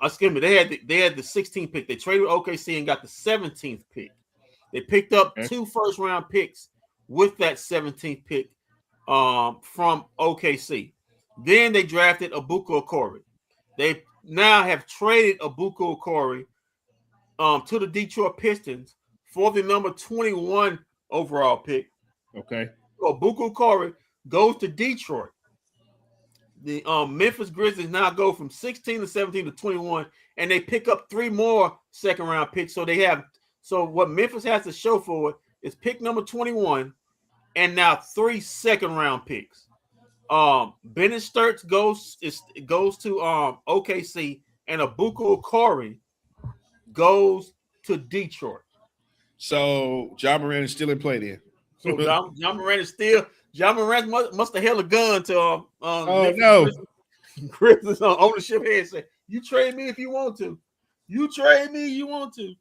excuse me. They had the 16th pick. They traded with OKC and got the 17th pick. They picked up 2 first-round picks with that 17th pick from OKC. Then they drafted Ibuka Okori. They now have traded Ibuka Okori to the Detroit Pistons for the number 21 overall pick. Okay. So Ibuka Okori goes to Detroit. The Memphis Grizzlies now go from 16 to 17 to 21, and they pick up 3 more second-round picks. So what Memphis has to show for it is pick number 21 and now 3 second-round picks. Bennett Sturz goes to OKC, and Ibuka Okori goes to Detroit. So John Moran is still in play then. So John Moran must have held a gun to Grizzlies ownership head and said, "You trade me if you want to. You trade me, you want to."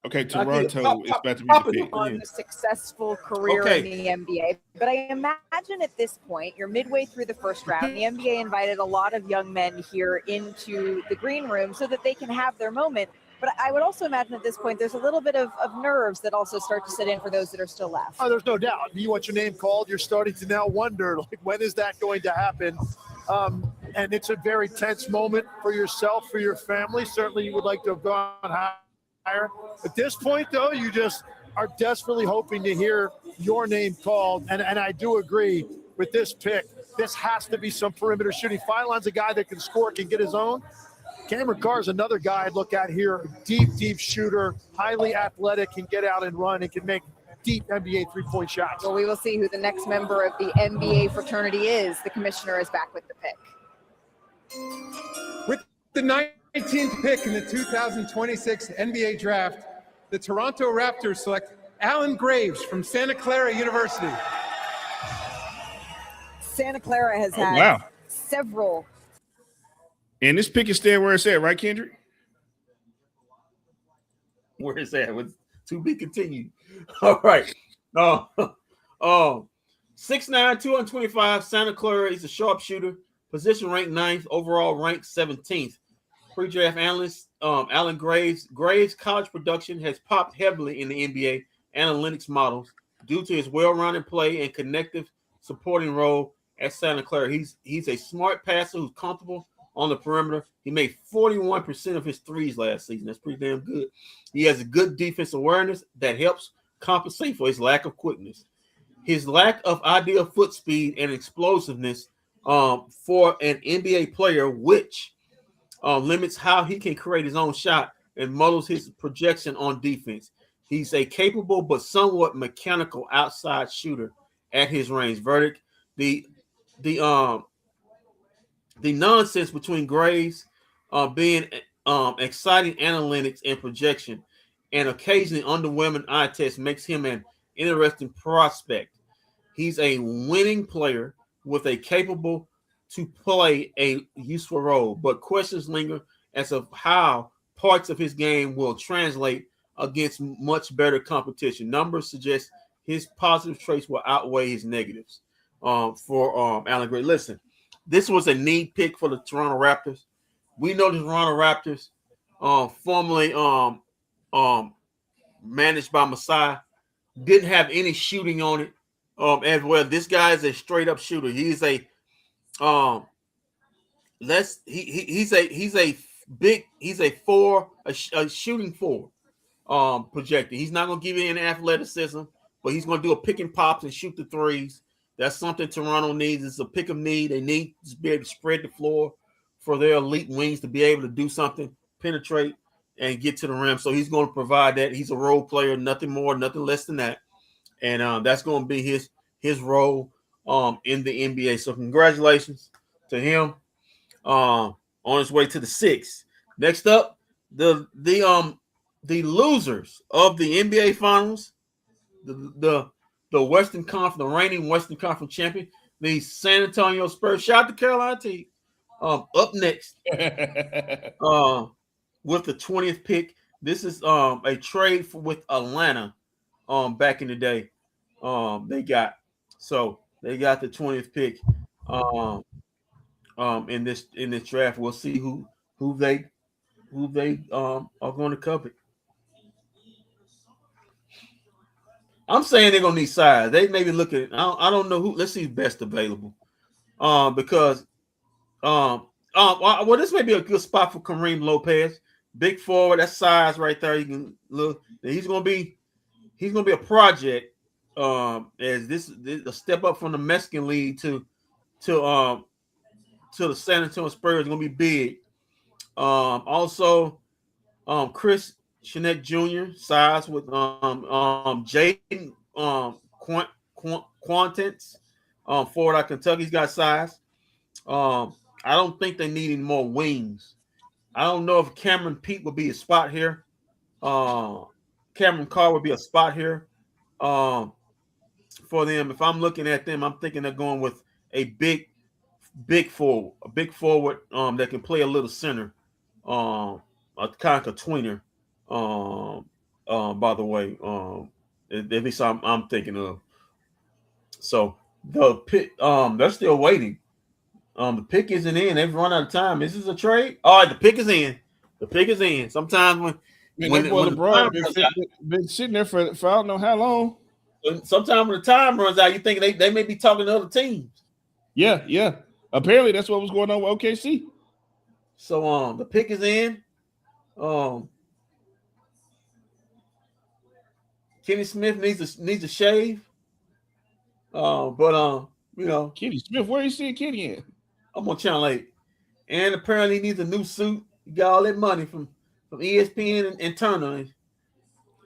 Okay, Toronto is about to be the pick. On a successful career in the NBA. But I imagine at this point, you're midway through the first round. The NBA invited a lot of young men here into the green room so that they can have their moment. But I would also imagine at this point, there's a little bit of nerves that also start to sit in for those that are still left. Oh, there's no doubt. You want your name called, you're starting to now wonder, like, when is that going to happen? And it's a very tense moment for yourself, for your family. Certainly you would like to have gone higher. At this point, though, you just are desperately hoping to hear your name called. And I do agree with this pick. This has to be some perimeter shooting. Fineland's a guy that can score, can get his own. Cameron Carr is another guy I'd look at here. Deep shooter, highly athletic, can get out and run and can make deep NBA three-point shots. Well, we will see who the next member of the NBA fraternity is. The commissioner is back with the pick. With the 19th pick in the 2026 NBA draft, the Toronto Raptors select Alan Graves from Santa Clara University. Santa Clara has had several. And this pick is staying where it's at, right, Kendrick? Where it's at with to be continued. All right. 6'9", 225, Santa Clara. He's a sharpshooter. Position ranked 9th, overall ranked 17th. Pre-draft analyst Alan Graves. Graves' college production has popped heavily in the NBA analytics models due to his well-rounded play and connective supporting role at Santa Clara. He's a smart passer who's comfortable on the perimeter. He made 41% of his threes last season. That's pretty damn good. He has a good defense awareness that helps compensate for his lack of quickness. His lack of ideal foot speed and explosiveness for an NBA player, which limits how he can create his own shot and muddles his projection on defense. He's a capable but somewhat mechanical outside shooter at his range. Verdict: the nonsense between Graves being exciting analytics and projection and occasionally underwhelming eye test makes him an interesting prospect. He's a winning player with a capable to play a useful role, but questions linger as of how parts of his game will translate against much better competition. Numbers suggest his positive traits will outweigh his negatives for Alan Graves. Listen, this was a need pick for the Toronto Raptors. We know the Toronto Raptors, formerly managed by Masai, didn't have any shooting on it as well. This guy is a straight up shooter. He's a shooting four projected. He's not gonna give you any athleticism, but he's going to do a pick and pops and shoot the threes. That's something Toronto needs. It's a pick of need. They need to be able to spread the floor for their elite wings to be able to do something, penetrate, and get to the rim. So he's going to provide that. He's a role player, nothing more, nothing less than that. And that's going to be his role in the NBA. So congratulations to him on his way to the 6. Next up, the losers of the NBA Finals, the Western Conference, the reigning Western Conference champion, the San Antonio Spurs. Shout out to Carolina team. Up next, with the 20th pick. This is a trade with Atlanta. Back in the day, they got the 20th pick. In this draft, we'll see who they are going to cover. I'm saying they're gonna need size. They maybe look at. I don't know who. Let's see who's best available. Because well, this may be a good spot for Kareem Lopez, big forward. That's size right there. You can look. He's gonna be a project. As this a step up from the Mexican League to the San Antonio Spurs is gonna be big. Also, Chris Shinnett Jr. size with Jaden Quantance, forward out of Kentucky. He's got size. I don't think they need any more wings. I don't know if Cameron Pete would be a spot here. Cameron Carr would be a spot here for them. If I'm looking at them, I'm thinking they're going with a big forward, that can play a little center, a kind of a tweener. By the way, at least I'm thinking of. So the pick, they're still waiting. The pick isn't in. They've run out of time. This is a trade. All right, the pick is in. The pick is in. Sometimes when LeBron been sitting there for I don't know how long. Sometimes when the time runs out, you think they may be talking to other teams. Yeah. Apparently, that's what was going on with OKC. So the pick is in. Kenny Smith needs a shave. But Kenny Smith, where you seeing Kenny at? I'm on Channel 8. And apparently he needs a new suit. He got all that money from ESPN and Turner.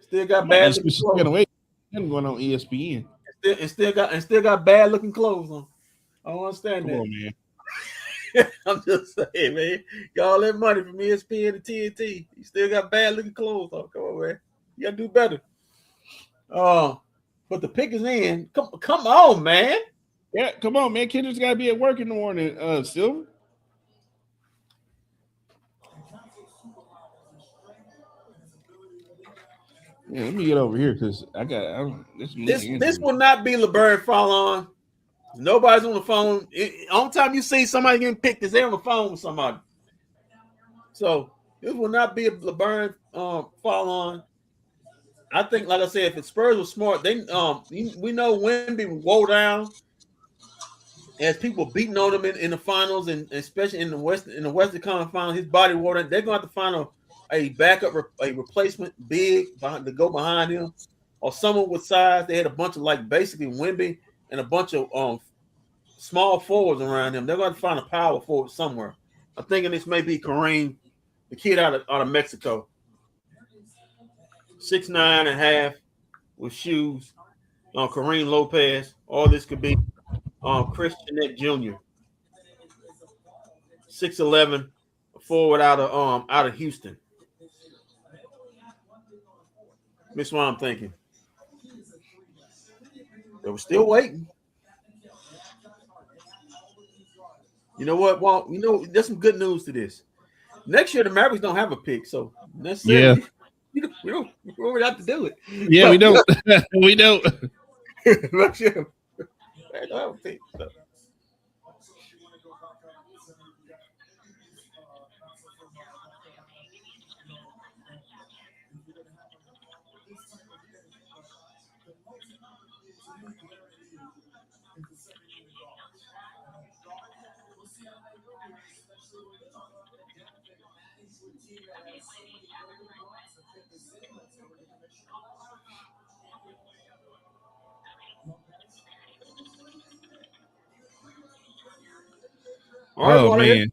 Still got bad looking clothes. Going on ESPN. Still got bad looking clothes on. I don't understand that. Come on, man. I'm just saying, man. Got all that money from ESPN and TNT. You still got bad looking clothes on. Come on, man. You gotta do better. But the pick is in. Come on, man. Yeah, come on, man. Kendrick's gotta be at work in the morning, Silver. Yeah, let me get over here because this will not be LeBron Fallon. Nobody's on the phone. Only time you see somebody getting picked is they're on the phone with somebody. So this will not be a LeBron Fallon. I think, like I said, if the Spurs were smart, we know Wemby would woe down as people beating on him in the finals, and especially in the Western Conference Finals. His body wore down. They're going to have to find a backup, a replacement big to go behind him, or someone with size. They had a bunch of basically Wemby and a bunch of small forwards around him. They're going to find a power forward somewhere. I'm thinking this may be Kareem, the kid out of Mexico. 6'9.5" with shoes. Kareem Lopez. All this could be Chris Shinnett Jr. 6'11", forward out of Houston. That's what I'm thinking. But we're still waiting. You know what, Walt? There's some good news to this. Next year, the Mavericks don't have a pick, so necessarily, we don't have to do it. Yeah, we don't. We don't. Next year, they don't have a pick. So. Oh man,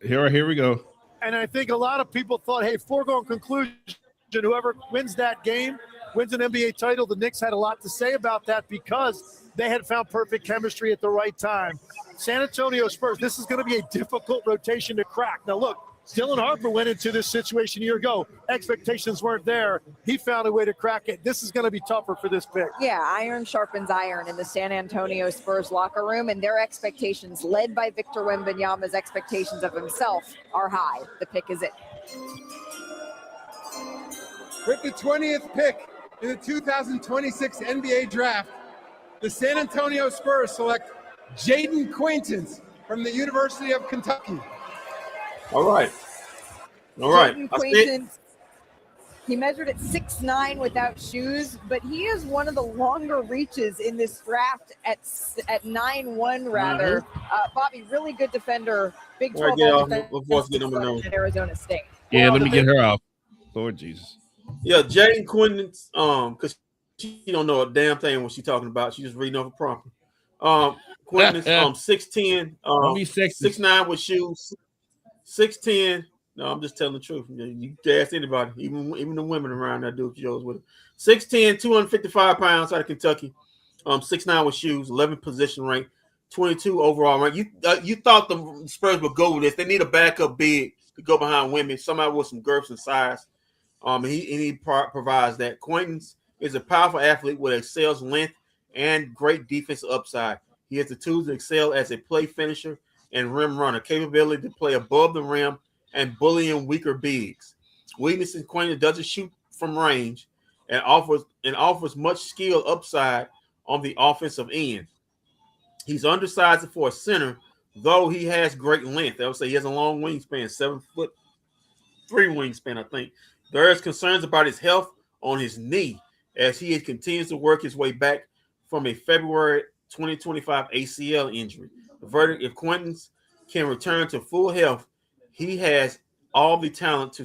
here we go. And I think a lot of people thought, hey, foregone conclusion, whoever wins that game wins an NBA title. The Knicks had a lot to say about that because they had found perfect chemistry at the right time. San Antonio Spurs, this is going to be a difficult rotation to crack. Now, look, Dylan Harper went into this situation a year ago. Expectations weren't there. He found a way to crack it. This is going to be tougher for this pick. Yeah, iron sharpens iron in the San Antonio Spurs locker room, and their expectations, led by Victor Wembanyama's expectations of himself, are high. The pick is it. With the 20th pick in the 2026 NBA Draft, the San Antonio Spurs select Jaden Quaintance from the University of Kentucky. All right. Jaden Quaintance, he measured at 6'9" without shoes, but he is one of the longer reaches in this draft at 9'1" rather. Bobby, really good defender, Big 12 defender at Arizona State. Yeah, let me get her off. Lord Jesus. Yeah, Jaden Quaintance, because she don't know a damn thing what she's talking about. She's just reading off a prompt. Quaintance, 6'10", 6'9" with shoes, 6'10". No, I'm just telling the truth. You can ask anybody, even the women around there do shows with it. 6'10", 255 pounds out of Kentucky. 6'9" with shoes, 11th position rank, 22 overall rank. You thought the Spurs would go with this. They need a backup big to go behind women, somebody with some girth and size. And he provides that. Quaintance is a powerful athlete with excels length and great defensive upside. He has the tools to excel as a play finisher and rim runner, capability to play above the rim and bullying weaker bigs. Weakness in Quaintance doesn't shoot from range and offers much skill upside on the offensive end. He's undersized for a center, though he has great length. I would say he has a long wingspan, 7'3" wingspan, I think. There is concerns about his health on his knee as he continues to work his way back from a February 2025 ACL injury. The verdict: if Quaintance can return to full health, he has all the talent to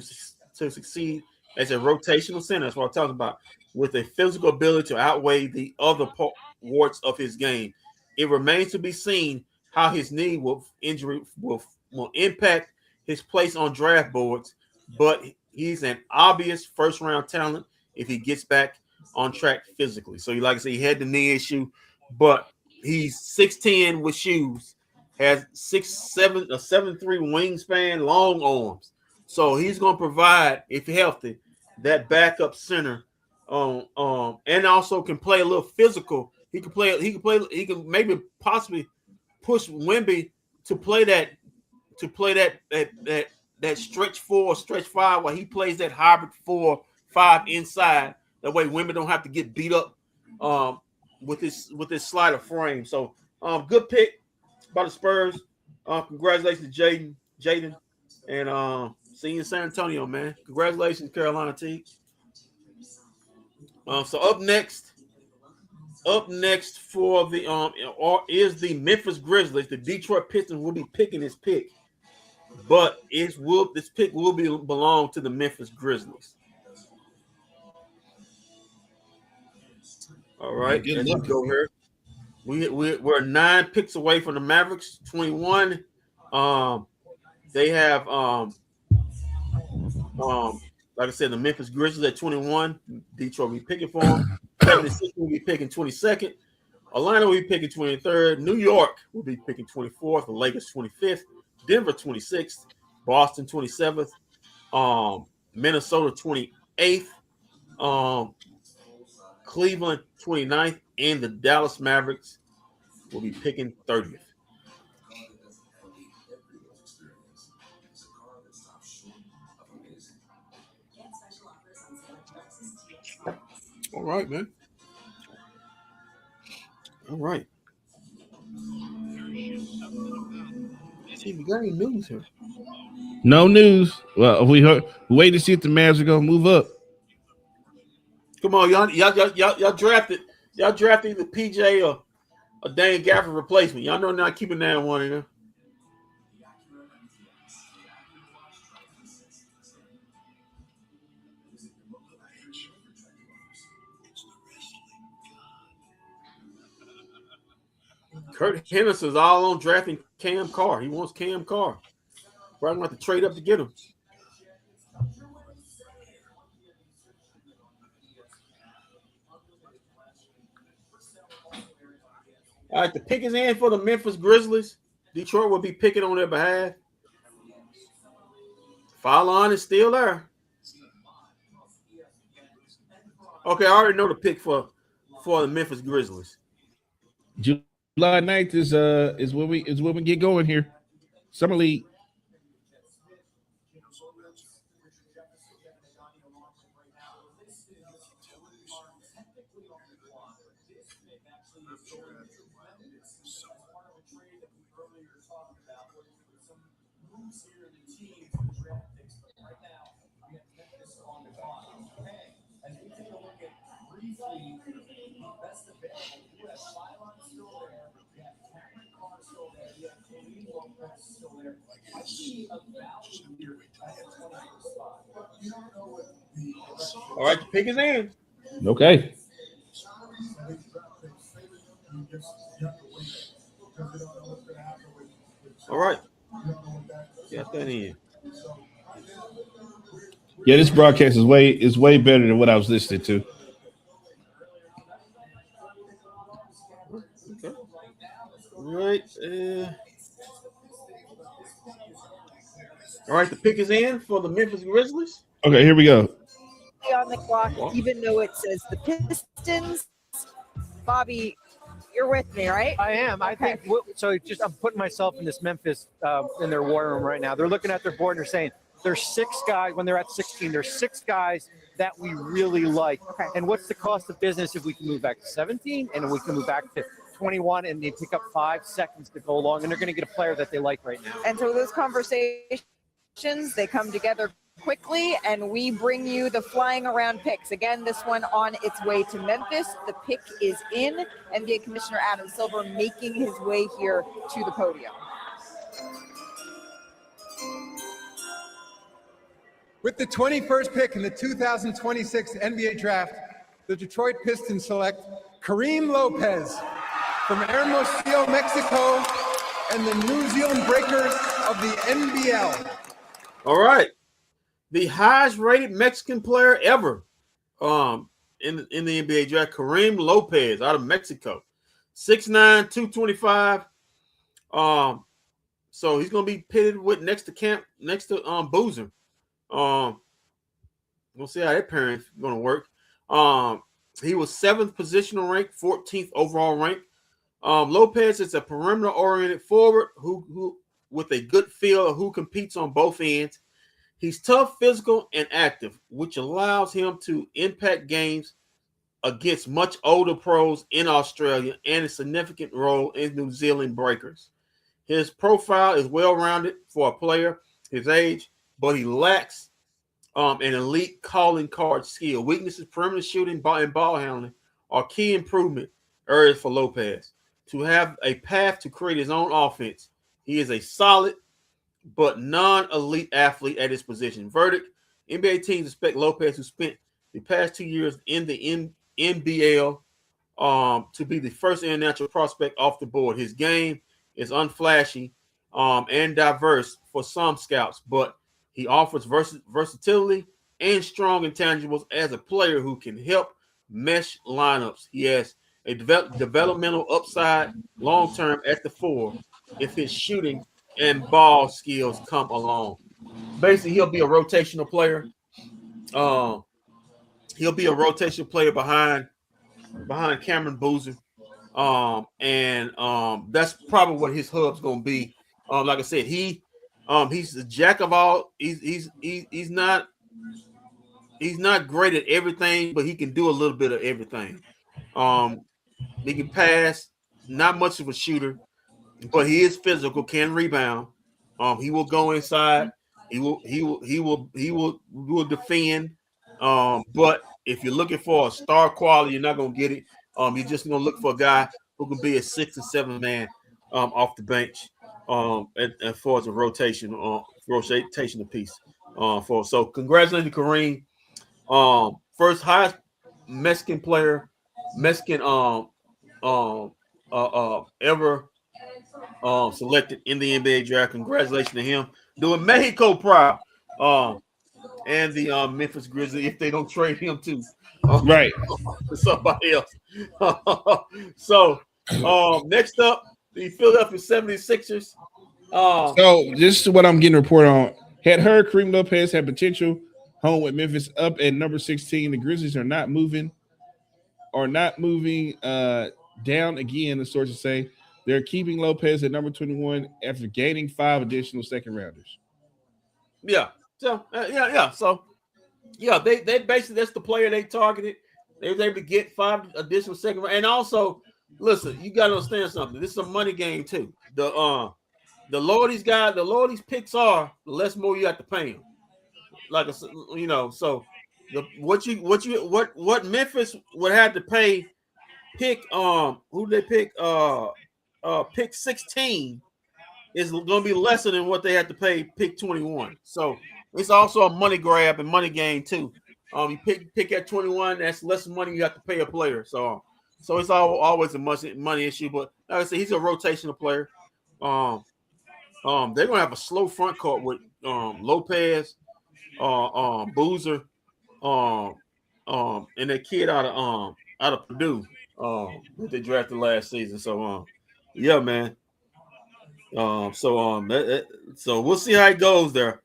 succeed as a rotational center. That's what I'm talking about, with a physical ability to outweigh the other warts of his game. It remains to be seen how his knee injury will impact his place on draft boards, but he's an obvious first-round talent if he gets back on track physically. So, like I said, he had the knee issue, but he's 6'10" with shoes, has 6'7", a 7'3" wingspan, long arms. So he's going to provide, if healthy, that backup center, and also can play a little physical. He can maybe possibly push Wemby to play that stretch 4, stretch 5, while he plays that hybrid 4-5 inside. That way, women don't have to get beat up with this slider frame. So, good pick by the Spurs. Congratulations to Jaden, and see you in San Antonio, man. Congratulations, Carolina T. So up next for the is the Memphis Grizzlies. The Detroit Pistons will be picking this pick, but this pick will belong to the Memphis Grizzlies. All right, Good as luck. we go here, we're 9 picks away from the Mavericks. 21. They have like I said, the Memphis Grizzlies at 21. Detroit will be picking for them. 76 will be picking 22nd. Atlanta will be picking 23rd. New York will be picking 24th. The Lakers 25th. Denver 26th. Boston 27th. Minnesota 28th. Cleveland 29th. And the Dallas Mavericks will be picking 30th. All right, man. All right. See, we got any news here? No news. Well, we wait to see if the Mavs are gonna move up. Come on, y'all drafted either PJ or a Dane Gafford replacement. Y'all know not keeping that one in there. Kurt Henderson's all on drafting Cam Carr. He wants Cam Carr. Probably gonna have to trade up to get him. All right, the pick is in for the Memphis Grizzlies. Detroit will be picking on their behalf. Fallon is still there. Okay, I already know the pick for the Memphis Grizzlies. July 9th is when we get going here. Summer League. All right, the pick is in. Okay. All right. Got that in. Yeah, this broadcast is way better than what I was listening to. Okay. All right. All right, the pick is in for the Memphis Grizzlies. Okay, here we go. On the clock, even though it says the Pistons. Bobby, you're with me, right? I am. I think so. I'm putting myself in this Memphis in their war room right now. They're looking at their board and they're saying there's 6 guys when they're at 16. There's 6 guys that we really like. Okay. And what's the cost of business if we can move back to 17 and we can move back to 21 and they pick up 5 seconds to go along and they're going to get a player that they like right now. And so those conversations, they come together quickly, and we bring you the flying around picks. Again, this one on its way to Memphis. The pick is in. NBA Commissioner Adam Silver making his way here to the podium. With the 21st pick in the 2026 NBA Draft, the Detroit Pistons select Kareem Lopez from Hermosillo, Mexico, and the New Zealand Breakers of the NBL. All right. The highest rated Mexican player ever in the NBA draft, Kareem Lopez out of Mexico. 6'9", 225. So he's gonna be pitted with next to Boozer. We'll see how that pairing is gonna work. He was 7th positional rank, 14th overall rank. Lopez is a perimeter-oriented forward who with a good feel of who competes on both ends. He's tough, physical, and active, which allows him to impact games against much older pros in Australia and a significant role in New Zealand Breakers. His profile is well-rounded for a player his age, but he lacks an elite calling card skill. Weaknesses, perimeter shooting, and ball handling are key improvement areas for Lopez. To have a path to create his own offense, he is a solid but non-elite athlete at his position. Verdict: NBA teams expect Lopez, who spent the past 2 years in the NBL, to be the first international prospect off the board. His game is unflashy and diverse for some scouts, but he offers versatility and strong intangibles as a player who can help mesh lineups. He has a developmental upside long-term at the 4 if his shooting and ball skills come along. Basically, he'll be a rotational player. He'll be a rotational player behind Cameron Boozer. That's probably what his hub's gonna be. Like I said, he's the jack of all. He's not great at everything, but he can do a little bit of everything. He can pass, not much of a shooter, but he is physical, can rebound. He will go inside. He will defend. But if you're looking for a star quality, you're not gonna get it. You're just gonna look for a guy who can be a 6 and 7 man off the bench. As far as a rotation piece. So congratulations, Kareem. First highest Mexican player, ever selected in the NBA draft. Congratulations to him. Doing Mexico proud. And the Memphis Grizzlies if they don't trade him too. Right. To somebody else. So next up, the Philadelphia 76ers. So this is what I'm getting report on. Had heard Kareem Lopez had potential home with Memphis up at number 16. The Grizzlies are not moving down again, the sources say. They're keeping Lopez at number 21 after gaining 5 additional second rounders. Yeah. So So they basically that's the player they targeted. They were able to get 5 additional second round. And also, listen, you gotta understand something. This is a money game too. The lower these picks are, the less more you have to pay them. Like so what Memphis would have to pay pick who they pick pick 16 is going to be lesser than what they had to pay pick 21. So it's also a money grab and money game too. You pick at 21, that's less money you have to pay a player. So it's always a money issue. But like I said, he's a rotational player. They're gonna have a slow front court with Lopez, Boozer, and that kid out of Purdue that they drafted last season. So yeah, man. So we'll see how it goes there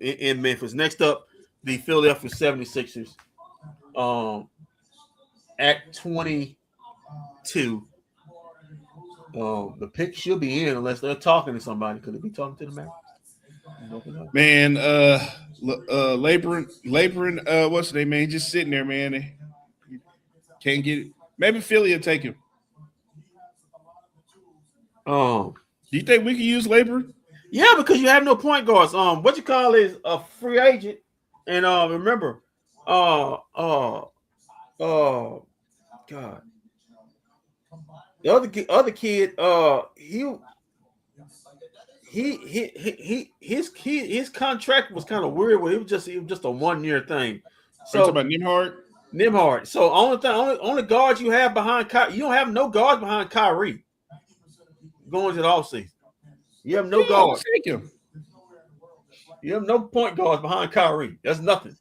in Memphis. Next up, the Philadelphia 76ers at 22. The pick should be in unless they're talking to somebody. Could it be talking to the man? Man, laboring, what's the name, man? Just sitting there, man. They can't get it. Maybe Philly will take him. Do you think we can use labor? Yeah, because you have no point guards. What you call is a free agent, and remember, God, the other kid, his contract was kind of weird. It was just a 1-year thing. So are you talking about Nembhard. So only guards you have behind Kyrie, you don't have no guards behind Kyrie going to the offseason. You have no guards. Take him. You have no point guards behind Kyrie. That's nothing.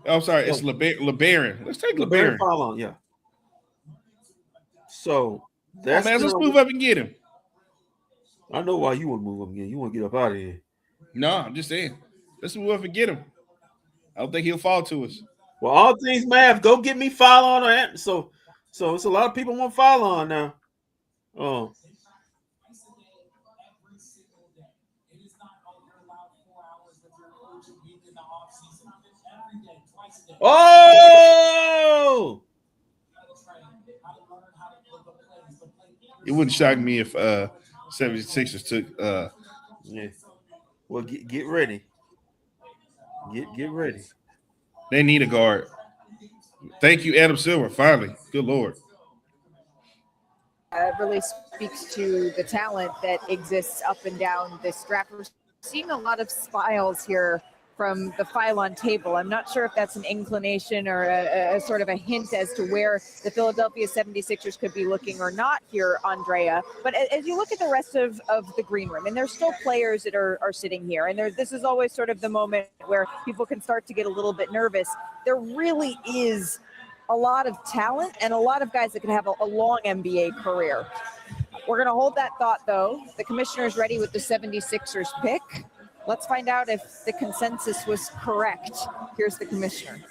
I'm sorry, it's LeBaron. Let's take LeBaron. Follow, yeah. So that's let's move up and get him. I know why you want to move up again. You want to get up out of here. No, I'm just saying. Let's move up and get him. I don't think he'll fall to us. Well, all things math, go get me follow on that. So it's a lot of people want follow on now. Oh! It wouldn't shock me if 76ers took yeah. Well, get ready. Get ready. They need a guard. Thank you, Adam Silver. Finally. Good Lord. It really speaks to the talent that exists up and down this draft. We're seeing a lot of smiles here from the Phylon table. I'm not sure if that's an inclination or a sort of a hint as to where the Philadelphia 76ers could be looking or not here, Andrea. But as you look at the rest of the green room, and there's still players that are sitting here, and this is always sort of the moment where people can start to get a little bit nervous. There really is a lot of talent and a lot of guys that can have a long NBA career. We're going to hold that thought, though. The commissioner is ready with the 76ers pick. Let's find out if the consensus was correct. Here's the commissioner.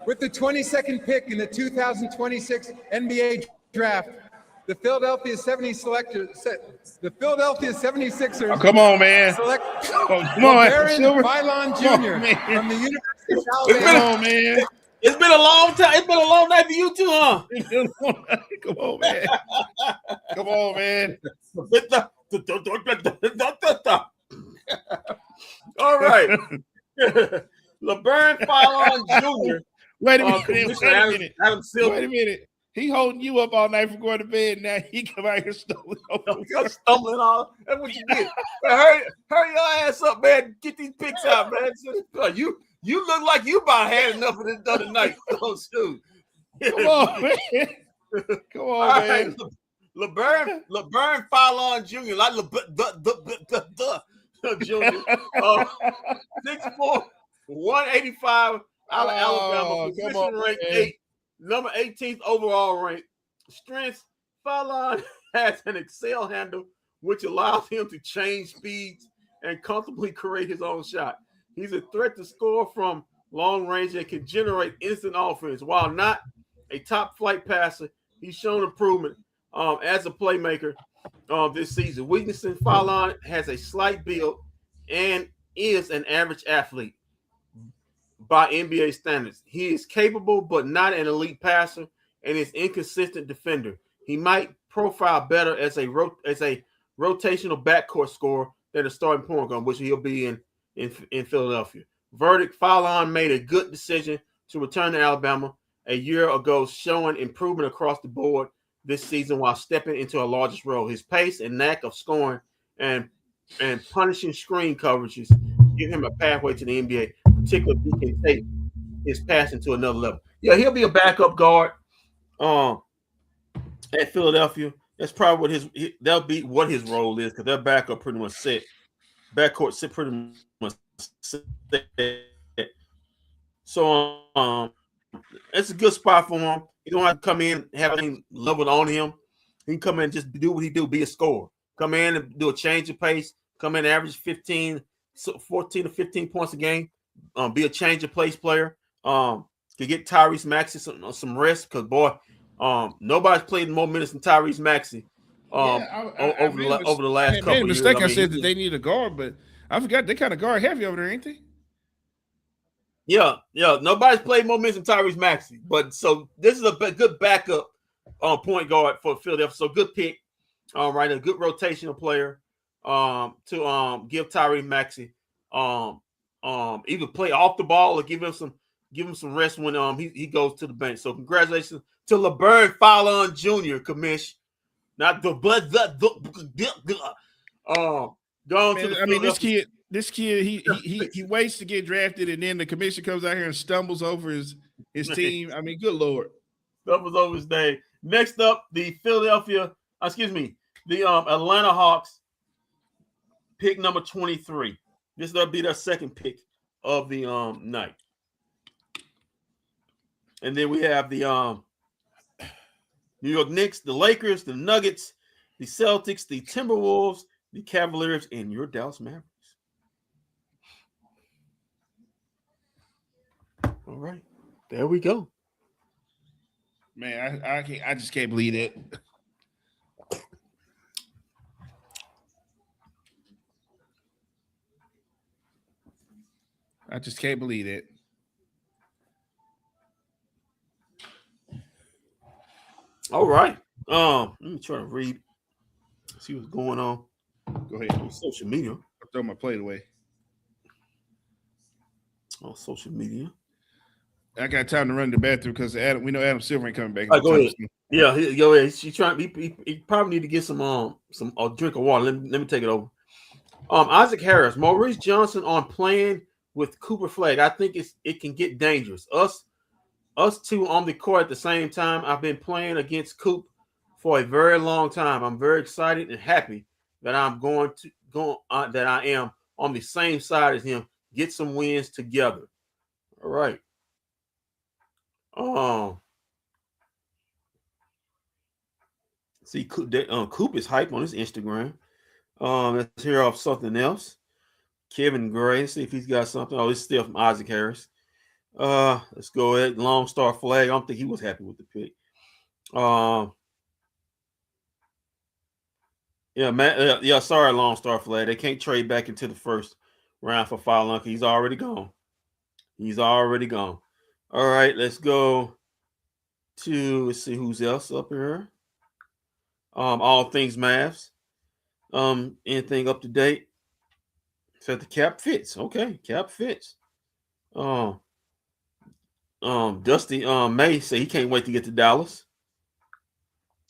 With the 22nd pick in the 2026 NBA draft, the Philadelphia 76ers. Oh, come on, man. Select come on, Phylon Jr. from the University of Alabama. Come on, man. It's been a long time. It's been a long night for you too, huh? Come on, man. Come on, man. All right. LeBaron Phylon Jr. Wait a minute. Adam Silver. Wait a minute. He holding you up all night from going to bed. Now he come out here stumbling. Stumbling all. That's what you get. Hurry your ass up, man. Get these picks out, man. You look like you about had enough of this other night. Oh, shoot. Come on, man. Come on, man. LeBurn Fallon Jr. Like Jr. 6'4", 185 out of Alabama. Position ranked 8, number 18th overall rank. Strengths: Fallon has an Excel handle, which allows him to change speeds and comfortably create his own shot. He's a threat to score from long range and can generate instant offense. While not a top flight passer, he's shown improvement as a playmaker this season. Weaknesses: Fallon has a slight build and is an average athlete by NBA standards. He is capable but not an elite passer and is inconsistent defender. He might profile better as a rotational backcourt scorer than a starting point guard, which he'll be in Philadelphia. Verdict: Fallon made a good decision to return to Alabama a year ago, showing improvement across the board this season while stepping into a largest role. His pace and knack of scoring and punishing screen coverages give him a pathway to the NBA, particularly if he can take his passing to another level. Yeah, he'll be a backup guard at Philadelphia. That's probably that'll be what his role is, because their backup pretty much set. Backcourt set pretty much set. So it's a good spot for him. You don't have to come in have anything leveled on him. He can come in and just do what he do, be a scorer. Come in and do a change of pace. Come in and average 14 to 15 points a game. Be a change of pace player. Could get Tyrese Maxey some rest, because boy, nobody's played more minutes than Tyrese Maxey over the last couple of years. Mistake. I said that they need a guard, but I forgot they kind of guard heavy over there, ain't they? Yeah. Nobody's played more minutes than Tyrese Maxey, but so this is a good backup point guard for Philadelphia. So good pick, right? A good rotational player to give Tyrese Maxey either play off the ball or give him some rest when he goes to the bench. So congratulations to LeBurn Fallon Jr. Commish, not the This kid, he waits to get drafted, and then the commission comes out here and stumbles over his team. I mean, good Lord. Stumbles over his name. Next up, the Atlanta Hawks, pick number 23. This will be their second pick of the night. And then we have the New York Knicks, the Lakers, the Nuggets, the Celtics, the Timberwolves, the Cavaliers, and your Dallas Mavericks. All right, there we go. Man, I just can't believe it. I just can't believe it. All right. Let me try to read, see what's going on. Go ahead. On social media. I'll throw my plate away. On social media. I got time to run to the bathroom because we know Adam Silver ain't coming back. Right, go ahead. Yeah, go ahead. He probably need to get some drink of water. Let me take it over. Isaac Harris, Maurice Johnson on playing with Cooper Flag. I think it can get dangerous. Us two on the court at the same time. I've been playing against Coop for a very long time. I'm very excited and happy that I'm that I am on the same side as him. Get some wins together. All right. See, Coop is hype on his Instagram. Let's hear off something else. Kevin Gray, see if he's got something. Oh, it's still from Isaac Harris. Let's go ahead. Long Star Flag. I don't think he was happy with the pick. Sorry, Long Star Flag. They can't trade back into the first round for Fallon. He's already gone. All right, let's go to, let's see who's else up here. All things Mavs. Anything up to date? Said the cap fits. Okay, cap fits. Dusty May say he can't wait to get to Dallas.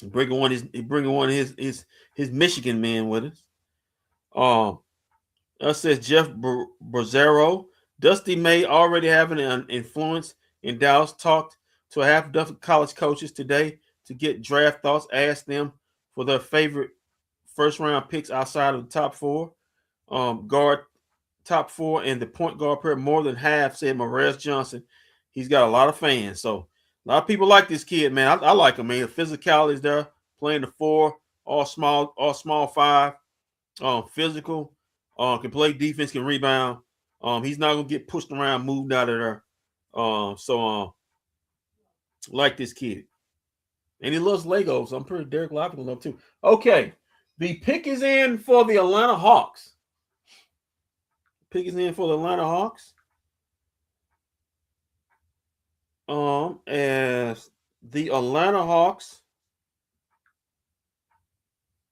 Bringing one of his Michigan men with us. That says Jeff Brazzero. Dusty may already have an influence in Dallas. Talked to a half dozen college coaches today to get draft thoughts. Asked them for their favorite first-round picks outside of the top four. Guard top four and the point guard pair. More than half said Morez Johnson. He's got a lot of fans. So a lot of people like this kid, man. I like him, man. The physicality is there. Playing the four, all small five. Physical. Can play defense, can rebound. He's not gonna get pushed around, moved out of there. Like this kid. And he loves Legos. So I'm pretty Derek Lively will love too. Okay. The pick is in for the Atlanta Hawks. As the Atlanta Hawks,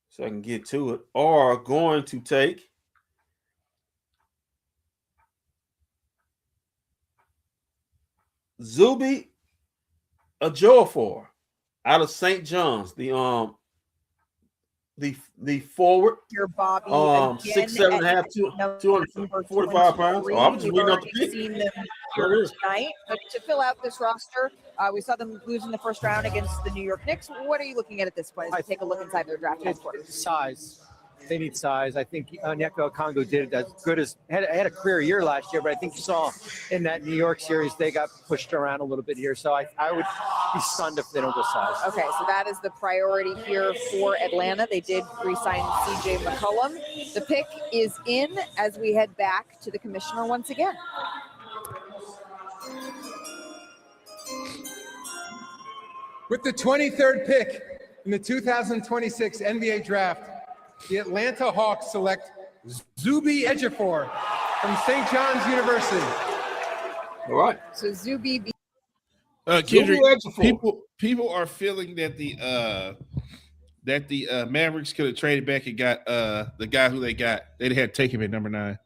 so I can get to it, are going to take Zuby Ejiofor out of St. John's. The forward, Your Bobby, 6'7" and a half, 245 pounds. Oh, I'm just reading off the pick. Seen them here tonight, but to fill out this roster, we saw them lose in the first round against the New York Knicks. What are you looking at this point? As we take a look inside their draft passport. Size. They need size. I think Onyeka Okongwu did as good as had a career year last year, but I think you saw in that New York series they got pushed around a little bit here. So I would be stunned if they don't go size. Okay, so that is the priority here for Atlanta. They did re-sign CJ McCollum. The pick is in as we head back to the commissioner once again. With the 23rd pick in the 2026 NBA Draft, the Atlanta Hawks select Zuby Ejiofor from St. John's University. All right. So Zuby. Kendrick, people are feeling that the Mavericks could have traded back and got the guy who they got. They'd had to take him at number 9.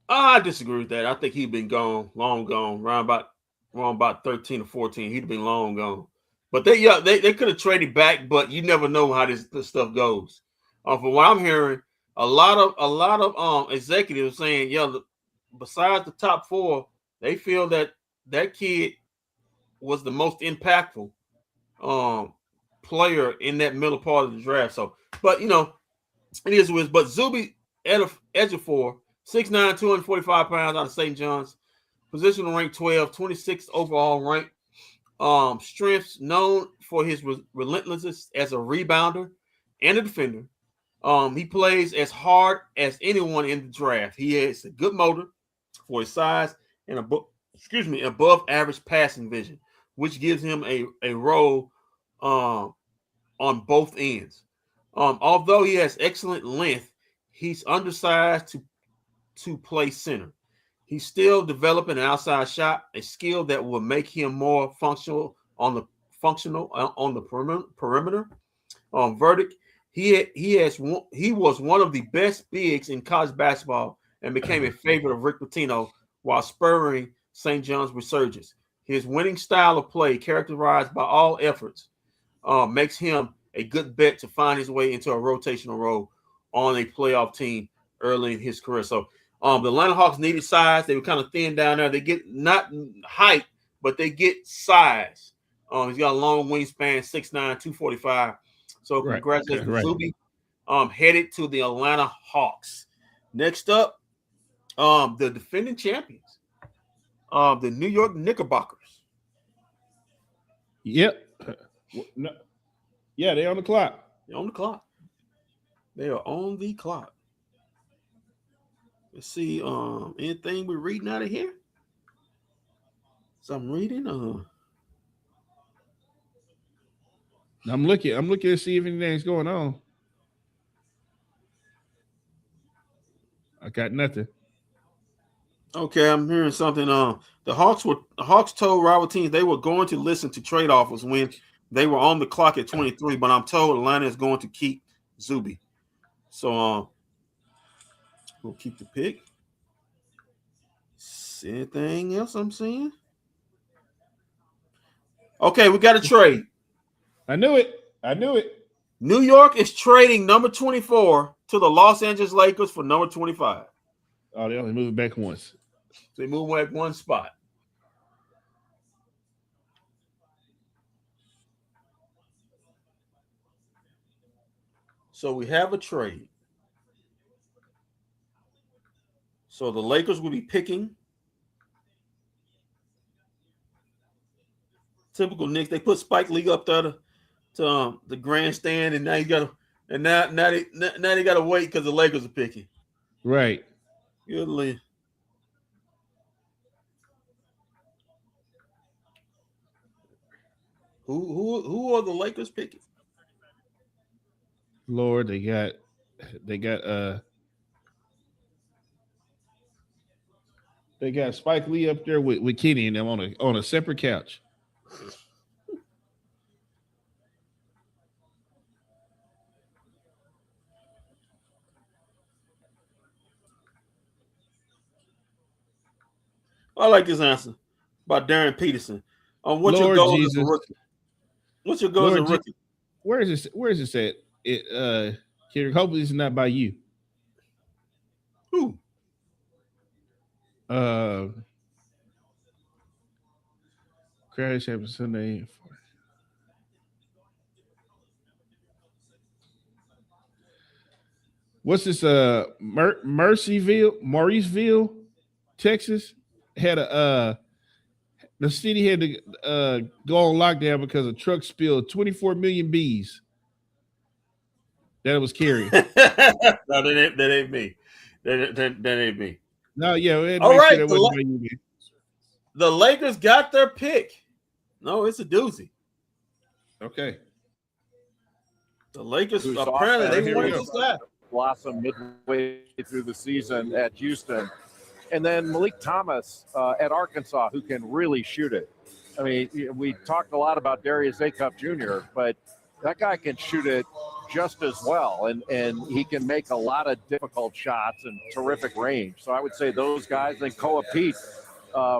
I disagree with that. I think he'd been gone, long gone, around about 13 or 14. He'd have been long gone. But they could have traded back, but you never know how this stuff goes. From what I'm hearing, a lot of executives saying, besides the top 4, they feel that kid was the most impactful player in that middle part of the draft. So, but it is what it is. But Zuby Ejiofor, 6'9", 245 pounds, out of St. John's, positional rank 12, 26th overall rank. Strengths known for his relentlessness as a rebounder and a defender. He plays as hard as anyone in the draft. He has a good motor for his size and above average passing vision, which gives him a role on both ends. Although he has excellent length, he's undersized to play center. He's still developing an outside shot, a skill that will make him more functional on the perimeter. Verdict: he was one of the best bigs in college basketball and became a favorite of Rick Pitino while spurring St. John's resurgence. His winning style of play, characterized by all efforts, makes him a good bet to find his way into a rotational role on a playoff team early in his career. So. The Atlanta Hawks needed size. They were kind of thin down there. They get not height, but they get size. He's got a long wingspan, 6'9", 245. So congratulations, Zuby. Headed to the Atlanta Hawks. Next up, the defending champions, the New York Knickerbockers. Yep. Yeah, they're on the clock. They're on the clock. They are on the clock. Let's see, anything we're reading out of here? So I'm reading. I'm looking to see if anything's going on. I got nothing. Okay, I'm hearing something. The Hawks told rival teams they were going to listen to trade offers when they were on the clock at 23, but I'm told Atlanta is going to keep Zuby. So we'll keep the pick. Anything else I'm seeing? Okay, we got a trade. I knew it. New York is trading number 24 to the Los Angeles Lakers for number 25. Oh, they only moved back once. So they moved back one spot. So we have a trade. So the Lakers will be picking. Typical Knicks. They put Spike Lee up there to the grandstand, and now you got to, and now they got to wait because the Lakers are picking. Right. Goodly. Who are the Lakers picking? Lord, they got Spike Lee up there with Kenny and them on a separate couch. I like this answer by Darren Peterson. What's Lord your goal Jesus. as a rookie? What's your goal as a rookie? Where is this? Where is this at? Kendrick, hopefully it's not by you. Who? Crash happens Sunday. What's this? Mauriceville, Texas had the city had to go on lockdown because a truck spilled 24 million bees that it was carrying. No, that ain't me. That ain't me. No, yeah. All right. The Lakers got their pick. No, it's a doozy. Okay. The Lakers apparently they wanted this guy. Blossom midway through the season at Houston. And then Malik Thomas at Arkansas, who can really shoot it. I mean, we talked a lot about Darius Acup Jr., but that guy can shoot it just as well. And he can make a lot of difficult shots and terrific range. So I would say those guys. Then Koa Pete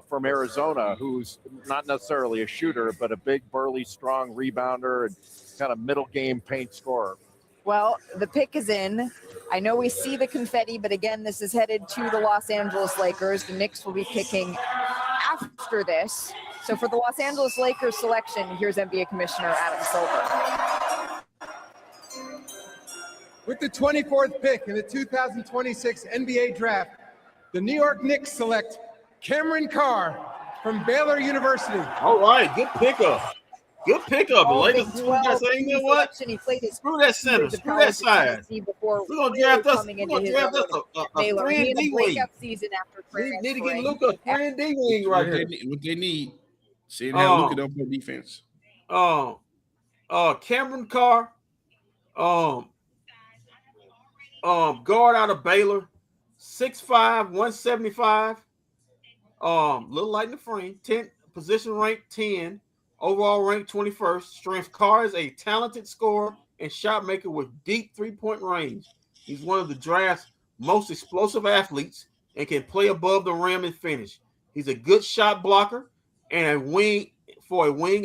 from Arizona, who's not necessarily a shooter, but a big, burly, strong rebounder and kind of middle game paint scorer. Well, the pick is in. I know we see the confetti, but again, this is headed to the Los Angeles Lakers. The Knicks will be picking after this. So for the Los Angeles Lakers selection, here's NBA Commissioner Adam Silver. With the 24th pick in the 2026 NBA Draft, the New York Knicks select Cameron Carr from Baylor University. All right, good pickup. Good pickup. The Lakers, you know what? Screw that center. Screw that side. We're going to draft us. We're going to draft us a 3-and-D wing. We need to get Luka a 3-and-D wing right here. What they need. See how Luka don't play defense. Cameron Carr, guard out of Baylor, 6'5", 175. Little light in the frame. 10 position rank 10. Overall rank 21st. Strength. Carr is a talented scorer and shot maker with deep three-point range. He's one of the draft's most explosive athletes and can play above the rim and finish. He's a good shot blocker and a wing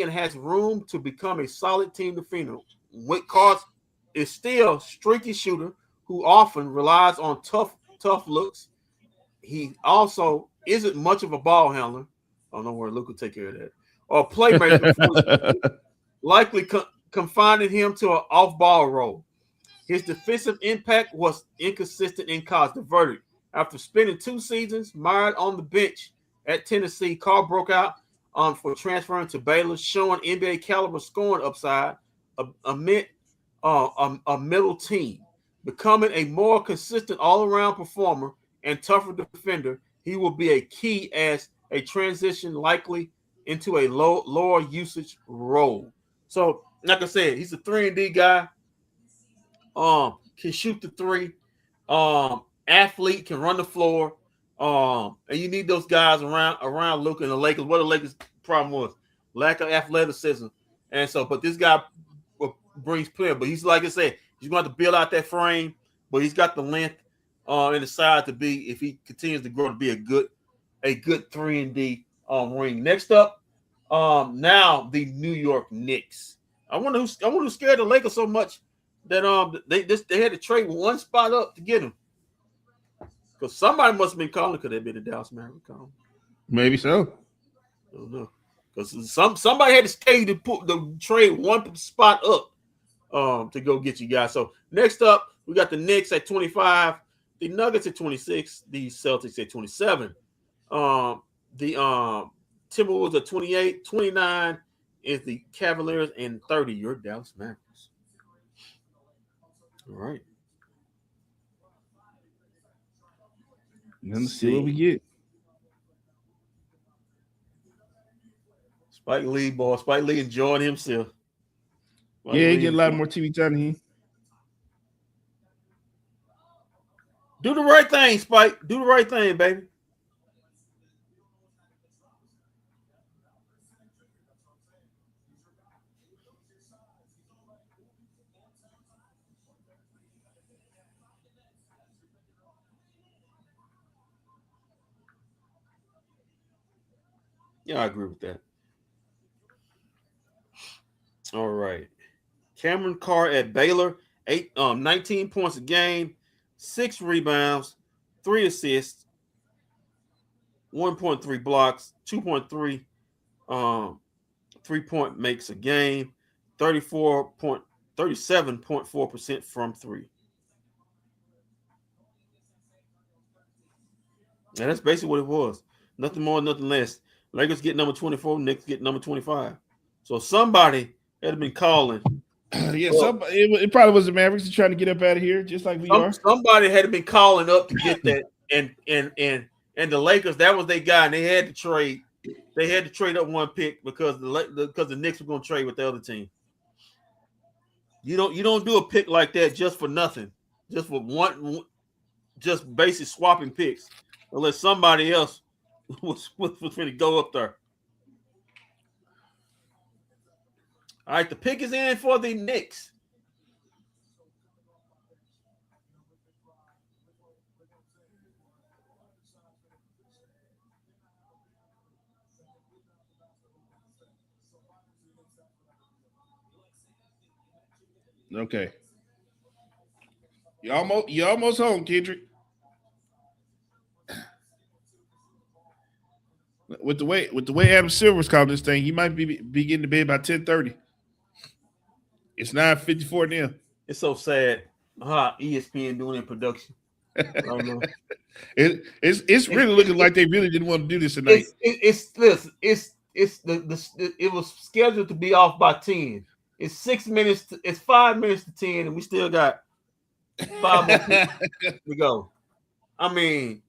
and has room to become a solid team defender. Carr is still a streaky shooter who often relies on tough looks. He also isn't much of a ball handler. I don't know where Luke will take care of that. Or playmaker, likely confining him to an off-ball role. His defensive impact was inconsistent in college. The verdict: after spending 2 seasons mired on the bench at Tennessee, Carr broke out for transferring to Baylor, showing NBA caliber scoring upside amid a middle team. Becoming a more consistent all-around performer and tougher defender, he will be a key as a transition likely into a lower usage role. So, like I said, he's a 3-and-D guy. Can shoot the three. Athlete, can run the floor. And you need those guys around Luka and the Lakers. What the Lakers' problem was? Lack of athleticism. And so, but this guy brings player. But he's, like I said, he's going to have to build out that frame, but he's got the length and the size to be, if he continues to grow, to be a good 3-and-D ring. Next up, now the New York Knicks. I wonder who scared the Lakers so much that they had to trade one spot up to get him. Because somebody must have been calling. Could have been the Dallas Mavericks calling. Maybe so. I don't know. Because somebody had to stay to put the trade one spot up to go get you guys. So next up, we got the Knicks at 25, the Nuggets at 26, the Celtics at 27. The Timberwolves at 28, 29 is the Cavaliers, and 30, your Dallas Mavericks. All right. Let's see what we get. Spike Lee, boy. Spike Lee enjoying himself. Spike Yeah, he Lee get a lot more TV time than he. Do the right thing, Spike. Do the right thing, baby. Yeah, I agree with that. All right. Cameron Carr at Baylor, 19 points a game, 6 rebounds, 3 assists, 1.3 blocks, 2.3 3-point makes a game, 37.4% from 3. And that's basically what it was. Nothing more, nothing less. Lakers get number 24, Knicks get number 25. So somebody had been calling. Yeah, it probably was the Mavericks trying to get up out of here, just like we are. Somebody had been calling up to get that, and the Lakers, that was their guy, and they had to trade. They had to trade up one pick because the Knicks were going to trade with the other team. You don't do a pick like that just for nothing, just for just basic swapping picks, unless somebody else was going to go up there. All right, the pick is in for the Knicks. Okay. You almost home, Kendrick. With the way Adam Silver's calling this thing, he might be getting to bed by 10:30. It's 9:54 now. It's so sad. ESPN doing in production. It's really looking like they really didn't want to do this tonight. It was scheduled to be off by 10. It's 6 minutes. It's 5 minutes to 10, and we still got 5 more to go. I mean,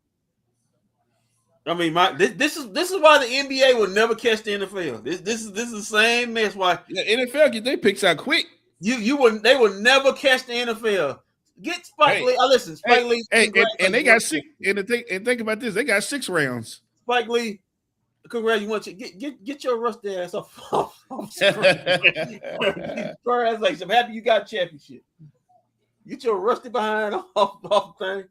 this is why the NBA will never catch the NFL. This is the same mess. Why NFL get their picks out quick. They will never catch the NFL. Get Spike Lee. Listen, Spike Lee. And they got 6. And think about this, they got 6 rounds. Spike Lee, congratulations. Get your rusty ass off screen. I'm happy you got a championship. Get your rusty behind off thing,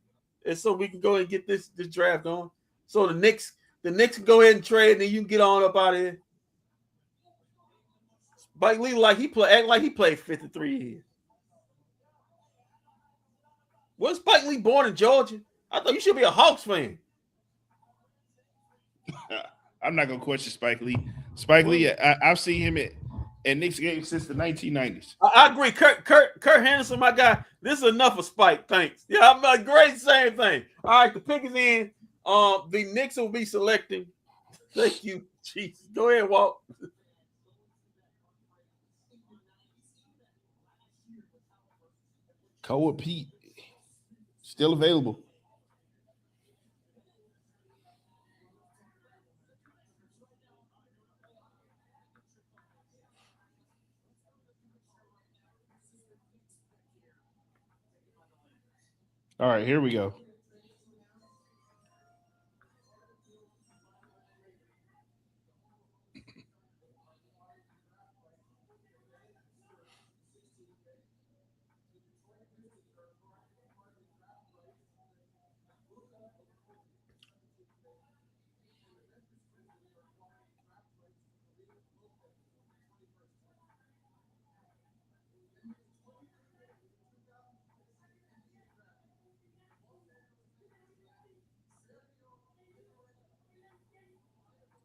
and so we can go and get this draft on. So the Knicks can go ahead and trade, and then you can get on up out of here. Spike Lee act like he played 53 years. Was Spike Lee born in Georgia? I thought you should be a Hawks fan. I'm not gonna question Spike Lee. Spike Lee, I've seen him at Knicks games since the 1990s. I agree. Kurt Henderson, my guy. This is enough of Spike. Thanks. Yeah, I'm a great same thing. All right, the pick is in. The Knicks will be selecting. Thank you. Jeez. Go ahead, Walt. Koa Pete still available. All right, here we go.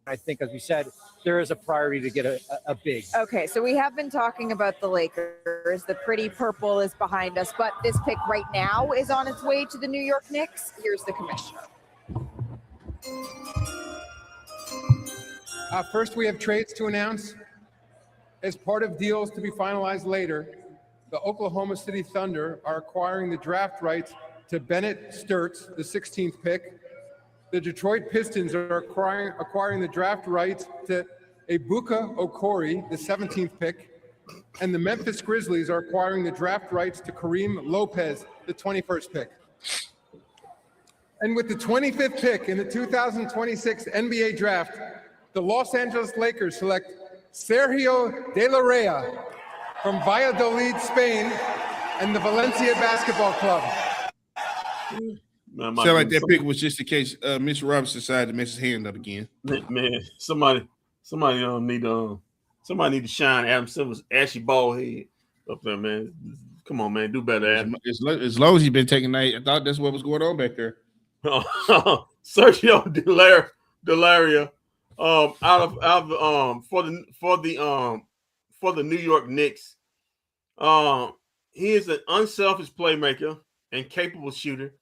I think, as we said, there is a priority to get a big. Okay, so we have been talking about the Lakers. The pretty purple is behind us, but this pick right now is on its way to the New York Knicks. Here's the commissioner. First, we have trades to announce. As part of deals to be finalized later, the Oklahoma City Thunder are acquiring the draft rights to Bennett Sturts, the 16th pick. The Detroit Pistons are acquiring the draft rights to Ebuka Okori, the 17th pick. And the Memphis Grizzlies are acquiring the draft rights to Kareem Lopez, the 21st pick. And with the 25th pick in the 2026 NBA draft, the Los Angeles Lakers select Sergio De La Rey from Valladolid, Spain, and the Valencia Basketball Club. Sound like that pick was just in case Mr. Robinson decided to mess his hand up again. Man, somebody need to shine Adam Silver's ashy bald head up there, man. Come on, man, do better, Adam. As long as he's been taking night, I thought that's what was going on back there. Sergio Delaria, for the New York Knicks. He is an unselfish playmaker and capable shooter.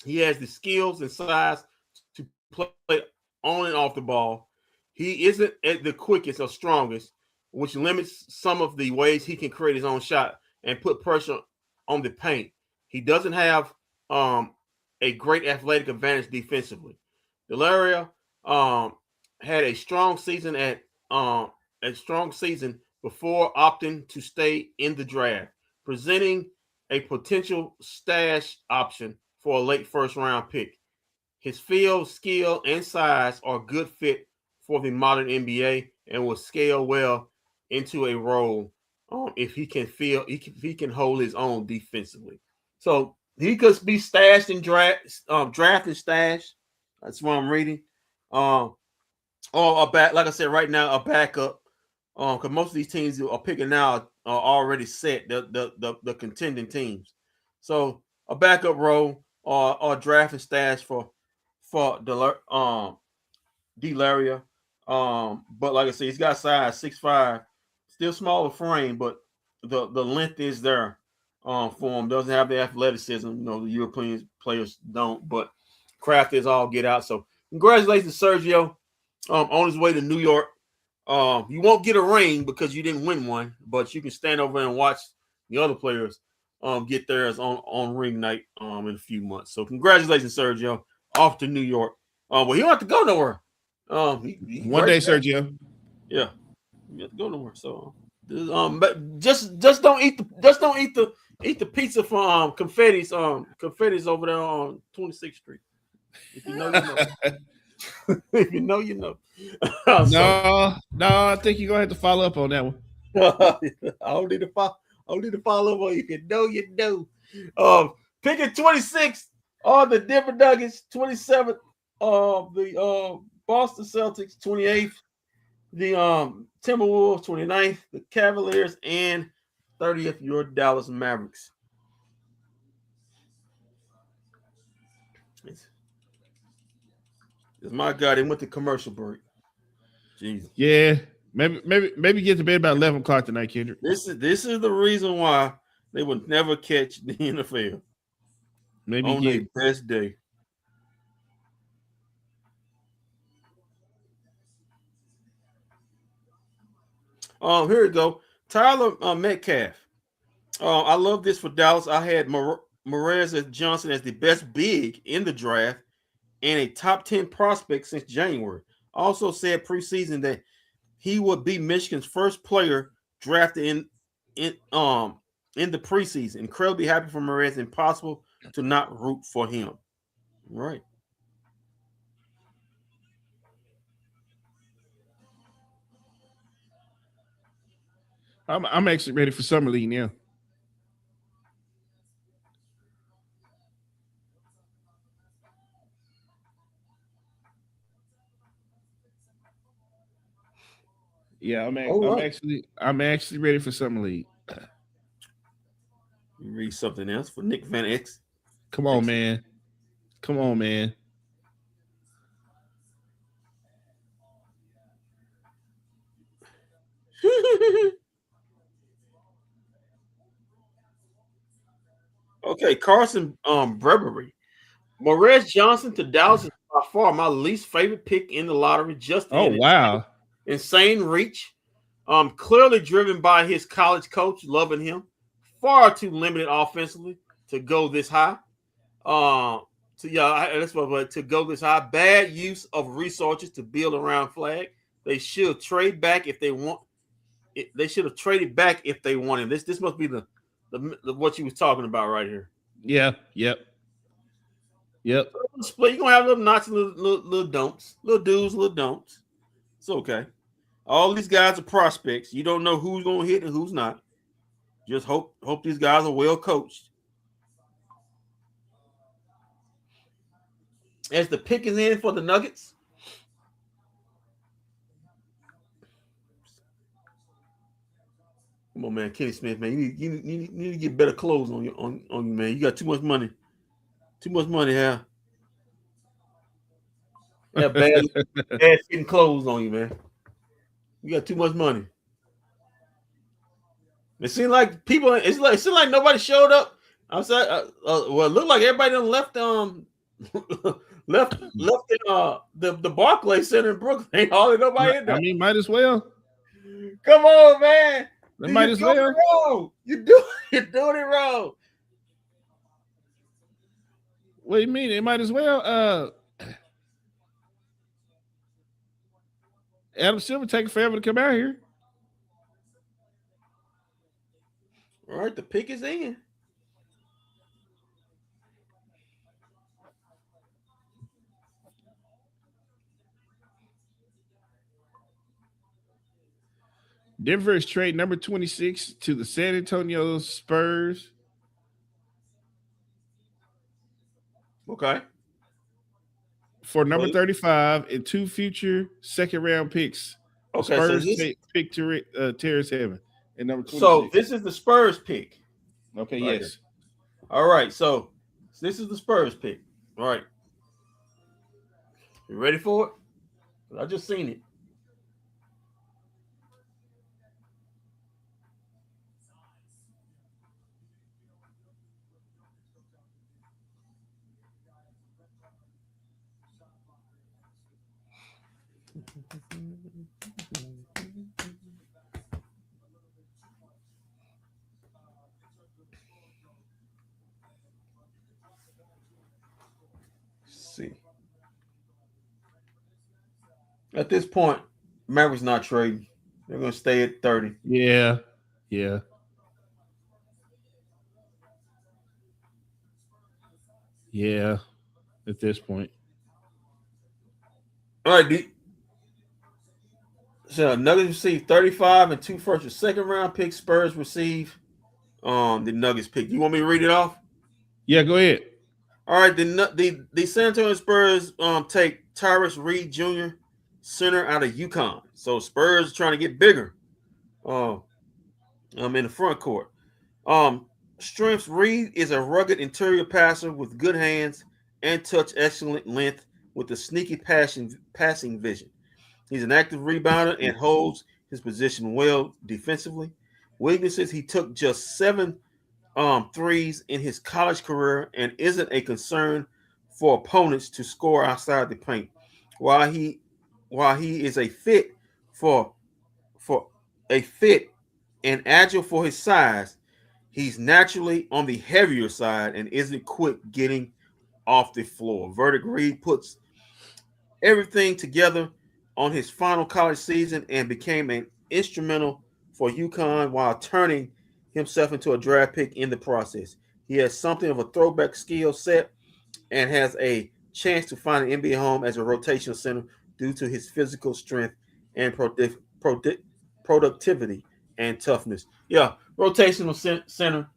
He has the skills and size to play on and off the ball. He isn't at the quickest or strongest, which limits some of the ways he can create his own shot and put pressure on the paint. He doesn't have a great athletic advantage defensively. Delaria had a strong season before opting to stay in the draft, presenting a potential stash option for a late first-round pick. His field, skill, and size are a good fit for the modern NBA and will scale well into a role if he can hold his own defensively. So he could be stashed in draft and stashed. That's what I'm reading. Or a back, like I said, right now a backup. Because most of these teams are picking now are already set. The contending teams. So a backup role or draft and stash for Delaria. But like I said, he's got size 6'5", still smaller frame, but the length is there for him. Doesn't have the athleticism, the European players don't, but craft is all get out. So congratulations, Sergio, on his way to New York. You won't get a ring because you didn't win one, but you can stand over and watch the other players get theirs on ring night in a few months. So congratulations, Sergio, off to New York. Well, he don't have to go nowhere. One day, Sergio. Yeah, you have to go nowhere. So, but just don't eat the pizza from Confetti's over there on 26th Street. If you know, you know. If you know, you know. No, I think you're gonna have to follow up on that one. I don't need to follow up on you. You know. Picking 26 are the Denver Nuggets, 27th the Boston Celtics, 28th the Timberwolves, 29th the Cavaliers, and 30th your Dallas Mavericks. My God, they went to commercial break. Jesus. Yeah, maybe get to bed about 11 o'clock tonight, Kendrick. This is the reason why they would never catch the NFL. Maybe on their best day. Here we go. Tyler Metcalf. I love this for Dallas. I had Morez Johnson as the best big in the draft and a top 10 prospect since January. Also said preseason that he would be Michigan's first player drafted in the preseason. Incredibly happy for Morez. Impossible to not root for him. Right. I'm actually ready for summer league now. Yeah, I'm actually ready for summer league. Read something else for Nick Van X. Come on, man. Okay, Carson Brewery. Morez Johnson to Dallas is by far my least favorite pick in the lottery. Just wow. Insane reach. Clearly driven by his college coach, loving him. Far too limited offensively to go this high. To go this high. Bad use of resources to build around Flag. They should trade back if they want. They should have traded back if they wanted. This must be the what you was talking about right here. Yeah. Yep. Split. You're gonna have little knots, little dumps, little do's, little don'ts. It's okay. All these guys are prospects. You don't know who's gonna hit and who's not. Just hope these guys are well coached. As the pick is in for the Nuggets. Come on, man, Kenny Smith, man. You need to get better clothes on you, man. You got too much money. Too much money, Hal. Have bad fitting clothes on you, man. You got too much money. It seemed like people. It seemed like nobody showed up. I'm sorry. Well, it looked like everybody done left. Left the Barclays Center in Brooklyn. Ain't hardly nobody in there. I mean, might as well. Come on, man. They might as well. You're doing it wrong. What do you mean? They might as well. Adam Silver taking forever to come out here. All right, the pick is in. Denver is trade number 26 to the San Antonio Spurs. Okay. For number 35 and 2 future second-round picks. Okay, Spurs pick Terrence Hammond at number 26. So this is the Spurs pick. Okay, right yes. Here. All right, so this is the Spurs pick. All right. You ready for it? I just seen it. See. At this point, Mavericks not trading. They're going to stay at 30. Yeah. Yeah, at this point. All right, so Nuggets receive 35 and 2 first and second round picks. Spurs receive the Nuggets pick. You want me to read it off? Yeah, go ahead. All right, the San Antonio Spurs take Tyrus Reed Jr., center out of UConn. So Spurs trying to get bigger. In the front court. Strengths: Reed is a rugged interior passer with good hands and touch excellent length with a sneaky passing vision. He's an active rebounder and holds his position well defensively. Weaknesses: he took just 7 threes in his college career and isn't a concern for opponents to score outside the paint. While he is a fit and agile for his size, he's naturally on the heavier side and isn't quick getting off the floor. Verdict: Reed puts everything together on his final college season and became an instrumental for UConn while turning himself into a draft pick in the process. He has something of a throwback skill set and has a chance to find an NBA home as a rotational center due to his physical strength and productivity and toughness. Yeah, rotational center.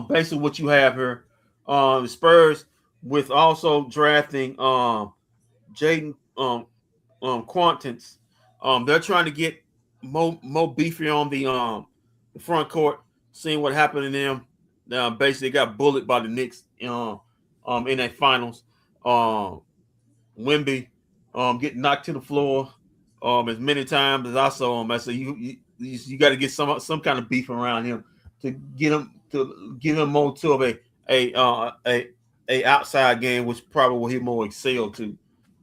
Basically what you have here. The Spurs with also drafting Jaden Quantance. They're trying to get Mo Beefy on the front court, seeing what happened to them. Basically got bullied by the Knicks in that finals. Wemby getting knocked to the floor as many times as I saw him. I said you got to get some kind of beef around him to get him to give him more to of a outside game, which probably will he more excel to,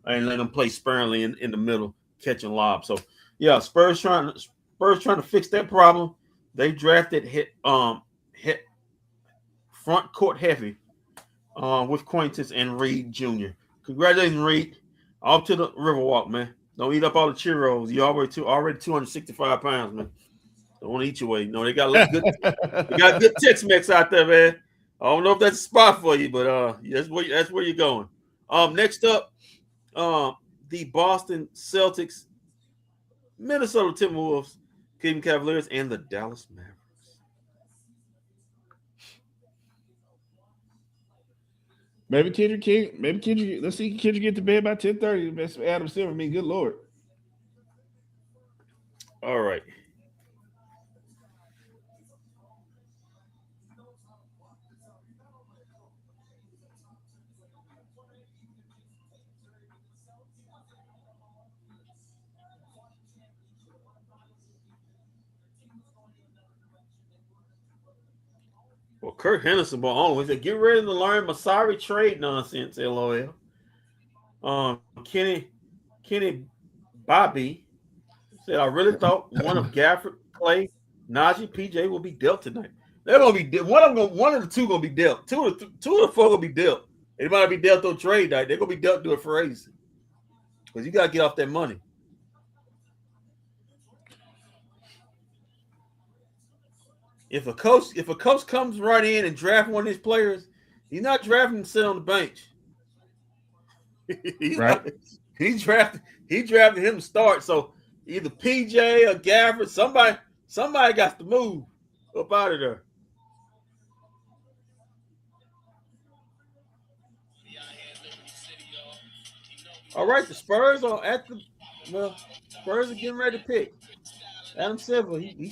and let him play sparingly in the middle, catching lobs. So yeah, Spurs trying to fix that problem. They drafted hit front court heavy with Quaintance and Reed Jr. Congratulations, Reed. Off to the Riverwalk, man. Don't eat up all the Cheerios. You already 265 pounds, man. Don't want to eat your way. No, they got good. They got good Tex-Mex out there, man. I don't know if that's a spot for you, but that's where you're going. Next up, the Boston Celtics, Minnesota Timberwolves, Cleveland Cavaliers, and the Dallas Mavericks. Maybe Kendrick. Let's see Kendrick get to bed by 10:30. That's Adam Silver. I mean, good Lord. All right. Well, Kurt Henderson, but always said, get ready to learn Masari trade nonsense, LOL. Kenny Bobby said, I really thought one of Gafford, Clay, Najee, PJ will be dealt tonight. They're gonna be one of the two gonna be dealt. Two of the four gonna be dealt. They might be dealt on trade night. They're gonna be dealt to it for agency. Because you gotta get off that money. If a coach comes right in and draft one of his players, he's not drafting to sit on the bench. He drafted him to start. So either PJ or Gafford, somebody got to move up out of there. All right, the Spurs are Spurs are getting ready to pick. Adam Silver, he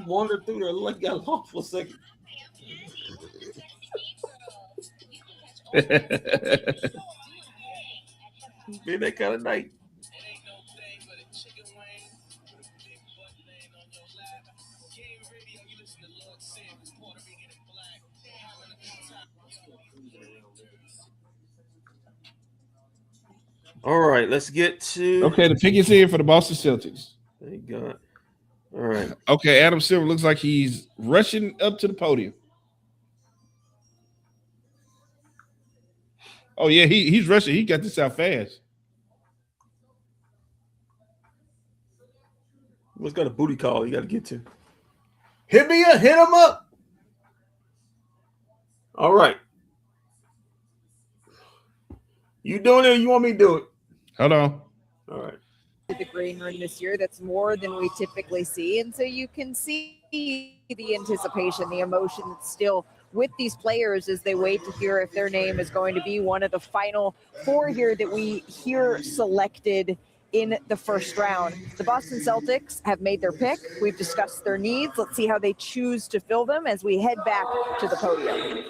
wandered through there, like he got lost for a second. Been that kind of night. All right, let's get to. Okay, the pick is here for the Boston Celtics. Thank God. All right. Okay, Adam Silver looks like he's rushing up to the podium. Oh yeah, he's rushing. He got this out fast. What's got a booty call you got to get to? Hit him up. All right. You doing it or you want me to do it? Hold on. All right. The green room this year, that's more than we typically see. And so you can see the anticipation, the emotion still with these players as they wait to hear if their name is going to be one of the final four here that we hear selected in the first round. The Boston Celtics have made their pick. We've discussed their needs. Let's see how they choose to fill them as we head back to the podium.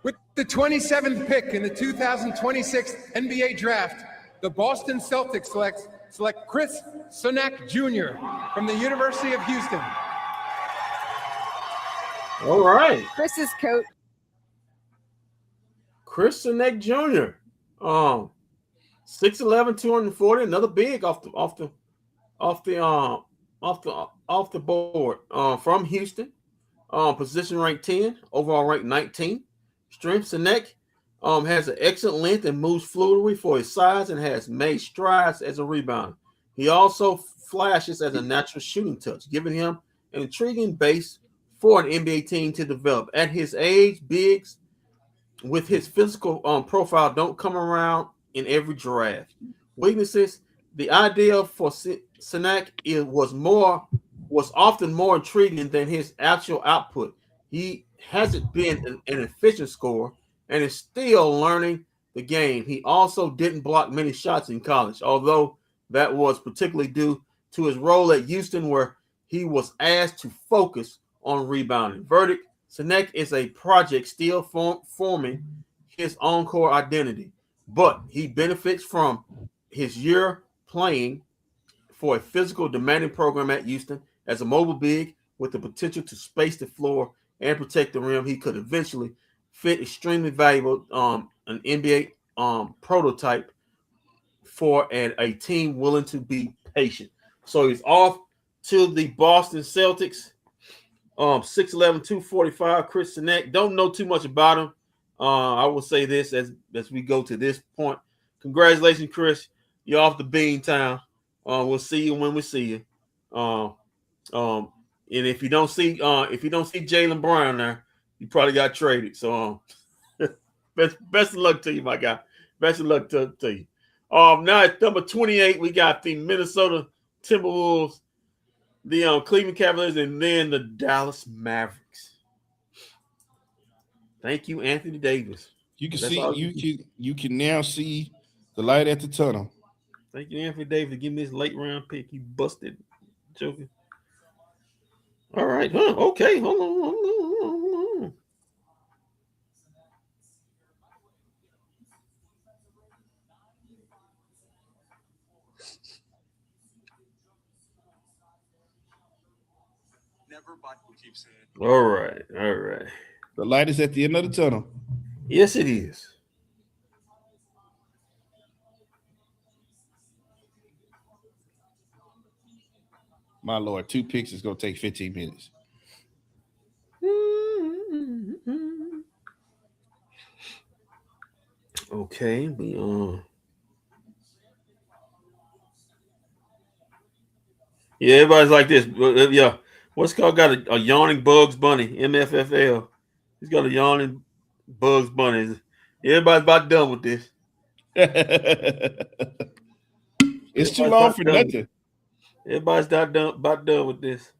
With the 27th pick in the 2026 NBA Draft, the Boston Celtics select Chris Sunak Jr. from the University of Houston. All right. Chris's coach. Chris Sunak Jr. 6'11", 240, another big off the board. From Houston. Position ranked 10, overall ranked 19. Strength, Sunak has an excellent length and moves fluidly for his size and has made strides as a rebounder. He also flashes as a natural shooting touch, giving him an intriguing base for an NBA team to develop. At his age, bigs with his physical profile don't come around in every draft. Weaknesses, the idea for Sunak was often more intriguing than his actual output. He hasn't been an efficient scorer and is still learning the game. He also didn't block many shots in college, although that was particularly due to his role at Houston, where he was asked to focus on rebounding. Verdict, Sunak is a project still forming his own core identity, but he benefits from his year playing for a physical demanding program at Houston. As a mobile big with the potential to space the floor and protect the rim, he could eventually fit extremely valuable an NBA prototype for a team willing to be patient. So he's off to the Boston Celtics. 6'11", 245, Chris Sinek. Don't know too much about him. I will say this as we go to this point. Congratulations, Chris. You're off the bean town. We'll see you when we see you. And if you don't see Jaylen Brown there, you probably got traded. So best of luck to you, my guy. Best of luck to you. Now at number 28, we got the Minnesota Timberwolves, the Cleveland Cavaliers, and then the Dallas Mavericks. Thank you, Anthony Davis. You can you can now see the light at the tunnel. Thank you, Anthony Davis. Give me this late round pick. You busted, joking. All right, huh? Okay, hold on. All right. The light is at the end of the tunnel. Yes, it is. My Lord, 2 picks is going to take 15 minutes. Okay, yeah, everybody's like this. Yeah, what's called got a yawning Bugs Bunny, MFFL. He's got a yawning Bugs Bunny. Everybody's about done with this. It's too long for nothing. Everybody's about done with this.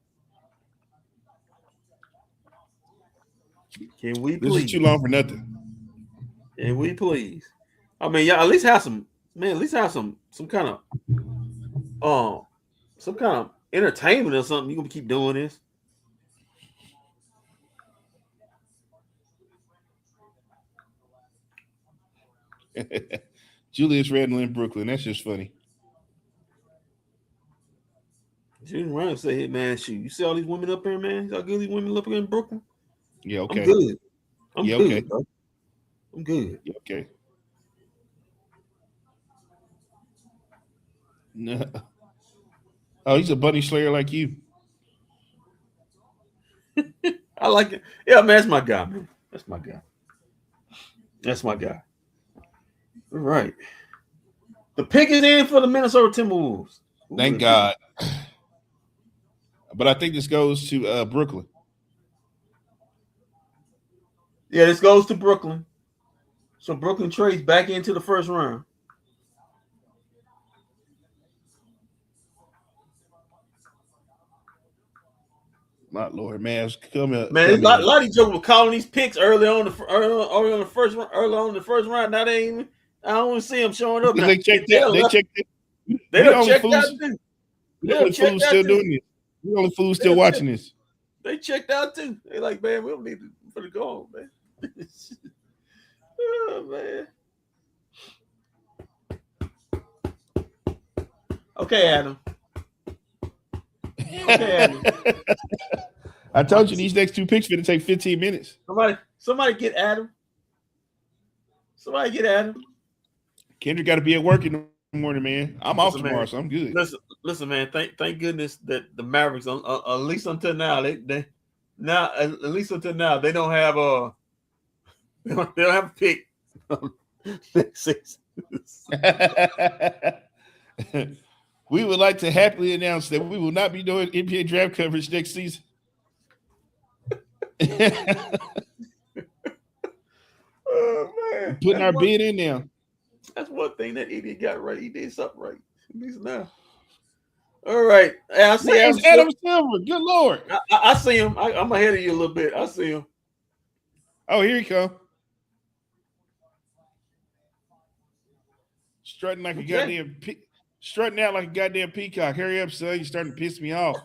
Can we please? This is too long for nothing. Can we please? I mean, yeah, at least have some kind of entertainment or something. You gonna keep doing this? Julius Randle in Brooklyn. That's just funny. Julius Randle say, "Hey man, shoot, you see all these women up here, man? You all good these women up here in Brooklyn? Yeah, okay. I'm good. I'm good. Okay. Bro. I'm good. Yeah, okay. No. Oh, he's a bunny slayer like you. I like it. Yeah, man, that's my guy, man. That's my guy. All right. The pick is in for the Minnesota Timberwolves. Thank God. But I think this goes to Brooklyn. Yeah, this goes to Brooklyn. So Brooklyn trades back into the first round. My Lord, man, come here. Man, a lot of these jokers were calling these picks early on the first round. Now they ain't. I don't even see them showing up. They checked out. They checked it. They don't check out too. The only fools still doing this. The only fools still watching this. They checked out too. They like, man, we don't need to go on, man. Oh man. Okay, Adam. I told you these next 2 picks are going to take 15 minutes. Somebody get Adam. Kendrick got to be at work in the morning, man. I'm off tomorrow, so I'm good. Listen, man. Thank goodness that the Mavericks, at least until now, they don't have a pick. We would like to happily announce that we will not be doing NBA draft coverage next season. Oh man, putting our bid in now. That's one thing that idiot got right. He did something right. At least now. All right. I see Adam Silver. Good Lord. I see him. I'm ahead of you a little bit. I see him. Oh, here he comes. Strutting out like a goddamn peacock. Hurry up, son. You're starting to piss me off.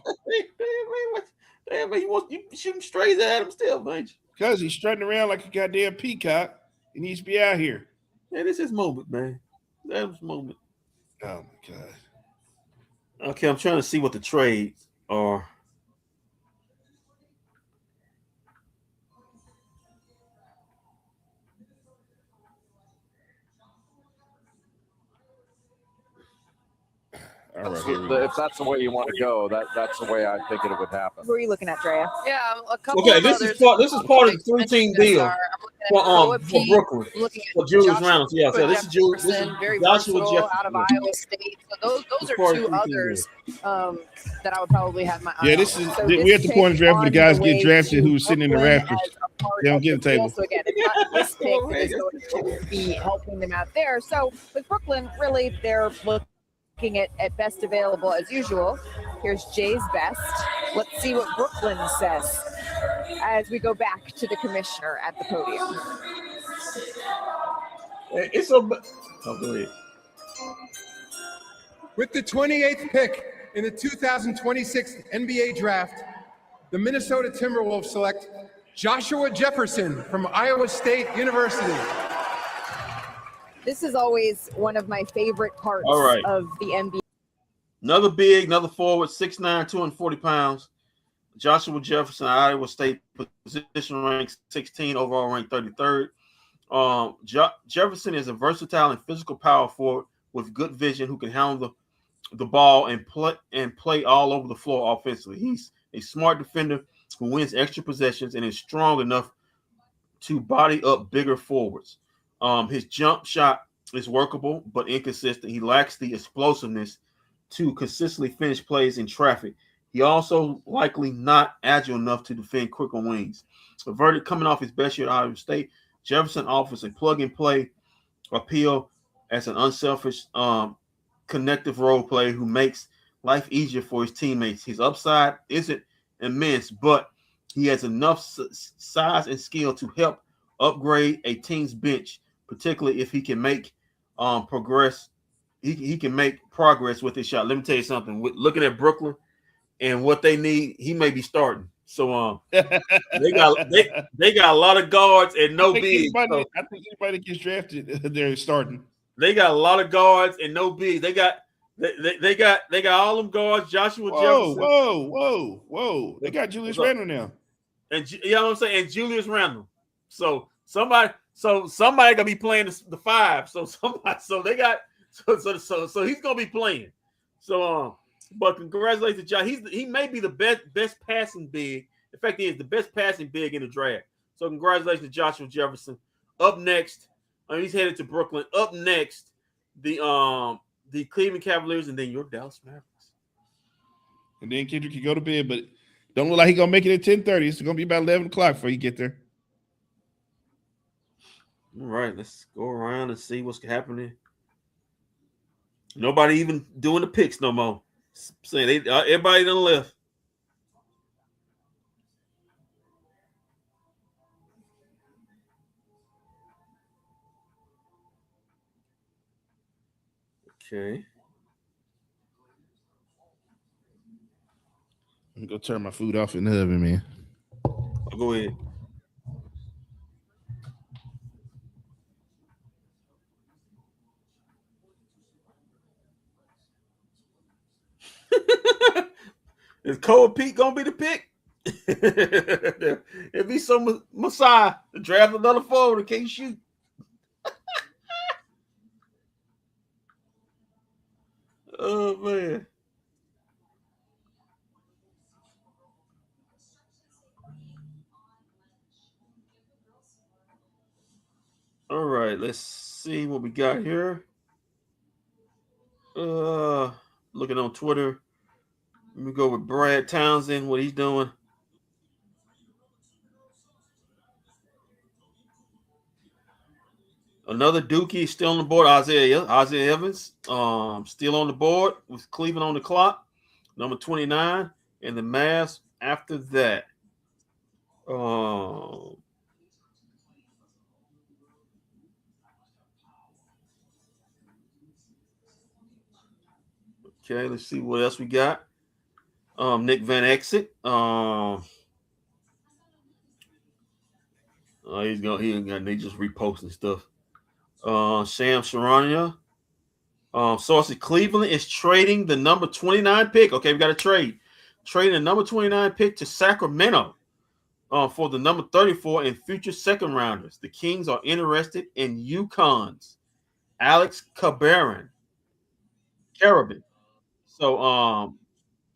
Damn, man, you shooting strays at him still, man. Because he's strutting around like a goddamn peacock. He needs to be out here. Man, this is his moment, man. Adam's moment. Oh, my God. Okay, I'm trying to see what the trades are. All right, here we go. If that's the way you want to go, that's the way I think it would happen. Who are you looking at, Drea? Yeah, a couple Okay, of this others. is part of the 3-team deal for Brooklyn. I'm looking For at Julius Randle. Yeah, so this is Julius. This is Jefferson, very Joshua versatile Jefferson. out of Iowa State. So those are part of two 3-team others that I would probably have my eye Yeah, on. this is So we're at the point of draft where the guys get drafted who's sitting in the Brooklyn rafters. as a part They don't of get a the deal. table. So again, it's not this pick that is going to be helping them out there. So with Brooklyn, really, they're looking at best available as usual. Here's Jay's best. Let's see what Brooklyn says as we go back to the commissioner at the podium. It's a. Oh, go ahead. With the 28th pick in the 2026 NBA draft, the Minnesota Timberwolves select Joshua Jefferson from Iowa State University. This is always one of my favorite parts of the NBA. Another big, another forward, 6'9", 240 pounds. Joshua Jefferson, Iowa State, position ranked 16, overall ranked 33rd. Jefferson is a versatile and physical power forward with good vision who can handle the ball and play all over the floor offensively. He's a smart defender who wins extra possessions and is strong enough to body up bigger forwards. His jump shot is workable but inconsistent. He lacks the explosiveness to consistently finish plays in traffic. He also likely not agile enough to defend quick on wings. The verdict coming off his best year at Iowa State, Jefferson offers a plug-and-play appeal as an unselfish, connective role player who makes life easier for his teammates. His upside isn't immense, but he has enough size and skill to help upgrade a team's bench, particularly if he can make progress. He can make progress with his shot. Let me tell you something. Looking at Brooklyn and what they need, he may be starting. So they got a lot of guards and no bigs. I think anybody that gets drafted, they're starting. They got a lot of guards and no bigs. They got all them guards. Joshua Jefferson. Whoa! They got Julius Randle now, and you know what I'm saying. And Julius Randle. So somebody gonna be playing the five. So they got so he's gonna be playing. So but congratulations, Josh. He may be the best passing big. In fact, he is the best passing big in the draft. So congratulations to Joshua Jefferson. Up next, he's headed to Brooklyn. Up next, the Cleveland Cavaliers, and then your Dallas Mavericks. And then Kendrick can go to bed, but don't look like he's gonna make it at 10:30. It's gonna be about 11 o'clock before you get there. All right, let's go around and see what's happening. Nobody even doing the picks no more. Saying everybody done left. Okay. I'm gonna go turn my food off in the oven, man. I'll go ahead. Is Cole Pete gonna be the pick? It'd be some Messiah to draft another forward and can't shoot. Oh man. All right, let's see what we got here. Looking on Twitter. Let me go with Brad Townsend, what he's doing. Another Dookie still on the board. Isaiah Evans, still on the board with Cleveland on the clock. Number 29, and the Mavs after that. Okay, let's see what else we got. Nick Van Exit. They just reposting stuff. Sam Sharania. Sources: Cleveland is trading the number 29 pick. Okay, we got a trade. Trading the number 29 pick to Sacramento for the number 34 and future second rounders. The Kings are interested in UConn's Alex Carabin.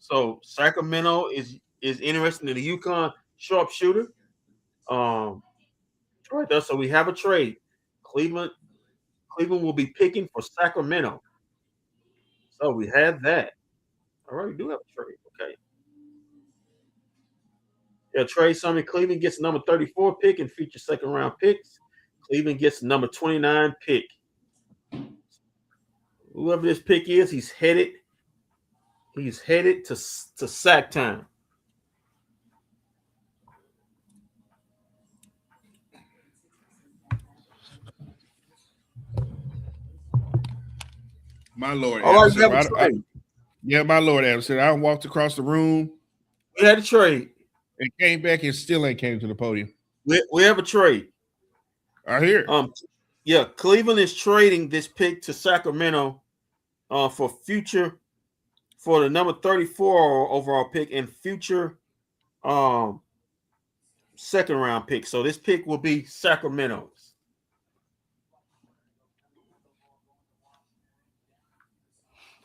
So Sacramento is interested in the UConn sharpshooter. Right there. So we have a trade. Cleveland will be picking for Sacramento. So we have that. All right, we do have a trade. Okay. Yeah, trade something. Cleveland gets number 34 pick and future second round picks. Cleveland gets number 29 pick. Whoever this pick is, he's headed to sack time. My Lord, all right, my Lord, Anderson. I walked across the room. We had a trade. And came back and still ain't came to the podium. We have a trade. I hear. Yeah, Cleveland is trading this pick to Sacramento for the number 34 overall pick and future second round pick. So this pick will be Sacramento's.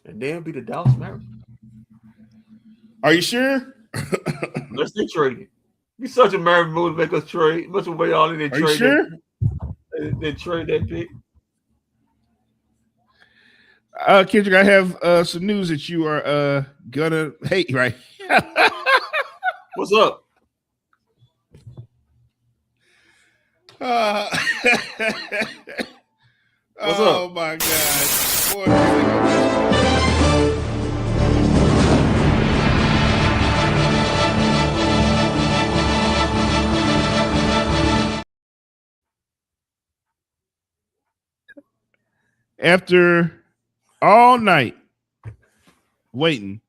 And then be the Dallas Mavericks. Are you sure? Let's get traded. Be such a Maverick move to make us trade. Let's wait all in and trade. Are you sure? Then trade that pick. Kendrick, I have some news that you are gonna hate, right? What's up? What's up? Oh my God. Boy, after all night waiting,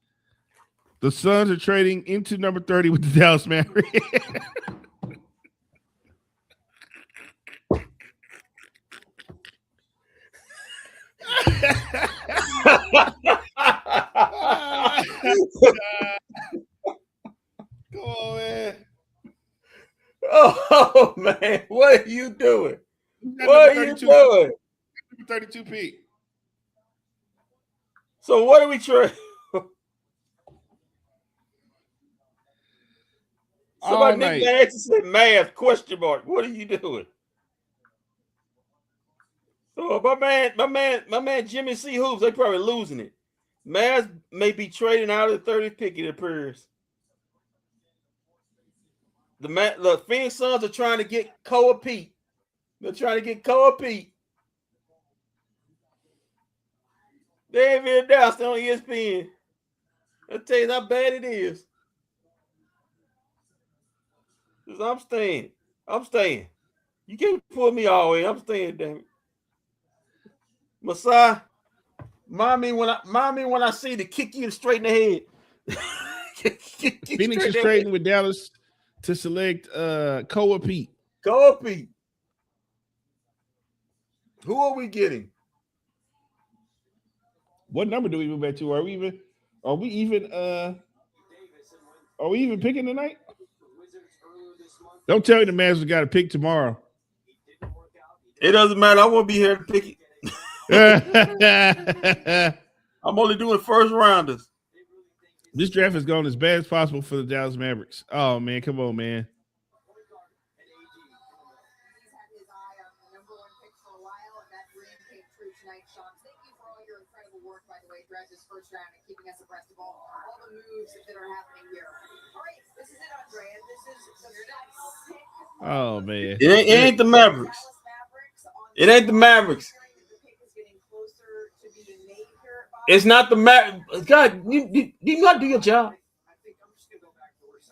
the Suns are trading into number 30 with the Dallas Mavericks. Come on, man. Oh, man. What are you doing? What are you doing? 32 pick. So what are we trading? Somebody Nick actually said math question mark. What are you doing? So my man Jimmy C. Hoops, they probably losing it. Mavs may be trading out of the 30th pick, it appears. The Phoenix Suns are trying to get Koa Pete. They're trying to get Koa Pete. They ain't been doused on ESPN. I'll tell you how bad it is. I'm staying. You can't pull me all the way. I'm staying, damn it. Masai, mind me when I see to kick you straight in the head. Phoenix is trading with Dallas to select Koa Pete. Koa Pete. Who are we getting? What number do we move back to? Are we even picking tonight? Don't tell me the Mavs got to pick tomorrow. It doesn't matter. I won't be here to pick it. I'm only doing first rounders. This draft has gone as bad as possible for the Dallas Mavericks. Oh, man. Come on, man. This first round and keeping us abreast of all the moves that are happening here. All right, this is it, Andre. This is oh man, it ain't the Mavericks. It ain't the Mavericks. It's not the Mavericks. God, you not do your job.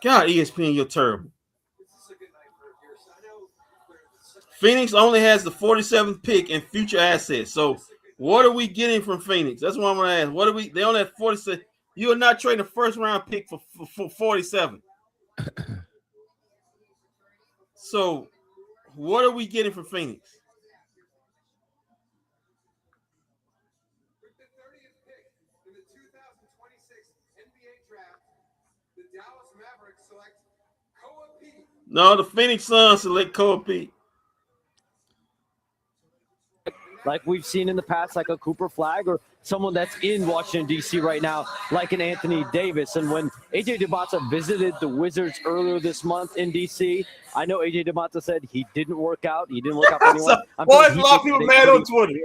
God, ESPN, you're terrible. Phoenix only has the 47th pick and future assets. So what are we getting from Phoenix? That's what I'm going to ask. What are we? They only have 47. You are not trading a first round pick for 47. So what are we getting from Phoenix? No, the Phoenix Suns select Cole Pete. Like we've seen in the past, like a Cooper Flagg or someone that's in Washington, D.C. right now, like an Anthony Davis. And when A.J. DeMata visited the Wizards earlier this month in D.C., I know A.J. DeMata said he didn't work out. He didn't work out for anyone. Boy, a lot of people mad on Twitter.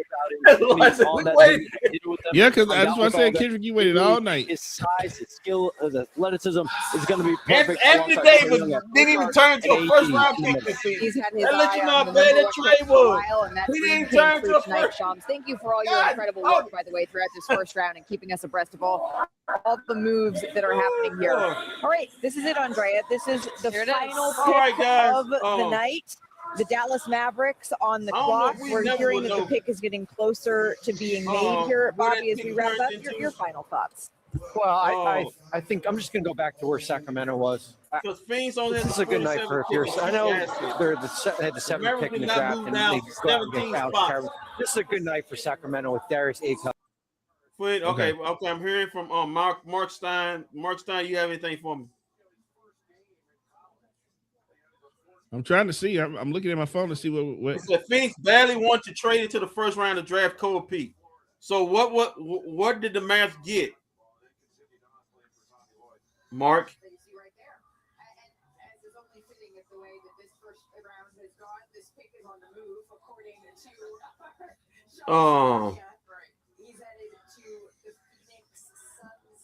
Yeah, because I just want to say, Kendrick, you waited all night. His size, his skill, his athleticism is going to be perfect. Anthony Davis didn't even turn into a first-round pick this season. He's had his That lets eye you know on how the bad number that one pick trade for a was. while, and that He dream didn't came turn true to a tonight, first. Shams. Thank you for all your incredible work, by the way, throughout this first round and keeping us abreast of all the moves that are happening here. All right, this is it, Andrea. This is the final pick of the night. The Dallas Mavericks on the clock. We're hearing that the pick is getting closer to being made here. Bobby, as we wrap up, your final thoughts. Well, I think I'm just going to go back to where Sacramento was. This is a good night for Pierce. I know they had the 7th pick in the draft, and they go out and get Alex Carver. This is a good night for Sacramento with Darius Acuff. Okay. I'm hearing from Mark Stein. Mark Stein, you have anything for me? I'm trying to see. I'm looking at my phone to see what. The Phoenix badly want to trade into the first round to draft Cole Pete. So what did the Mavs get? Mark.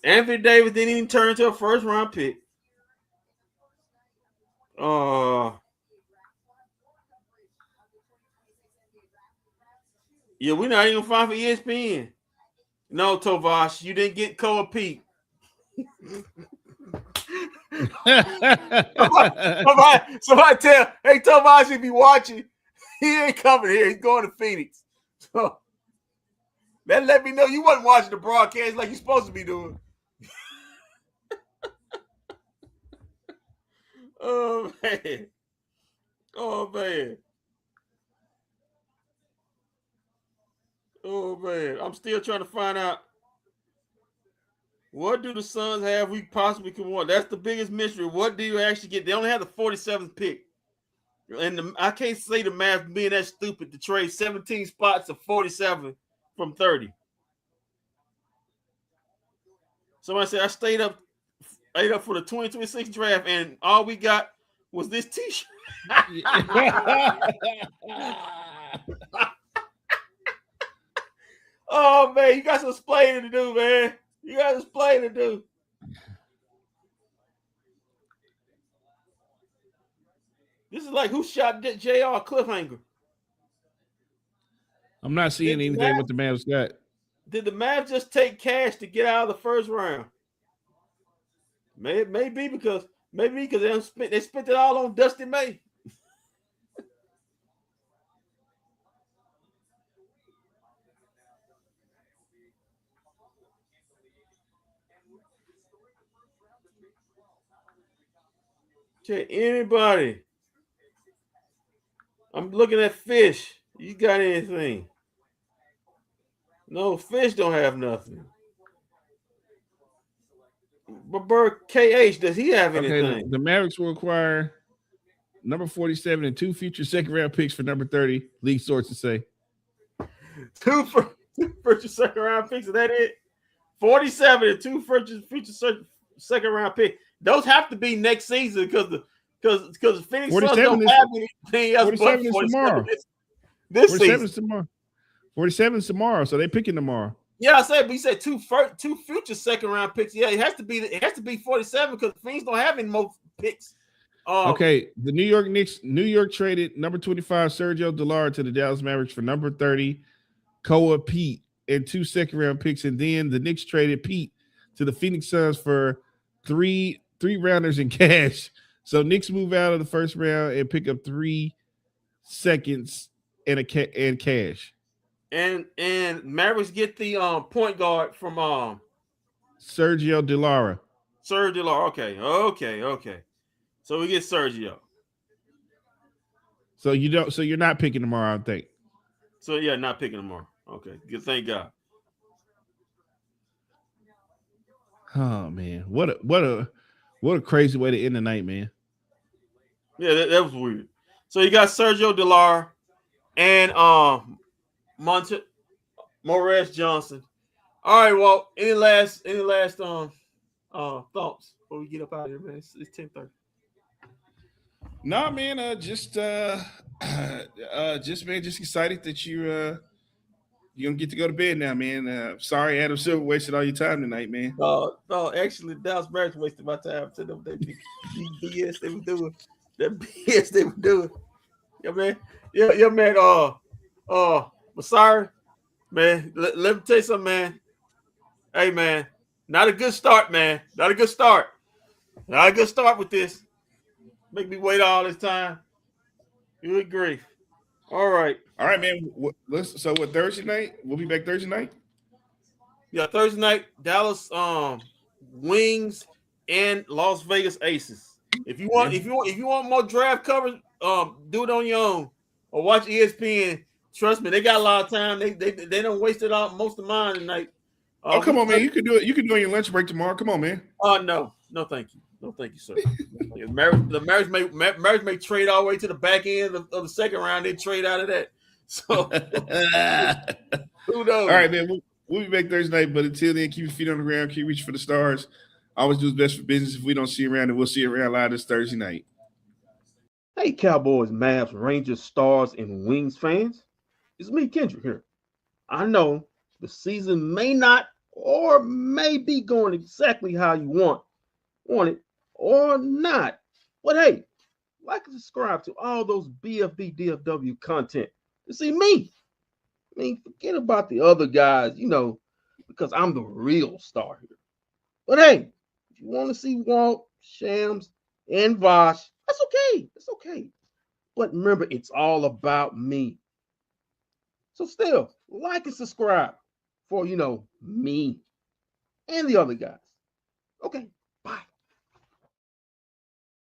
Anthony Davis didn't even turn into a first round pick. Yeah, we're not even fine for ESPN. No, Tovash, you didn't get Cole Pete. somebody tell, hey, Tovash, if you watching, he ain't coming here. He's going to Phoenix. So that let me know you wasn't watching the broadcast like you're supposed to be doing. Oh, man. Oh, man. Oh, man. I'm still trying to find out what do the Suns have we possibly can want. That's the biggest mystery. What do you actually get? They only have the 47th pick. And I can't say the Mavs being that stupid to trade 17 spots of 47 from 30. Somebody said I stayed up for the 2026 draft, and all we got was this T-shirt. Oh, man, you got some explaining to do, man. You got some explaining to do. This is like who shot JR cliffhanger. I'm not seeing anything with the Mavs got. Did the Mavs just take cash to get out of the first round? Maybe because they spent it all on Dusty May. Okay, anybody? I'm looking at Fish. You got anything? No, Fish don't have nothing. But Bird KH, does he have anything? Okay, the Mavericks will acquire number 47 and 2 future second round picks for number 30. League sources say 2 future second round picks. Is that it? 47 and 2 future second round picks. Those have to be next season because the Phoenix Suns don't have anything else. 47 is tomorrow. This 47 season. is tomorrow. 47 is tomorrow, so they're picking tomorrow. Yeah, I said, but you said two future second round picks. Yeah, it has to be 47 because the Phoenix don't have any more picks. Okay, the New York traded number 25 Sergio Dallara to the Dallas Mavericks for number 30 Koa Pete and 2 second round picks, and then the Knicks traded Pete to the Phoenix Suns for three rounders in cash. So Knicks move out of the first round and pick up 3 seconds and cash. And Mavericks get the point guard from Sergio Dallara. Sergio Dallara. Okay. So we get Sergio. So you're not picking tomorrow, I think. So yeah, not picking tomorrow. Okay. Good, thank God. Oh man, what a crazy way to end the night, man. Yeah, that was weird. So you got Sergio Delar and Morris Johnson. All right, well, any last thoughts before we get up out of here, man? It's 10:30. Nah, man, just excited that you're gonna get to go to bed now, man. Sorry, Adam Silver wasted all your time tonight, man. No, actually, Dallas Mavericks wasted my time to them. They BS they were doing. That BS they were doing. Yeah, man. Yeah, man. Sorry, man. Let me tell you something, man. Hey, man. Not a good start, man. Not a good start. Not a good start with this. Make me wait all this time. Good grief. All right, man. So what Thursday night? We'll be back Thursday night. Yeah, Thursday night, Dallas Wings and Las Vegas Aces. If you want more draft coverage, do it on your own or watch ESPN. Trust me, they got a lot of time. They don't waste it all most of mine tonight. Come on, man. You can do it. You can do it on your lunch break tomorrow. Come on, man. No, thank you. No, thank you, sir. The Mavericks may trade all the way to the back end of the second round. They trade out of that. So who knows? All right, man. We'll be back Thursday night, but until then, keep your feet on the ground, keep reaching for the stars. Always do what's best for business. If we don't see you around, then we'll see you around live this Thursday night. Hey, Cowboys, Mavs, Rangers, Stars, and Wings fans. It's me, Kendrick, here. I know the season may not or may be going exactly how you want it or not. But hey, like and subscribe to all those bFb DFW content to see me. I mean, forget about the other guys, because I'm the real star here. But hey, if you want to see Walt, Shams, and Vosh, that's okay. That's okay. But remember, it's all about me. So still, like and subscribe for, me and the other guys. Okay.